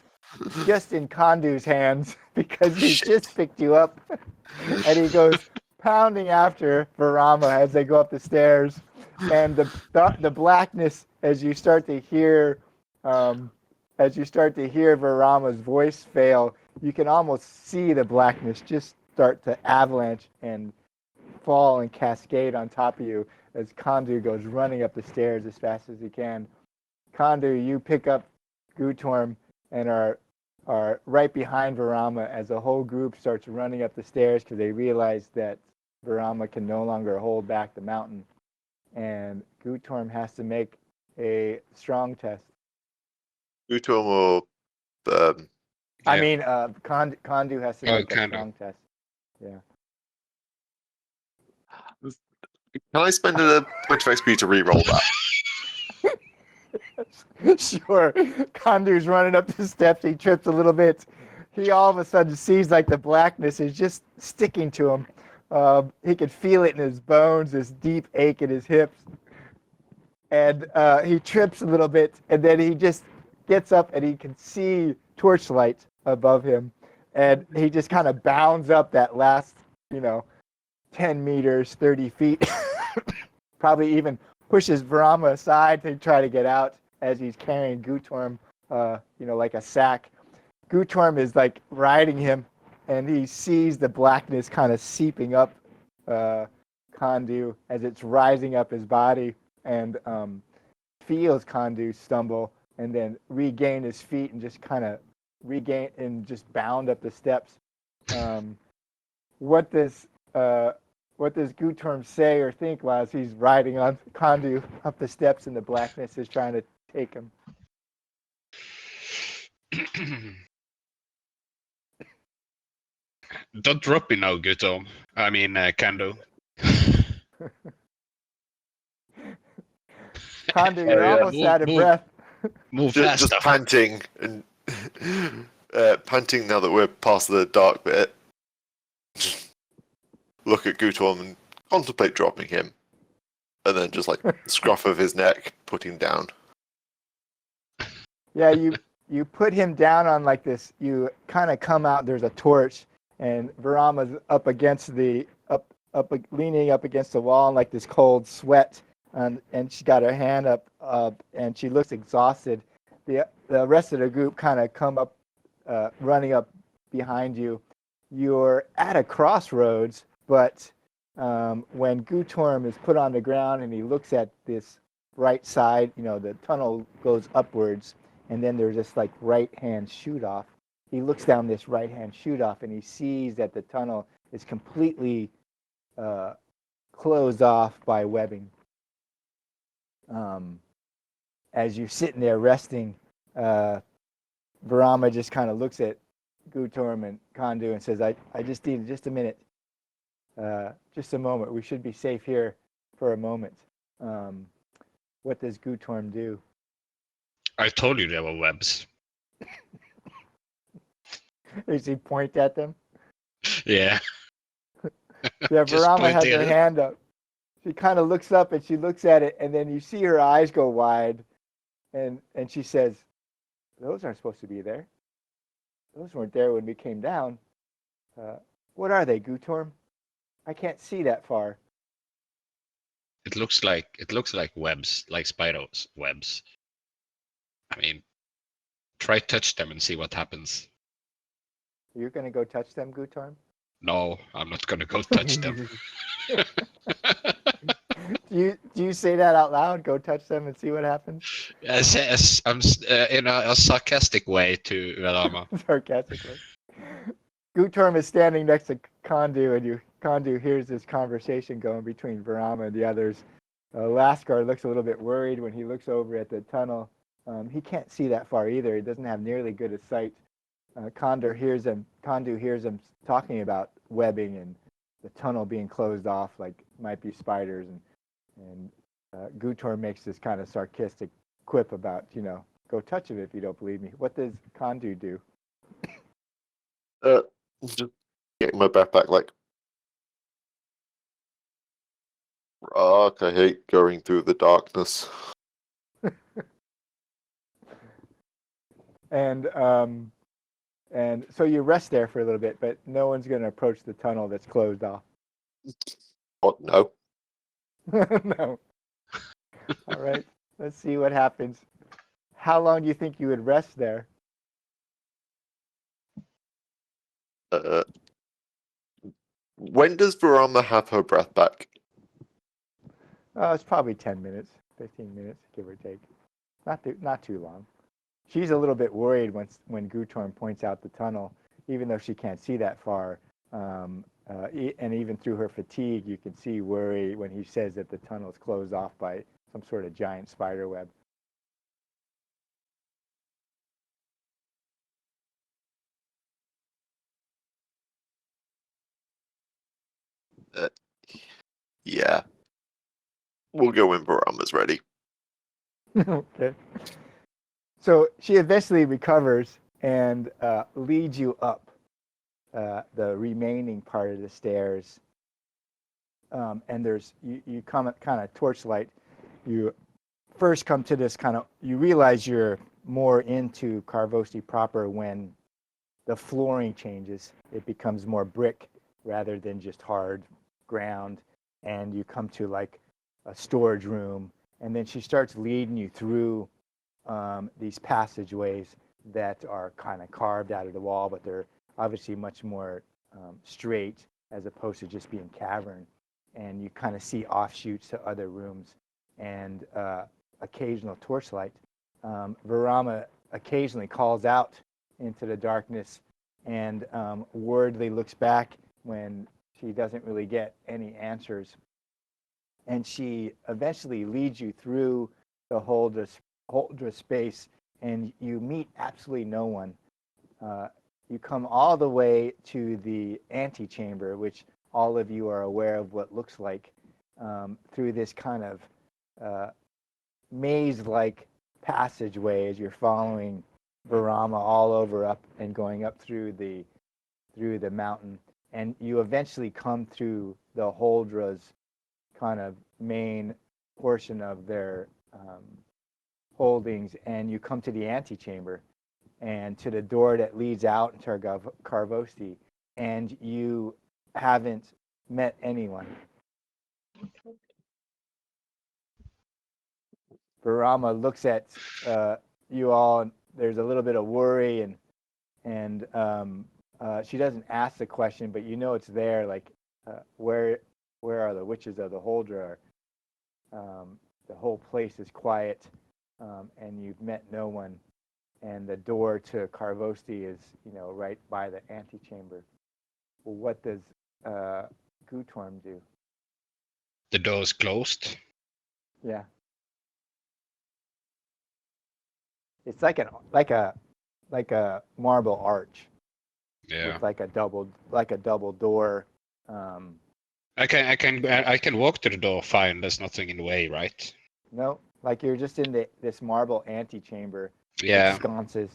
just in Kondu's hands because he just picked you up, and he goes pounding after Varama as they go up the stairs, and the blackness as you start to hear Varama's voice fail, you can almost see the blackness just start to avalanche and fall and cascade on top of you as Kondu goes running up the stairs as fast as he can. Kondu, you pick up Gutorm and are right behind Varama as the whole group starts running up the stairs because they realize that Varama can no longer hold back the mountain. And Gutorm has to make a strong test. Gutorm or... I mean, Kondu has to make a strong test. Yeah. Can I spend a point of XP to re-roll that? Sure. Kondu's running up the steps. He trips a little bit. He all of a sudden sees like the blackness is just sticking to him. He could feel it in his bones, this deep ache in his hips. And he trips a little bit, and then he just gets up and he can see torchlight above him. And he just kind of bounds up that last, 10 meters, 30 feet. Probably even pushes Varama aside to try to get out as he's carrying Gutorm, like a sack. Gutorm is like riding him, and he sees the blackness kind of seeping up Kondu as it's rising up his body, and feels Kondu stumble and then regain his feet and just kind of bound up the steps. What does Gutorm say or think while he's riding on Kondu up the steps and the blackness is trying to take him? Don't drop me now, Gutorm. I mean, Kondu. Kondu, you're almost out of breath. Move faster. Just panting and panting now that we're past the dark bit. Look at Gutorm and contemplate dropping him, and then just like scruff of his neck, put him down. Yeah, you put him down on like this. You kind of come out. There's a torch, and Varama's up against leaning up against the wall in like this cold sweat, and she's got her hand up, and she looks exhausted. The rest of the group kind of come up, running up behind you. You're at a crossroads. But when Gutorm is put on the ground and he looks at this right side, the tunnel goes upwards, and then there's this like right-hand shoot-off. He looks down this right-hand shoot-off, and he sees that the tunnel is completely closed off by webbing. As you're sitting there resting, Varama just kind of looks at Gutorm and Kondu and says, I just need just a minute. Just a moment. We should be safe here for a moment. What does Gutorm do? I told you there were webs. Does he point at them? Yeah. Yeah, Just Varama has pointing her at it. hand up. She kind of looks up and she looks at it, and then you see her eyes go wide, and she says, "Those aren't supposed to be there. Those weren't there when we came down. What are they, Gutorm? I can't see that far." It looks like webs, like spiders webs. I mean, try touch them and see what happens. You're gonna go touch them, Gutorm? No, I'm not gonna go touch them. Do you say that out loud? Go touch them and see what happens? I'm in a sarcastic way to Velama. Sarcastically. Gutorm is standing next to Kondu, and Kondu hears this conversation going between Varama and the others. Laskar looks a little bit worried when he looks over at the tunnel. He can't see that far either. He doesn't have nearly good a sight. Kondu hears him talking about webbing and the tunnel being closed off, like might be spiders, and Gutorm makes this kind of sarcastic quip about, go touch it if you don't believe me. What does Kondu do? Just getting my breath back, like, rock, I hate going through the darkness. And so you rest there for a little bit, but no one's going to approach the tunnel that's closed off. Oh, no. No. All right. Let's see what happens. How long do you think you would rest there? When does Varama have her breath back? It's probably 10 minutes, 15 minutes, give or take. Not too long. She's a little bit worried when Gutorm points out the tunnel, even though she can't see that far. And even through her fatigue, you can see worry when he says that the tunnel is closed off by some sort of giant spider web. Yeah. We'll go when Varama's ready. Okay. So she eventually recovers and leads you up the remaining part of the stairs. And you come at kind of torchlight. You first come to this you realize you're more into Karvosti proper when the flooring changes. It becomes more brick rather than just hard ground. And you come to like a storage room. And then she starts leading you through these passageways that are kind of carved out of the wall, but they're obviously much more straight as opposed to just being cavern. And you kind of see offshoots to other rooms and occasional torchlight. Varama occasionally calls out into the darkness and wordly looks back when she doesn't really get any answers. And she eventually leads you through the Holdra space, and you meet absolutely no one. You come all the way to the antechamber, which all of you are aware of what looks like, through this kind of maze-like passageway as you're following Varama all over up and going up through the mountain. And you eventually come through the Holdra's kind of main portion of their holdings, and you come to the antechamber and to the door that leads out into Karvosti, and you haven't met anyone. Varama looks at you all, and there's a little bit of worry, and she doesn't ask the question, but you know it's there. Like, where are the witches of the Holdra? The whole place is quiet, and you've met no one. And the door to Karvosti is, right by the antechamber. Well, what does Gutorm do? The door's closed. Yeah. It's like a marble arch. Yeah. With like a double door, I can walk to the door fine. There's nothing in the way, right? No, like you're just in this marble antechamber with Yeah. sconces.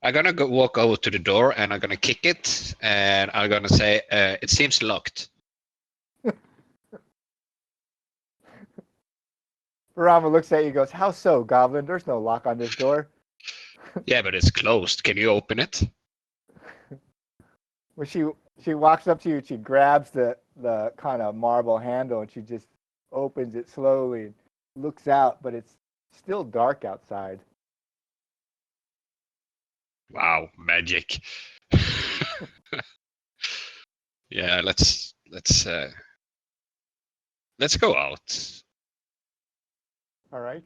I'm gonna walk over to the door and I'm gonna kick it and I'm gonna say, "It seems locked." Rama looks at you and goes, "How so, Goblin? There's no lock on this door." Yeah, but it's closed. Can you open it? When she walks up to you, she grabs the kind of marble handle and she just opens it slowly and looks out, but it's still dark outside. Wow, magic. Yeah, let's go out. All right.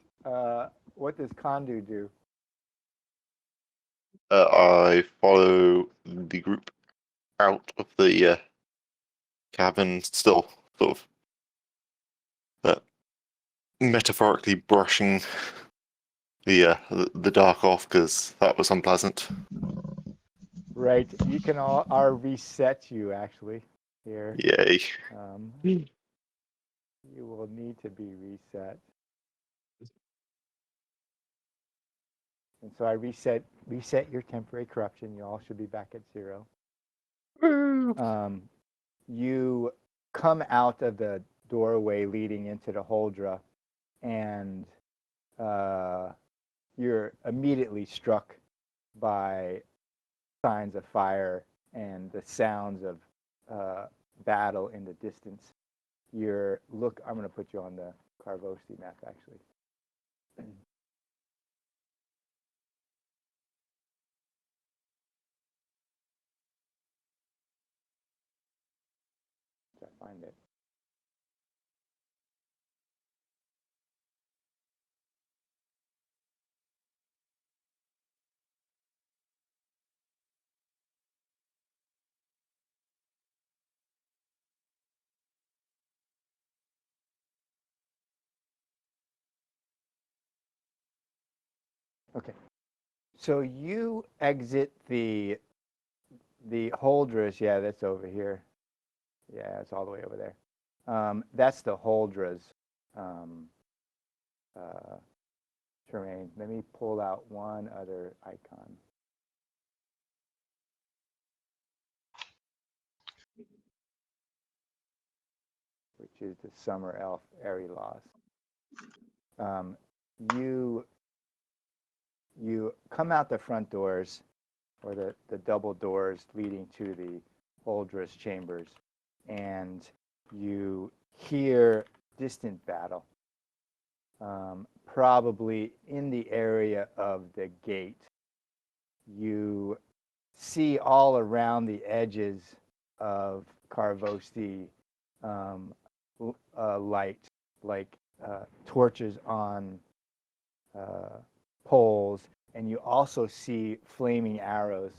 What does Kondu do? I follow the group out of the cabin, still sort of metaphorically brushing the dark off because that was unpleasant. Right. You can all reset you actually here. Yay. You will need to be reset. And so I reset your temporary corruption. You all should be back at 0. You come out of the doorway leading into the Holdra, and you're immediately struck by signs of fire and the sounds of battle in the distance. I'm going to put you on the Karvosti map, actually. I find it. Okay. So you exit the Holdras. Yeah, that's over here. Yeah, it's all the way over there. That's the Holdras terrain. Let me pull out one other icon. Which is the summer elf Erilos. You come out the front doors, or the double doors leading to the Holdras chambers, and you hear distant battle, probably in the area of the gate. You see all around the edges of Karvosti light, like torches on poles, and you also see flaming arrows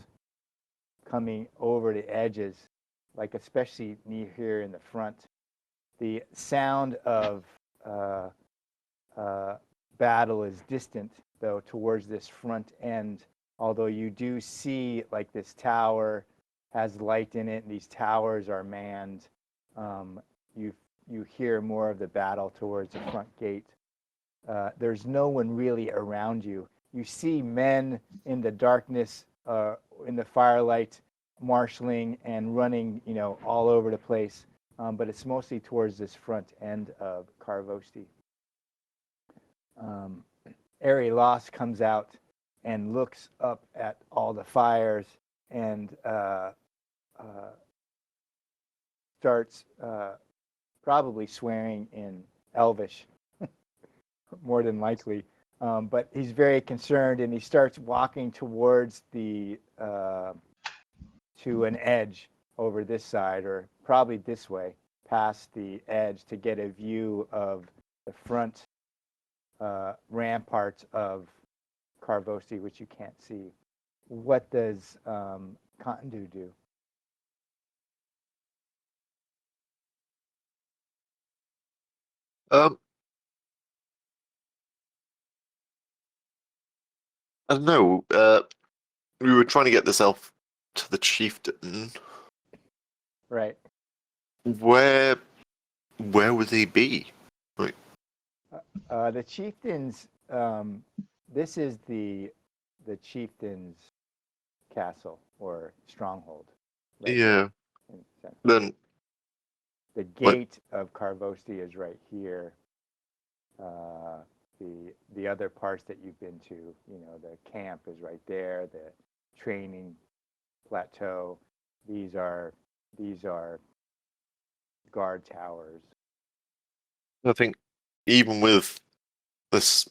coming over the edges, like especially near here in the front. The sound of battle is distant, though, towards this front end, although you do see like this tower has light in it and these towers are manned. You hear more of the battle towards the front gate. There's no one really around you. You see men in the darkness, in the firelight, marshaling and running, all over the place. But it's mostly towards this front end of Karvosti. Ari Loss comes out and looks up at all the fires and starts probably swearing in Elvish, more than likely. But he's very concerned, and he starts walking towards to an edge over this side, or probably this way, past the edge, to get a view of the front ramparts of Karvosti, which you can't see. What does Kondu do? I don't know. We were trying to get this elf to the chieftain. Right. Where would they be? Like, The chieftains. This is the chieftain's castle or stronghold. Right yeah. here. Then The gate of Karvosti is right here. The other parts that you've been to, the camp is right there. The training plateau. These are guard towers. I think even with this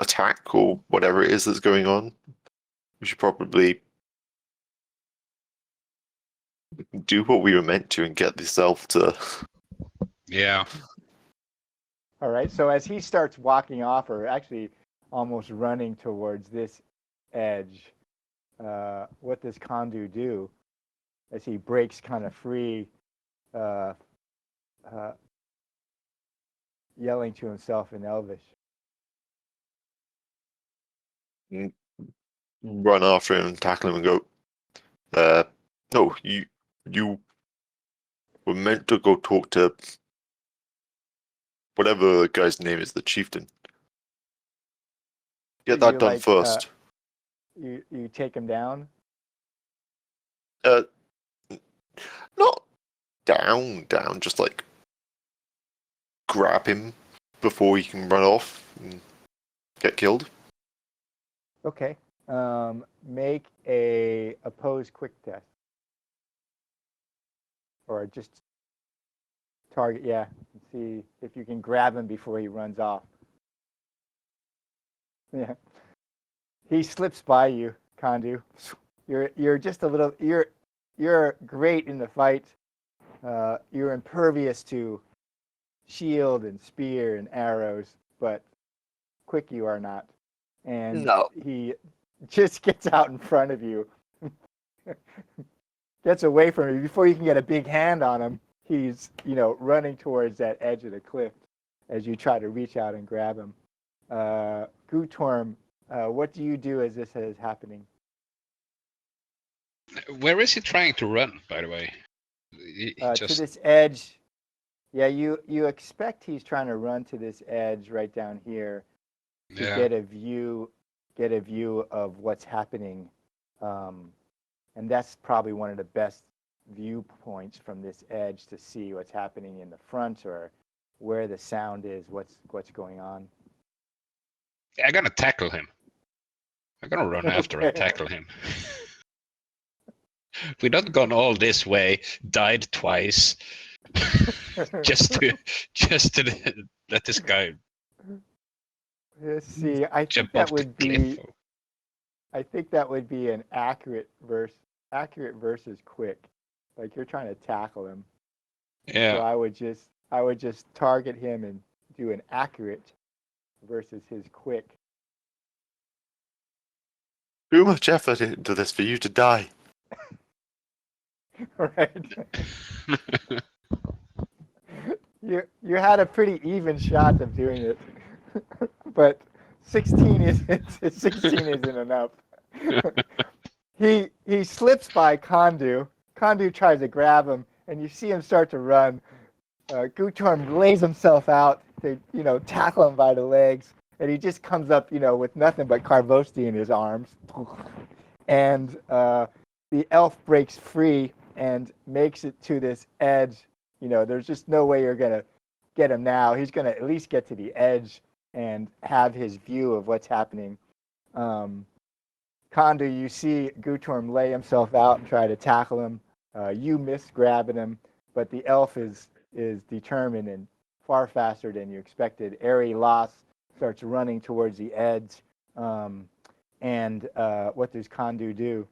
attack or whatever it is that's going on, we should probably do what we were meant to and get this elf to. Yeah. All right. So as he starts walking off, or actually almost running towards this edge, what does Kondu do as he breaks kind of free, yelling to himself in Elvish? Run after him and tackle him and go, no, you were meant to go talk to whatever the guy's name is, the chieftain. Get that done first. You take him down? Not down, just like grab him before he can run off and get killed. Okay. Make a oppose quick test. Or just target, yeah. See if you can grab him before he runs off. Yeah. He slips by you, Kondu. You're just a little. You're great in the fight. You're impervious to shield and spear and arrows, but quick you are not. And No. he just gets out in front of you, gets away from you before you can get a big hand on him. He's running towards that edge of the cliff as you try to reach out and grab him. Gutorm, what do you do as this is happening? Where is he trying to run, by the way? To this edge. Yeah, you expect he's trying to run to this edge right down here to get a view of what's happening, and that's probably one of the best viewpoints from this edge to see what's happening in the front or where the sound is, what's going on. I'm gonna tackle him. I'm gonna run after and tackle him. We've not gone all this way, died twice, just to let this guy. Let's see. I think that would be an accurate versus quick. Like you're trying to tackle him. Yeah. So I would just target him and do an accurate versus his quick. Too much effort into this for you to die. Right. You had a pretty even shot of doing it, but 16 isn't enough. He slips by Kondu. Kondu tries to grab him, and you see him start to run. Gutorm lays himself out to tackle him by the legs, and he just comes up with nothing but Karvosti in his arms, and the elf breaks free and makes it to this edge. There's just no way you're gonna get him now. He's gonna at least get to the edge and have his view of what's happening. Kondu, you see Gutorm lay himself out and try to tackle him. You miss grabbing him, but the elf is determined and far faster than you expected. Ari Las starts running towards the edge. And what does Kondu do?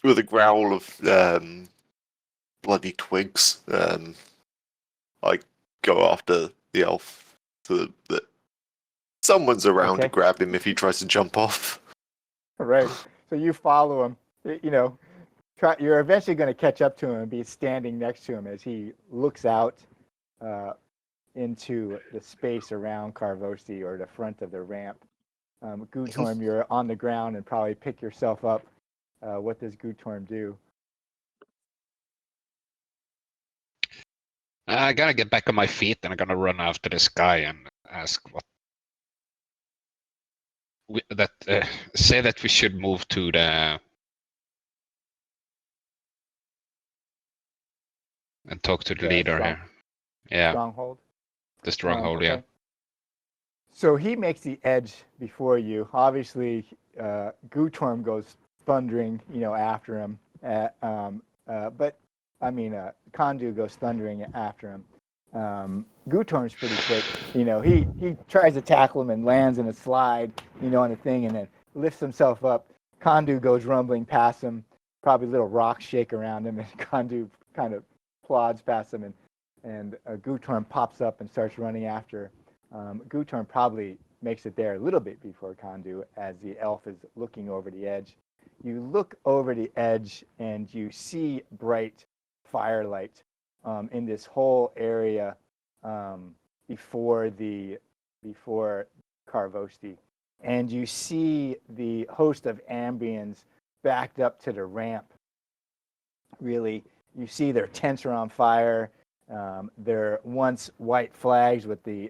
With a growl of bloody twigs, I go after the elf so that someone's around to grab him if he tries to jump off. Right. So you follow him. You're eventually going to catch up to him and be standing next to him as he looks out into the space around Karvosti or the front of the ramp. Gutorm, you're on the ground and probably pick yourself up. What does Gutorm do? I gotta get back on my feet and I'm gonna run after this guy and ask what say that we should move to the and talk to the leader here. Yeah, Stronghold. the stronghold. Okay. Yeah. So he makes the edge before you. Obviously, Gutorm goes thundering, after him. But I mean, Kondu goes thundering after him. Gutorm's pretty quick. He tries to tackle him and lands in a slide, on the thing, and then lifts himself up. Kondu goes rumbling past him. Probably little rocks shake around him, and Kondu kind of plods past him, and Gutorm pops up and starts running after. Gutorm probably makes it there a little bit before Kondu as the elf is looking over the edge. You look over the edge and you see bright firelight in this whole area before Karvosti. And you see the host of Ambrians backed up to the ramp. Really, you see their tents are on fire. Their once white flags with the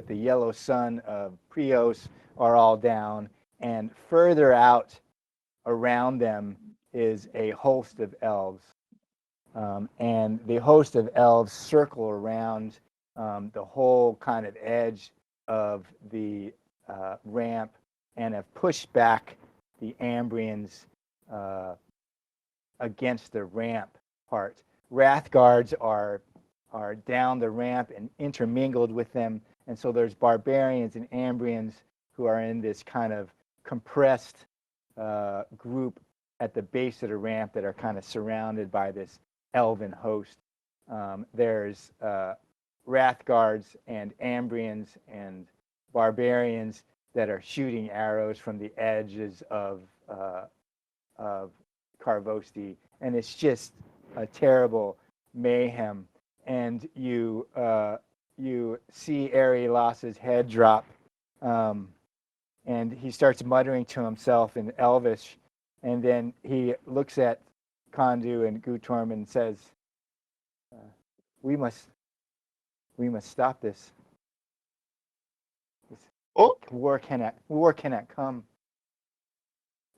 yellow sun of Prios are all down, and further out around them is a host of elves, and the host of elves circle around the whole kind of edge of the ramp and have pushed back the Ambrians against the ramp part. Wrathguards are down the ramp and intermingled with them, and so there's barbarians and Ambrians who are in this kind of compressed group at the base of the ramp that are kind of surrounded by this elven host. There's Wrathguards and Ambrians and barbarians that are shooting arrows from the edges of Karvosti, and it's just a terrible mayhem. And you see Arilas's head drop, and he starts muttering to himself in Elvish, and then he looks at Kondu and Gutorm and says, "We must stop this. War cannot come.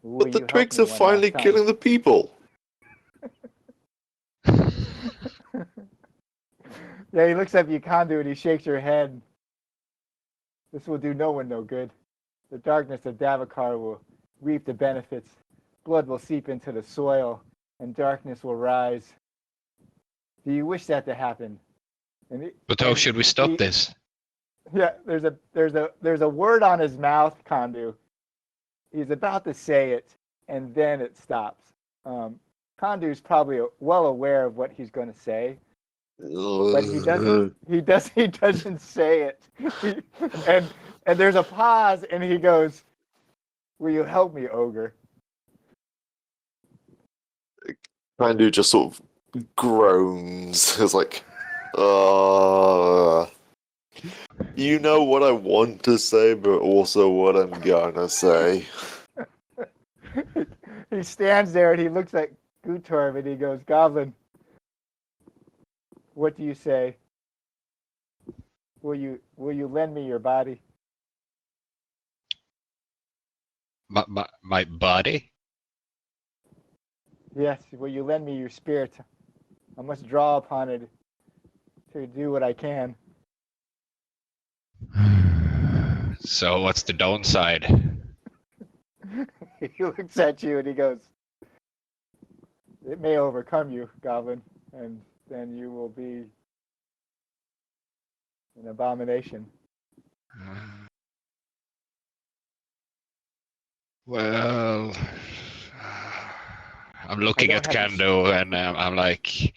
But the twigs are finally killing the people." Yeah, he looks at you, Kondu, and he shakes your head. "This will do no one no good. The darkness of Davokar will reap the benefits. Blood will seep into the soil, and darkness will rise. Do you wish that to happen?" But how should we stop this? Yeah, there's a word on his mouth, Kondu. He's about to say it, and then it stops. Kondu's probably well aware of what he's going to say, but he doesn't say it. And there's a pause, and he goes, "Will you help me, ogre?" Pandu just sort of groans. It's like, you know what I want to say, but also what I'm gonna say. He stands there and he looks at Gutorm and he goes, "Goblin, what do you say? Will you lend me your body?" My body? "Yes, will you lend me your spirit? I must draw upon it to do what I can." So what's the downside? He looks at you and he goes, "It may overcome you, Goblin, and then you will be an abomination." Well, I'm looking at Kando and I'm like,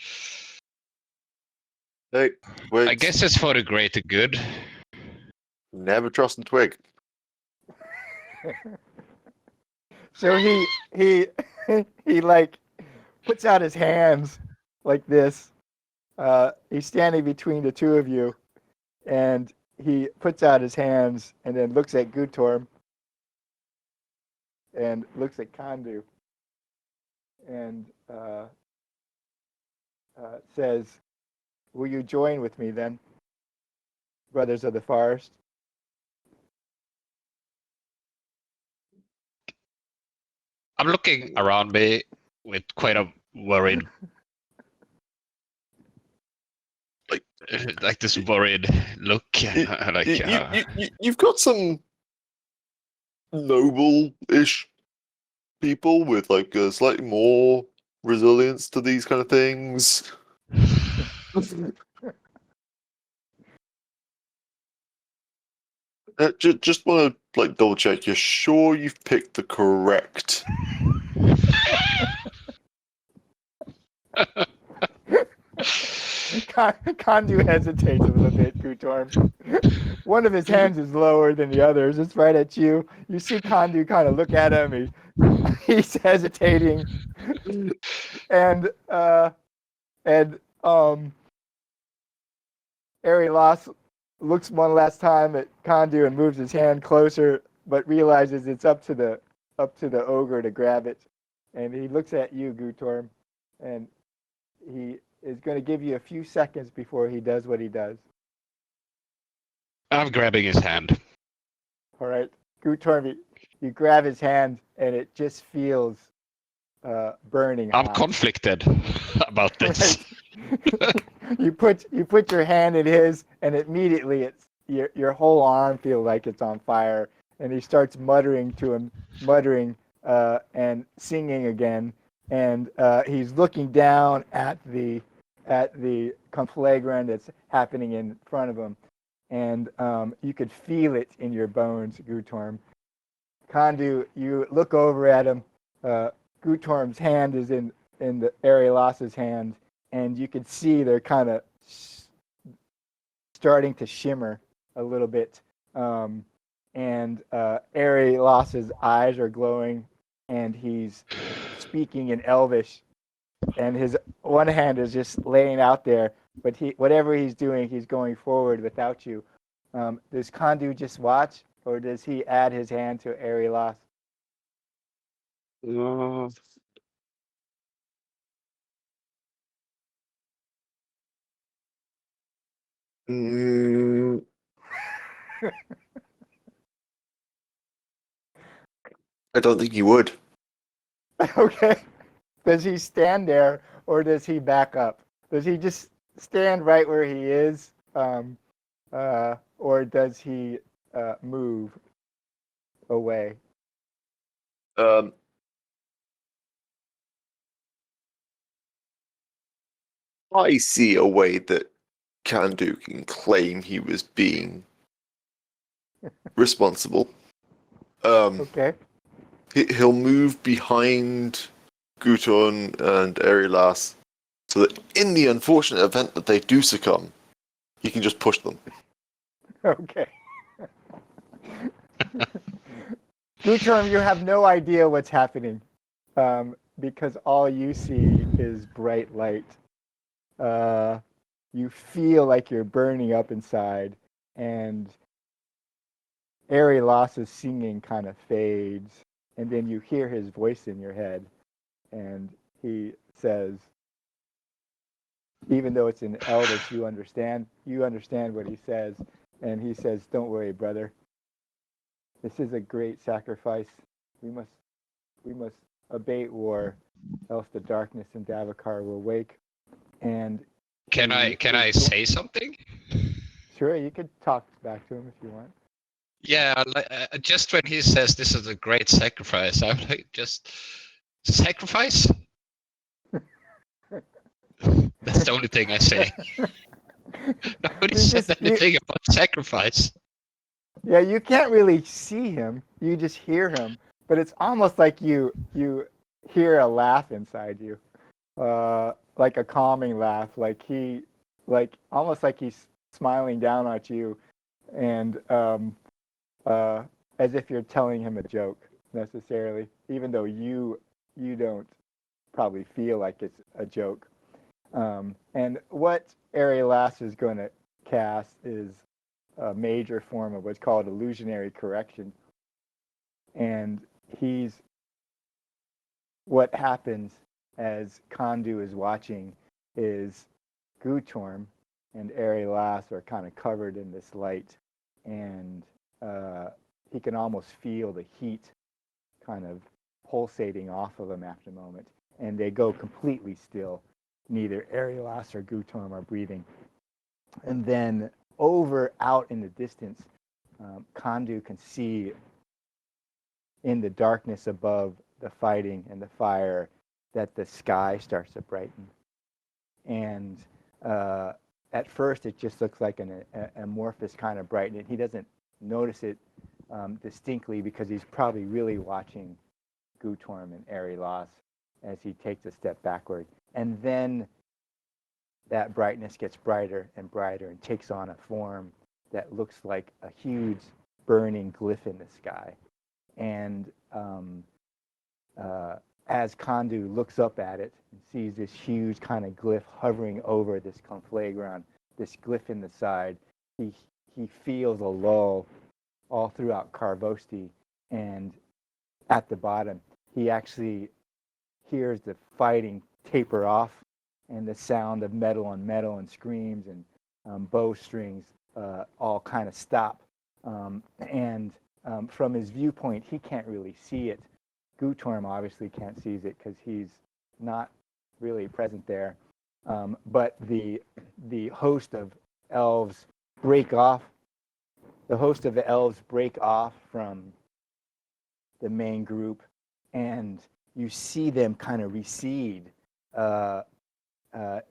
Hey, wait. I guess it's for the greater good. Never trust a twig. So he like puts out his hands like this. He's standing between the two of you, and he puts out his hands and then looks at Gutorm and looks at Kondu and says, Will you join with me then, brothers of the forest? I'm looking around me with quite a worried, like this worried look. You've got some noble-ish people with like slightly more resilience to these kind of things. Just want to like double check. You're sure you've picked the correct? Kondu hesitates a little bit, Gutorm. One of his hands is lower than the others. It's right at you. You see Kondu kind of look at him. He's hesitating. And Arilas looks one last time at Kondu and moves his hand closer, but realizes it's up to the ogre to grab it. And he looks at you, Gutorm, and he is going to give you a few seconds before he does what he does. I'm grabbing his hand. All right, Gutorm, you grab his hand, and it just feels burning hot. I'm conflicted about this. Right. you put your hand in his, and immediately your whole arm feels like it's on fire. And he starts muttering to him, and singing again. And he's looking down at the conflagration that's happening in front of him, and you could feel it in your bones, Gutorm. Kondu, you look over at him. Gutorm's hand is in the Arilas's hand, and you can see they're kind of starting to shimmer a little bit. And Arilas's eyes are glowing, and he's speaking in Elvish, and his one hand is just laying out there, but whatever he's doing, he's going forward without you. Does Kondu just watch, or does he add his hand to Arilas? I don't think you would. Okay. Does he stand there, or does he back up? Does he just stand right where he is, or does he move away? I see a way that Kandu can claim he was being responsible. Okay. He'll move behind Guton and Arilas so that in the unfortunate event that they do succumb, he can just push them. Okay. Gutorm, you have no idea what's happening, because all you see is bright light. You feel like you're burning up inside, and Arilas's singing kind of fades, and then you hear his voice in your head, and he says, even though it's in Elvish, you understand what he says, and he says, "Don't worry, brother. This is a great sacrifice. We must abate war, else the darkness in Davokar will wake." And Can I say something? Sure, you could talk back to him if you want. Yeah, just when he says this is a great sacrifice, I'm like, just sacrifice? That's the only thing I say. Nobody said anything about sacrifice. Yeah, you can't really see him. You just hear him. But it's almost like you hear a laugh inside you. Like a calming laugh. Almost like he's smiling down at you, and as if you're telling him a joke necessarily, even though you don't probably feel like it's a joke. And what Arilas is going to cast is a major form of what's called illusionary correction. And what happens as Kondu is watching is Gutorm, and Arilas are kind of covered in this light, and he can almost feel the heat kind of pulsating off of them after a moment, and they go completely still. Neither Arilas or Gutorm are breathing. And then over out in the distance, Kondu can see in the darkness above the fighting and the fire that the sky starts to brighten. And at first, it just looks like an amorphous kind of brightening. He doesn't notice it distinctly because he's probably really watching Gutorm and Arilas as he takes a step backward. And then that brightness gets brighter and brighter and takes on a form that looks like a huge burning glyph in the sky. And as Kondu looks up at it and sees this huge kind of glyph hovering over this conflagron, this glyph in the side, he feels a lull all throughout Karvosti, and at the bottom, he actually hears the fighting taper off and the sound of metal on metal and screams and bowstrings all kind of stop. And from his viewpoint, he can't really see it. Gutorm obviously can't see it because he's not really present there. But the host of elves break off. The host of the elves break off from the main group, and you see them kind of recede.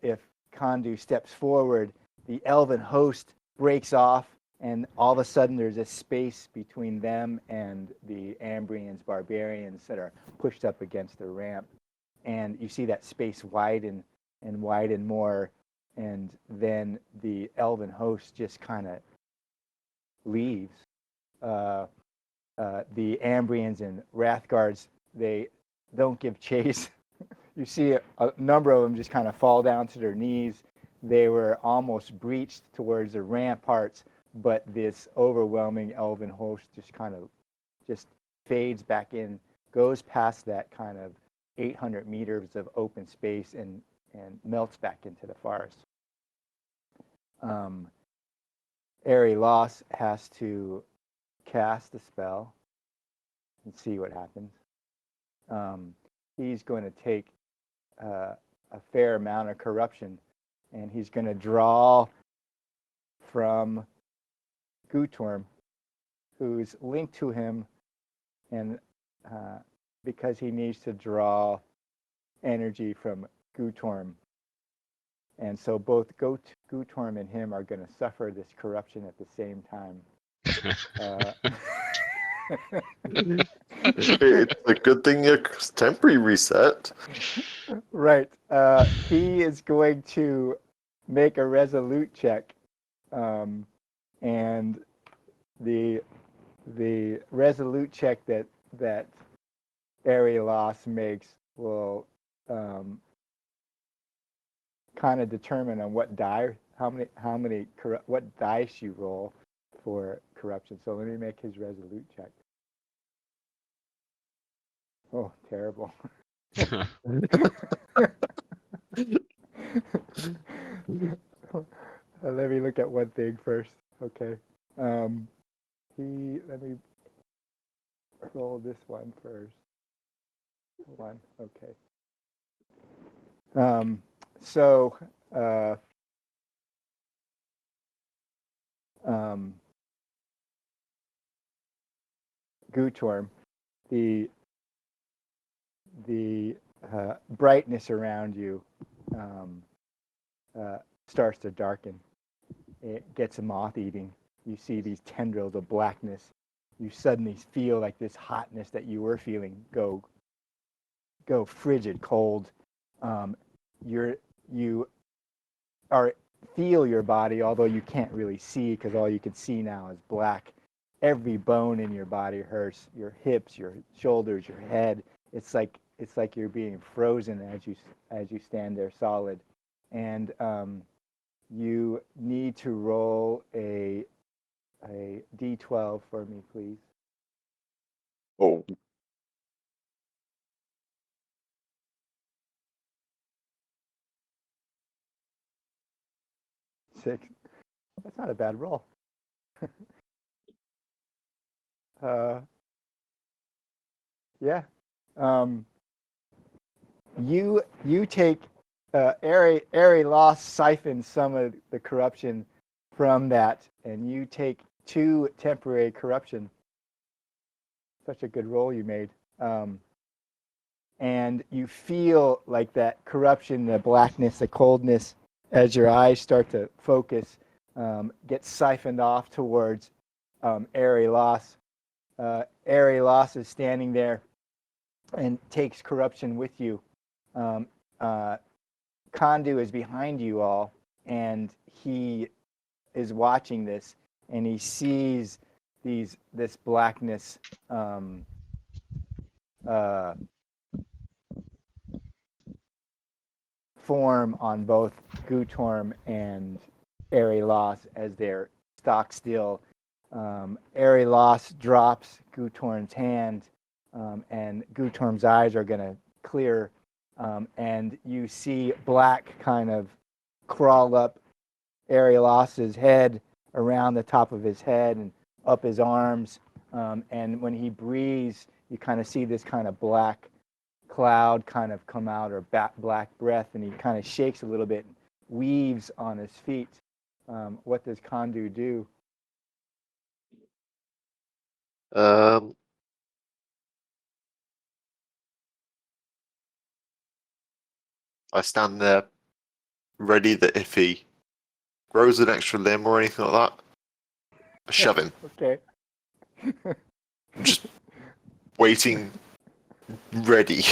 If Kondu steps forward, the elven host breaks off, and all of a sudden there's a space between them and the Ambrians, barbarians that are pushed up against the ramp. And you see that space widen and widen more, and then the elven host just kind of leaves. The Ambrians and Wrathguards, they don't give chase. You see a number of them just kind of fall down to their knees. They were almost breached towards the ramparts, but this overwhelming elven host just kind of just fades back in, goes past that kind of 800 meters of open space and melts back into the forest. Arilas has to cast the spell and see what happens. He's going to take a fair amount of corruption, and he's going to draw from Gutorm, who's linked to him, and because he needs to draw energy from Gutorm. And so both Gutorm and him are going to suffer this corruption at the same time. It's a good thing your temporary reset. Right. He is going to make a resolute check, and the resolute check that Arilas makes will kind of determine on what what dice you roll for corruption. So let me make his resolute check. Oh, terrible. Let me look at one thing first. Okay. Let me roll this one first. One. Okay. Gutorm, the brightness around you starts to darken. It gets moth-eating. You see these tendrils of blackness. You suddenly feel like this hotness that you were feeling go frigid cold. You feel your body, although you can't really see because all you can see now is black. Every bone in your body hurts. Your hips, your shoulders, your head. It's like you're being frozen as you stand there solid. And you need to roll a d12 for me, please. Oh. 6. That's not a bad roll. Yeah. You take Airy lost siphons some of the corruption from that, and you take 2 temporary corruption. Such a good roll you made. And you feel like that corruption, the blackness, the coldness, as your eyes start to focus, gets siphoned off towards Airy Loss. Airy Loss is standing there and takes corruption with you. Kondu is behind you all, and he is watching this, and he sees this blackness form on both Gutorm and Airy Loss as they're stock still. Airy Loss drops Gutorm's hand, and Gutorm's eyes are going to clear, and you see black kind of crawl up Airy Loss's head, around the top of his head and up his arms, and when he breathes, you kind of see this kind of black cloud kind of come out, or black breath, and he kind of shakes a little bit, weaves on his feet. What does Kondu do? I stand there, ready that if he grows an extra limb or anything like that, I shove him. Okay. Just waiting, ready.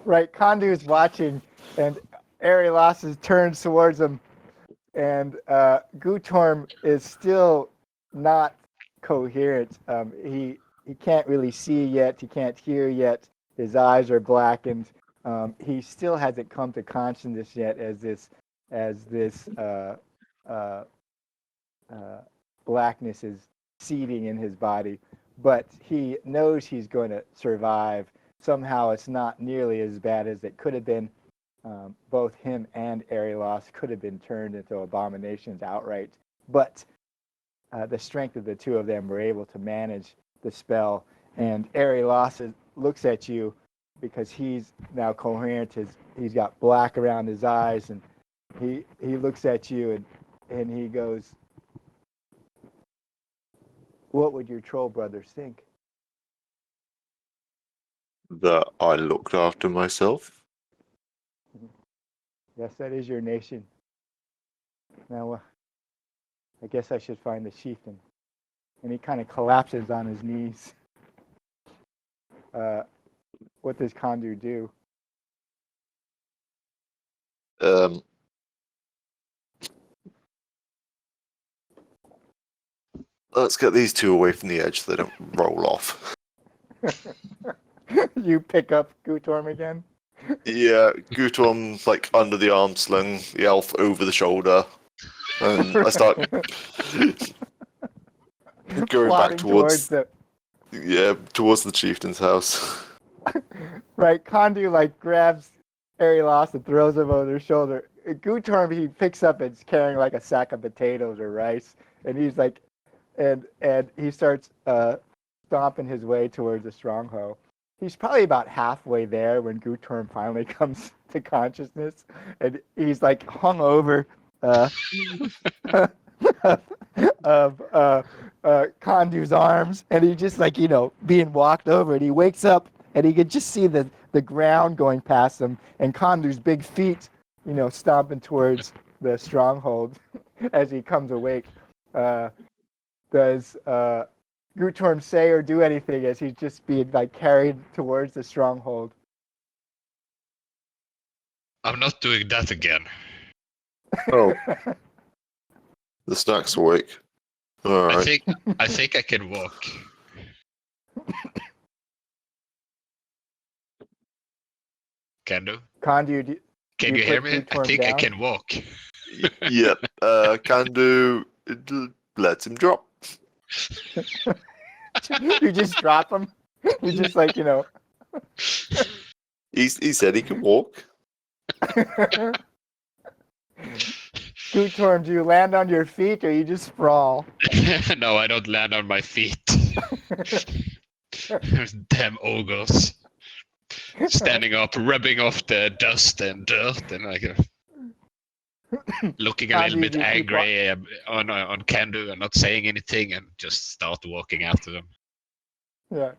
Right, Kondu's watching, and Airy Losses turns towards him, and Gutorm is still not coherent. He can't really see yet. He can't hear yet. His eyes are blackened. He still hasn't come to consciousness yet as this blackness is seeding in his body. But he knows he's going to survive. Somehow it's not nearly as bad as it could have been. Both him and Airy Loss could have been turned into abominations outright. But the strength of the two of them were able to manage the spell. And Airy Loss looks at you because he's now coherent. He's got black around his eyes, and he looks at you and he goes, "What would your troll brothers think?" That I looked after myself. Yes, that is your nation. Now, I guess I should find the chieftain. And he kind of collapses on his knees. What does Kondu do? Let's get these two away from the edge so they don't roll off. You pick up Gutorm again? Yeah, Gutorm's like under the arm sling, the elf over the shoulder. And I start going back towards the chieftain's house. Right, Kondu like grabs Airy Loss and throws him over their shoulder. Gutorm he picks up and is carrying like a sack of potatoes or rice, and he's like, and he starts stomping his way towards the stronghold. He's probably about halfway there when Gutorm finally comes to consciousness, and he's like hung over of Kondu's arms, and he just like being walked over, and he wakes up and he could just see the ground going past him, and Kondu's big feet stomping towards the stronghold as he comes awake. Does Gutorm say or do anything as he's just being like carried towards the stronghold? I'm not doing that again. Oh. The snack's awake. All right. I think I can walk. Kondu? Kondu, Can you hear me? I think down? I can walk. Yep. Kondu lets him drop. You just drop him. You just like He said he can walk. Gutorm, do you land on your feet or you just sprawl? No, I don't land on my feet. Damn ogres. Standing up, rubbing off the dust and dirt, and like looking a little Kandu, bit do you keep angry on Kandu and not saying anything, and just start walking after them. Yeah.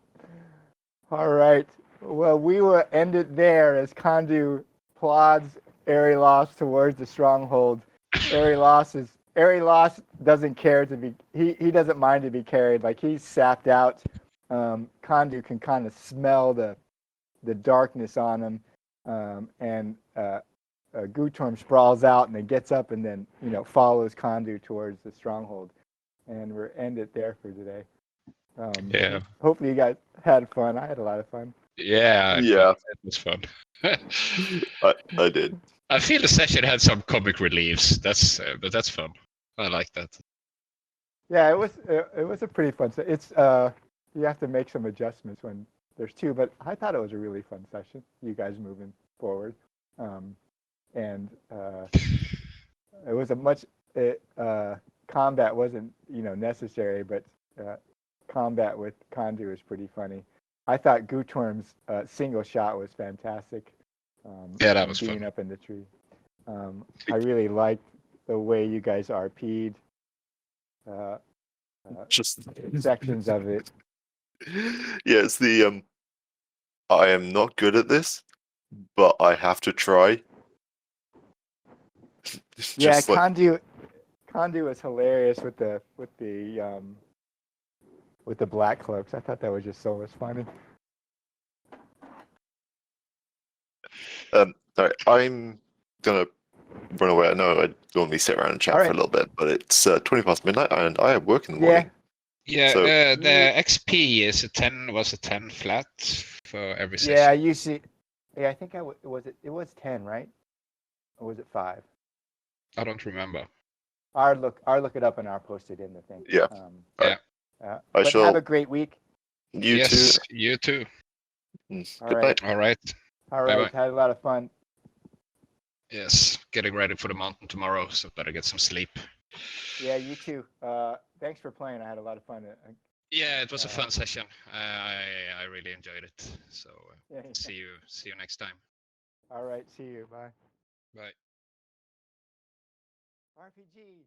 All right. Well, we will end it there as Kandu plods Arilos towards the stronghold. Arilos doesn't care to be. He doesn't mind to be carried. Like he's sapped out. Kandu can kind of smell the darkness on him, and Gutorm sprawls out and then gets up and then follows Kandu towards the stronghold. And we're end it there for today. Yeah. Hopefully you guys had fun. I had a lot of fun. Yeah. Yeah. It was fun. I did. I feel the session had some comic reliefs. But that's fun. I like that. Yeah, it was a pretty fun. It's you have to make some adjustments when there's two, but I thought it was a really fun session. You guys moving forward, and it was a much combat wasn't necessary, but combat with Kandu was pretty funny. I thought Gutorm's single shot was fantastic. Yeah, that was being fun. up in the tree. I really liked the way you guys RP'd Just sections of it. Yeah, it's the I am not good at this, but I have to try. Yeah, Just like, Kandu was hilarious with the black cloaks. I thought that was just so much funny. sorry, I'm gonna run away. I know I normally sit around and chat for a little bit, but it's 20 past midnight and I have work in the morning. Yeah, So- the XP is a 10 flat for every session. Yeah, you see. Yeah, I think it was 10, right? Or was it 5? I don't remember. I'll look it up and I'll post it in the thing. Yeah. Yeah. I But shall. have a great week. You Yes, too. you too. Good right. night. All right. All right, Bye-bye. had a lot of fun. Yes, getting ready for the mountain tomorrow, so better get some sleep. Yeah, you too. Thanks for playing. I had a lot of fun. Yeah, it was a fun session. I really enjoyed it. So Yeah. see you next time. All right, see you. Bye. Bye. RPG.